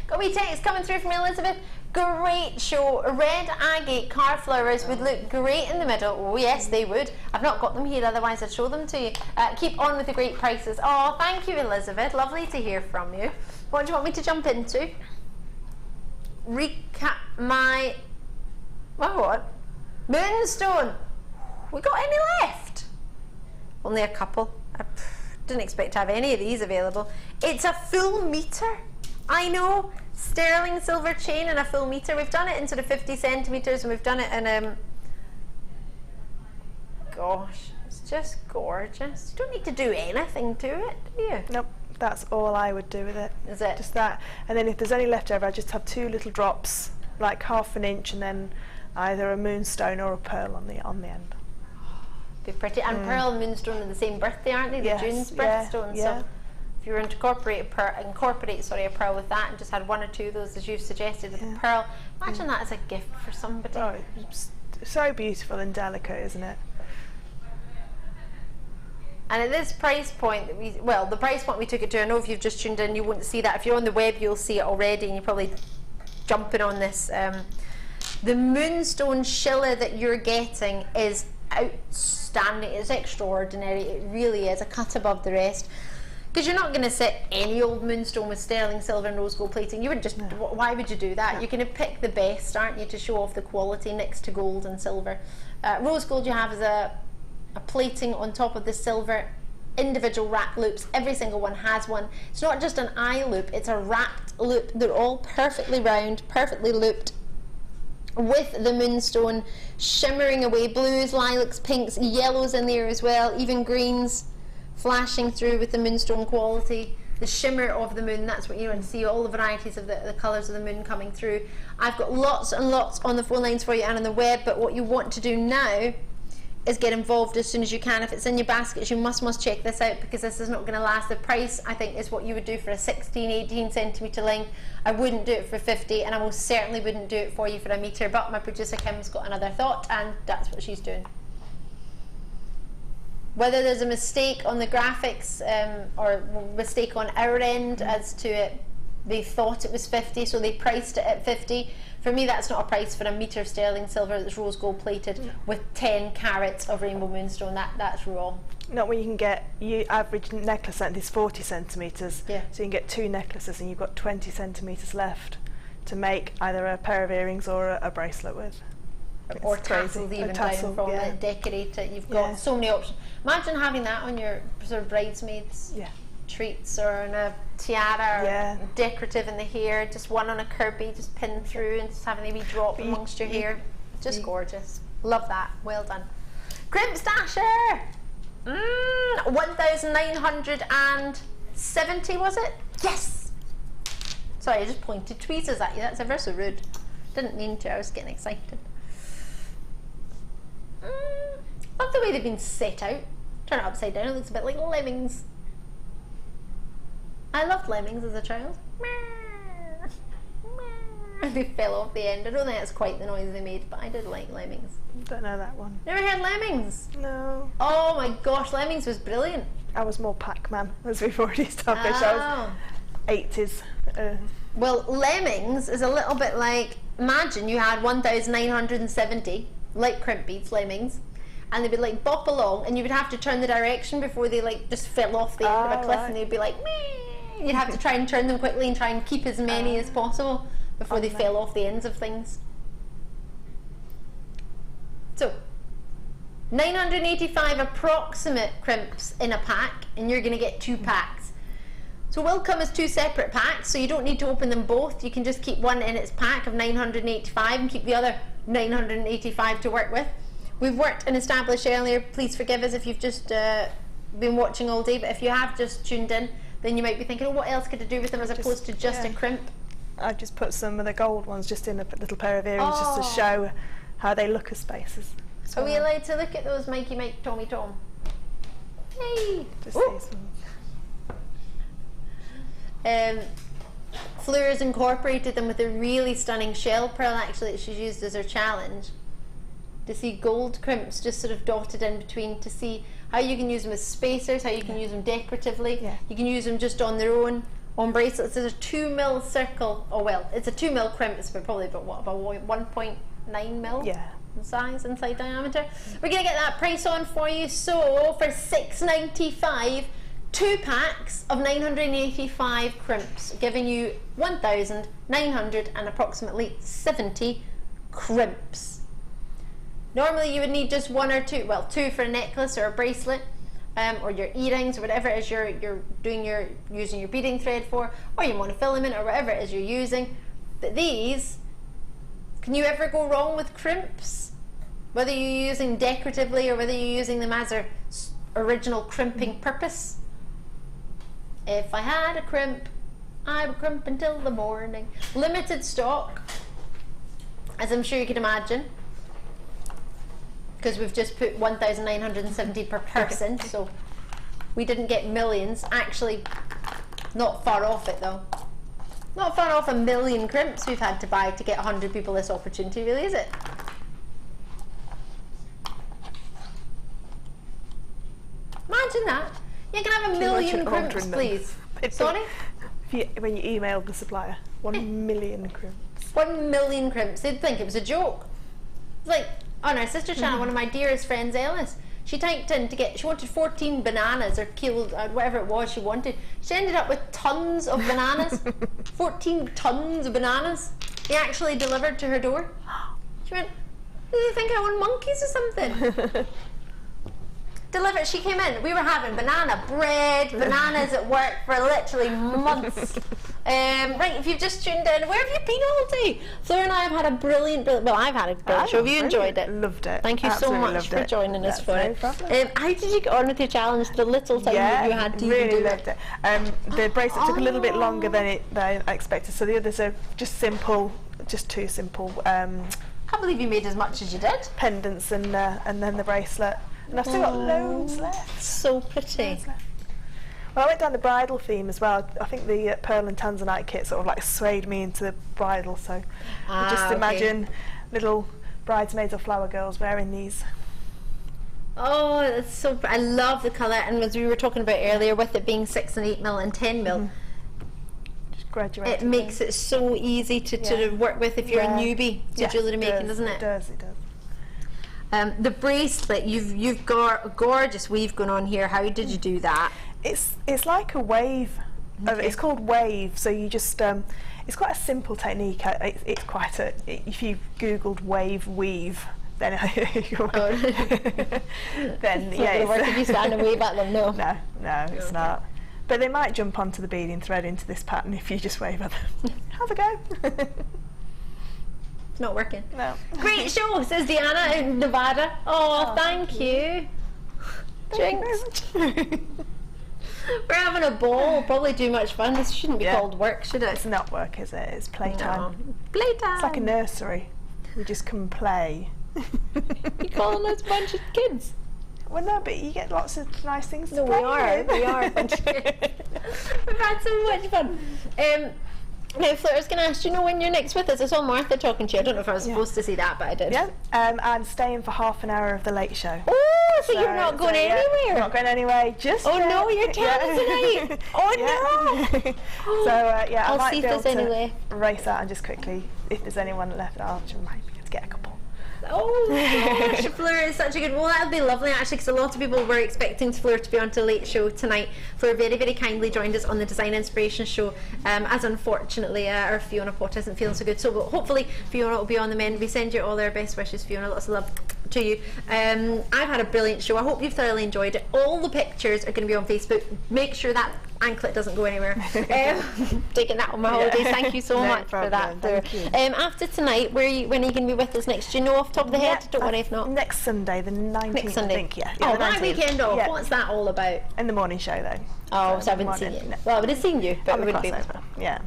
Got a wee text coming through from Elizabeth. Great show. Red agate car flowers would look great in the middle. Oh yes, they would. I've not got them here, otherwise I'd show them to you. Keep on with the great prices. Oh, thank you, Elizabeth. Lovely to hear from you. What do you want me to jump into? Recap my... what? Moonstone. We got any left? Only a couple. I didn't expect to have any of these available. It's a full metre. I know, sterling silver chain and a full metre. We've done it in sort of 50 centimetres, and we've done it in, gosh, it's just gorgeous. You don't need to do anything to it, do you? Nope, that's all I would do with it. Is it? Just that. And then if there's any left over, I just have 2 little drops, like 1/2 inch, and then either a moonstone or a pearl on the end. Be pretty. And pearl and moonstone are the same birthday, aren't they? The June's birthstone. Yeah. So if you were to incorporate a pearl with that, and just had 1 or 2 of those as you've suggested with the pearl, imagine that as a gift for somebody. Oh, it's so beautiful and delicate, isn't it? And at this price point that the price point we took it to, I know if you've just tuned in you won't see that. If you're on the web you'll see it already, and you're probably jumping on this. The moonstone Schiller that you're getting is outstanding. It's extraordinary. It really is a cut above the rest. Because you're not going to set any old moonstone with sterling silver and rose gold plating. You would just, why would you do that? You're going to pick the best, aren't you, to show off the quality next to gold and silver. Rose gold you have is a plating on top of the silver, individual wrapped loops. Every single one has one. It's not just an eye loop, it's a wrapped loop. They're all perfectly round, perfectly looped, with the moonstone shimmering away. Blues, lilacs, pinks, yellows in there as well, even greens flashing through with the moonstone quality. The shimmer of the moon, that's what you want to see, all the varieties of the colours of the moon coming through. I've got lots and lots on the phone lines for you and on the web, but what you want to do now is get involved as soon as you can. If it's in your baskets, you must check this out, because this is not going to last. The price, I think, is what you would do for a 18 centimetre length. I wouldn't do it for 50, and I most certainly wouldn't do it for you for a metre, but my producer Kim's got another thought, and that's what she's doing. Whether there's a mistake on the graphics or mistake on our end as to it they thought it was 50, so they priced it at 50. For me, that's not a price for a metre of sterling silver that's rose gold plated with 10 carats of rainbow moonstone. That's wrong. Not when you can get, your average necklace length is 40 centimetres, Yeah. so you can get 2 necklaces and you've got 20 centimetres left to make either a pair of earrings or a bracelet with. Or It's crazy. tassels Or even tassel, down from yeah. it, decorate it. You've got Yeah. so many options. Imagine having that on your sort of bridesmaids Yeah. treats, or on a tiara, Yeah. or decorative in the hair, just one on a Kirby, just pinned through and just having a wee drop amongst your hair. Just gorgeous. Love that. Well done. Crimp Stasher! 1,970, was it? Yes! Sorry, I just pointed tweezers at you. That's ever so rude. Didn't mean to. I was getting excited. Love the way they've been set out. Turn it upside down. It looks a bit like lemmings. I loved lemmings as a child. They fell off the end. I don't think that's quite the noise they made, but I did like lemmings. Don't know that one. Never heard lemmings? No. Oh my gosh, lemmings was brilliant. I was more Pac-Man, as we've already established. I was 80s. Well, lemmings is a little bit like, imagine you had 1,970 like crimp beads, lemmings, and they would like bop along, and you would have to turn the direction before they like just fell off the end of a cliff, and they'd be like, meh. You'd have to try and turn them quickly and try and keep as many as possible before they fell off the ends of things. So, 985 approximate crimps in a pack, and you're going to get 2 packs. So will come as 2 separate packs, so you don't need to open them both. You can just keep one in its pack of 985 and keep the other 985 to work with. We've worked and established earlier, please forgive us if you've just been watching all day, but if you have just tuned in, then you might be thinking, oh, what else could I do with them as opposed to just a crimp? I've just put some of the gold ones just in a little pair of earrings just to show how they look as spaces. Are we allowed to look at those, Mikey Mike, Tommy Tom? Hey! Just these ones. Fleur has incorporated them with a really stunning shell pearl actually that she's used as her challenge. To see gold crimps just sort of dotted in between, to see how you can use them as spacers, how you can use them decoratively. You can use them just on their own, on bracelets. There's a 2mm circle, oh well, it's a 2mm crimp, it's probably about what, about 1.9mm? Yeah. In size, inside diameter. We're going to get that price on for you, so for $6.95, 2 packs of 985 crimps, giving you 1,900 and approximately 70 crimps. Normally you would need just 1 or 2, well 2 for a necklace or a bracelet, or your earrings or whatever it is you're using your beading thread for, or your monofilament or whatever it is you're using. But these, can you ever go wrong with crimps? Whether you're using decoratively or whether you're using them as their original crimping purpose. If I had a crimp, I would crimp until the morning. Limited stock, as I'm sure you can imagine, because we've just put 1,970 per person, so we didn't get millions. Actually, not far off it though. Not far off 1 million crimps we've had to buy to get 100 people this opportunity, really, is it? Imagine that. You can have 1 million crimps, please. Sorry? When you emailed the supplier, 1 million crimps. 1 million crimps. They'd think it was a joke. It's like, on our sister channel, one of my dearest friends, Ellis, she typed in she wanted 14 bananas or kilos, or whatever it was she wanted. She ended up with tons of bananas. 14 tons of bananas. They actually delivered to her door. She went, do you think I want monkeys or something? Delivered, she came in, we were having banana bread, bananas at work for literally months. Right, if you've just tuned in, where have you been all day? Fleur and I have had a brilliant, well, I've had a brilliant show. Have you enjoyed it? Loved it. Thank you so much for joining us for it. How did you get on with your challenge, the little time that you had to really do loved it. The bracelet took a little bit longer than I expected, so the others are just simple, just 2 simple. I can't believe you made as much as you did. Pendants and then the bracelet. And I've still got loads left. So pretty. Well, I went down the bridal theme as well. I think the pearl and tanzanite kit sort of like swayed me into the bridal, so just imagine little bridesmaids or flower girls wearing these. Oh, that's so I love the colour, and as we were talking about earlier, with it being 6 and 8mm and 10mm, graduated. It makes it so easy to work with if you're a newbie to jewellery making, doesn't it? It does, it does. The bracelet, you've got a gorgeous weave going on here. How did you do that? It's like a wave. It's called wave. So you just it's quite a simple technique. It's quite a. If you googled wave weave, then then yeah. Work if you stand and wave at them. No, it's not. But they might jump onto the beading thread into this pattern if you just wave at them. Have a go. It's not working. No. Great show, says Deanna in Nevada. Oh, thank you. Jinx. We're having a ball. Probably too much fun. This shouldn't be called work, should it? It's not work, is it? It's playtime. No. Playtime. It's like a nursery. We just come and play. You calling us a bunch of kids? Well, no, but you get lots of nice things to play with. We are a bunch of kids. We've had so much fun. Now, Fleur, I was going to ask, do you know when you're next with us? I saw Martha talking to you. I don't know if I was supposed to see that, but I did. Yeah, I'm staying for half an hour of the late show. Oh, so you're not going anywhere? Not going anywhere, just no, you're telling us tonight. Oh, no. So, I I'll might see be if able there's to any way. race out and just quickly, if there's anyone left, I might be able to get a couple. Oh gosh, Fleur is such a good. Well, that'll be lovely actually, because a lot of people were expecting Fleur to be on to late show tonight. Fleur very, very kindly joined us on the Design Inspiration show, as unfortunately our Fiona Potter isn't feeling so good. So hopefully Fiona will be on the mend. We send you all our best wishes, Fiona. Lots of love to you. I've had a brilliant show. I hope you've thoroughly enjoyed it. All the pictures are going to be on Facebook. Make sure that anklet doesn't go anywhere. Taking that on my holidays. Thank you so much for that. After tonight, when are you going to be with us next? Do you know off the top of the head? Don't worry if not. Next Sunday, the 19th, next Sunday. I think, yeah. Oh, that weekend off. Yeah. What's that all about? In the morning show, though. Oh, so I haven't seen you. Well, I would have seen you, but we wouldn't be able to. Yeah.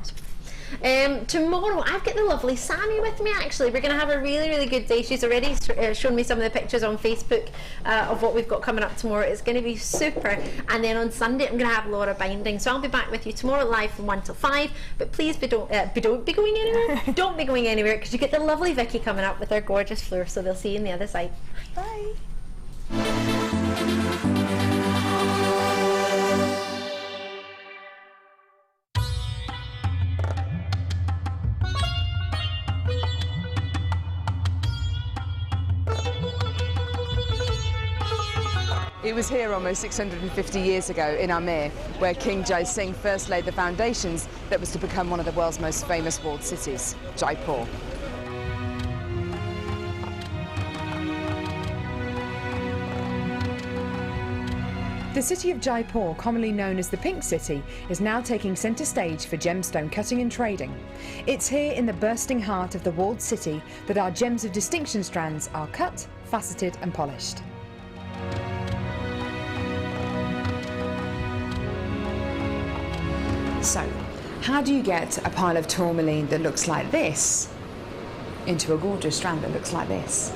Tomorrow I've got the lovely Sammy with me. Actually, we're going to have a really, really good day. She's already shown me some of the pictures on Facebook of what we've got coming up tomorrow. It's going to be super. And then on Sunday I'm going to have Laura binding. So I'll be back with you tomorrow live from 1 till 5. But please don't be going anywhere. Don't be going anywhere, because you get the lovely Vicky coming up with our gorgeous Fleur. So they'll see you on the other side. Bye. It was here almost 650 years ago in Maille, where King Jai Singh first laid the foundations that was to become one of the world's most famous walled cities, Jaipur. The city of Jaipur, commonly known as the Pink City, is now taking centre stage for gemstone cutting and trading. It's here in the bursting heart of the walled city that our gems of distinction strands are cut, faceted and polished. So, how do you get a pile of tourmaline that looks like this into a gorgeous strand that looks like this?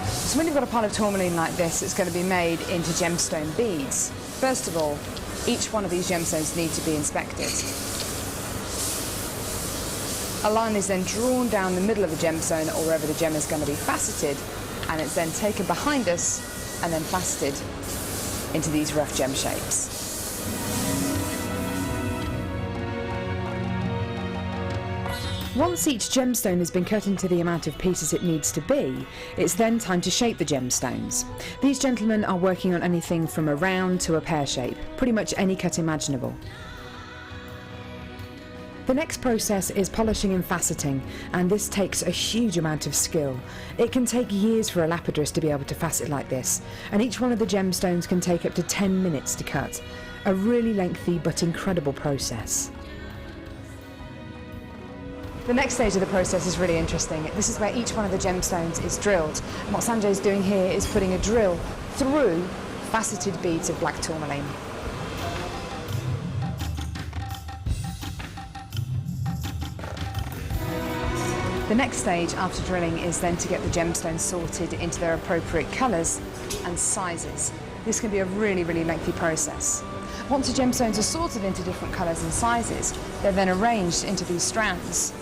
So when you've got a pile of tourmaline like this, it's going to be made into gemstone beads. First of all, each one of these gemstones need to be inspected. A line is then drawn down the middle of the gemstone or wherever the gem is going to be faceted, and it's then taken behind us and then faceted into these rough gem shapes. Once each gemstone has been cut into the amount of pieces it needs to be, it's then time to shape the gemstones. These gentlemen are working on anything from a round to a pear shape, pretty much any cut imaginable. The next process is polishing and faceting, and this takes a huge amount of skill. It can take years for a lapidress to be able to facet like this, and each one of the gemstones can take up to 10 minutes to cut. A really lengthy but incredible process. The next stage of the process is really interesting. This is where each one of the gemstones is drilled. And what Sanjay is doing here is putting a drill through faceted beads of black tourmaline. The next stage after drilling is then to get the gemstones sorted into their appropriate colours and sizes. This can be a really, really lengthy process. Once the gemstones are sorted into different colours and sizes, they're then arranged into these strands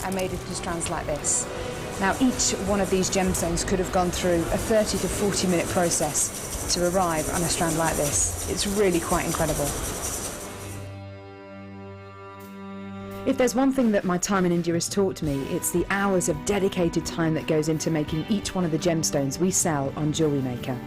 and made into strands like this. Now each one of these gemstones could have gone through a 30 to 40 minute process to arrive on a strand like this. It's really quite incredible. If there's one thing that my time in India has taught me, it's the hours of dedicated time that goes into making each one of the gemstones we sell on JewelleryMaker.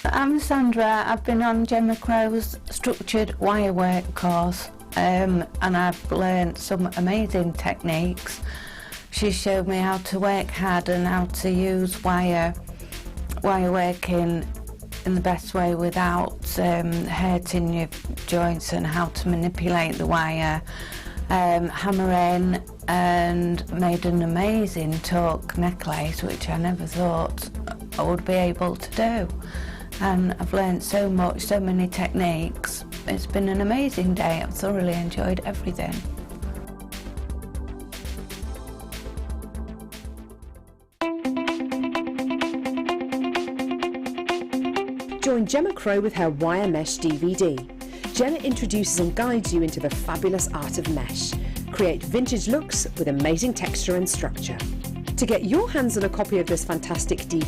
I'm Sandra. I've been on Gemma Crow's structured wire work course and I've learnt some amazing techniques. She showed me how to work hard and how to use wire working in the best way without hurting your joints, and how to manipulate the wire, hammer in, and made an amazing torque necklace which I never thought I would be able to do. And I've learned so much, so many techniques. It's been an amazing day. I've thoroughly enjoyed everything. Join Gemma Crow with her Wire Mesh DVD. Gemma introduces and guides you into the fabulous art of mesh. Create vintage looks with amazing texture and structure. To get your hands on a copy of this fantastic DVD,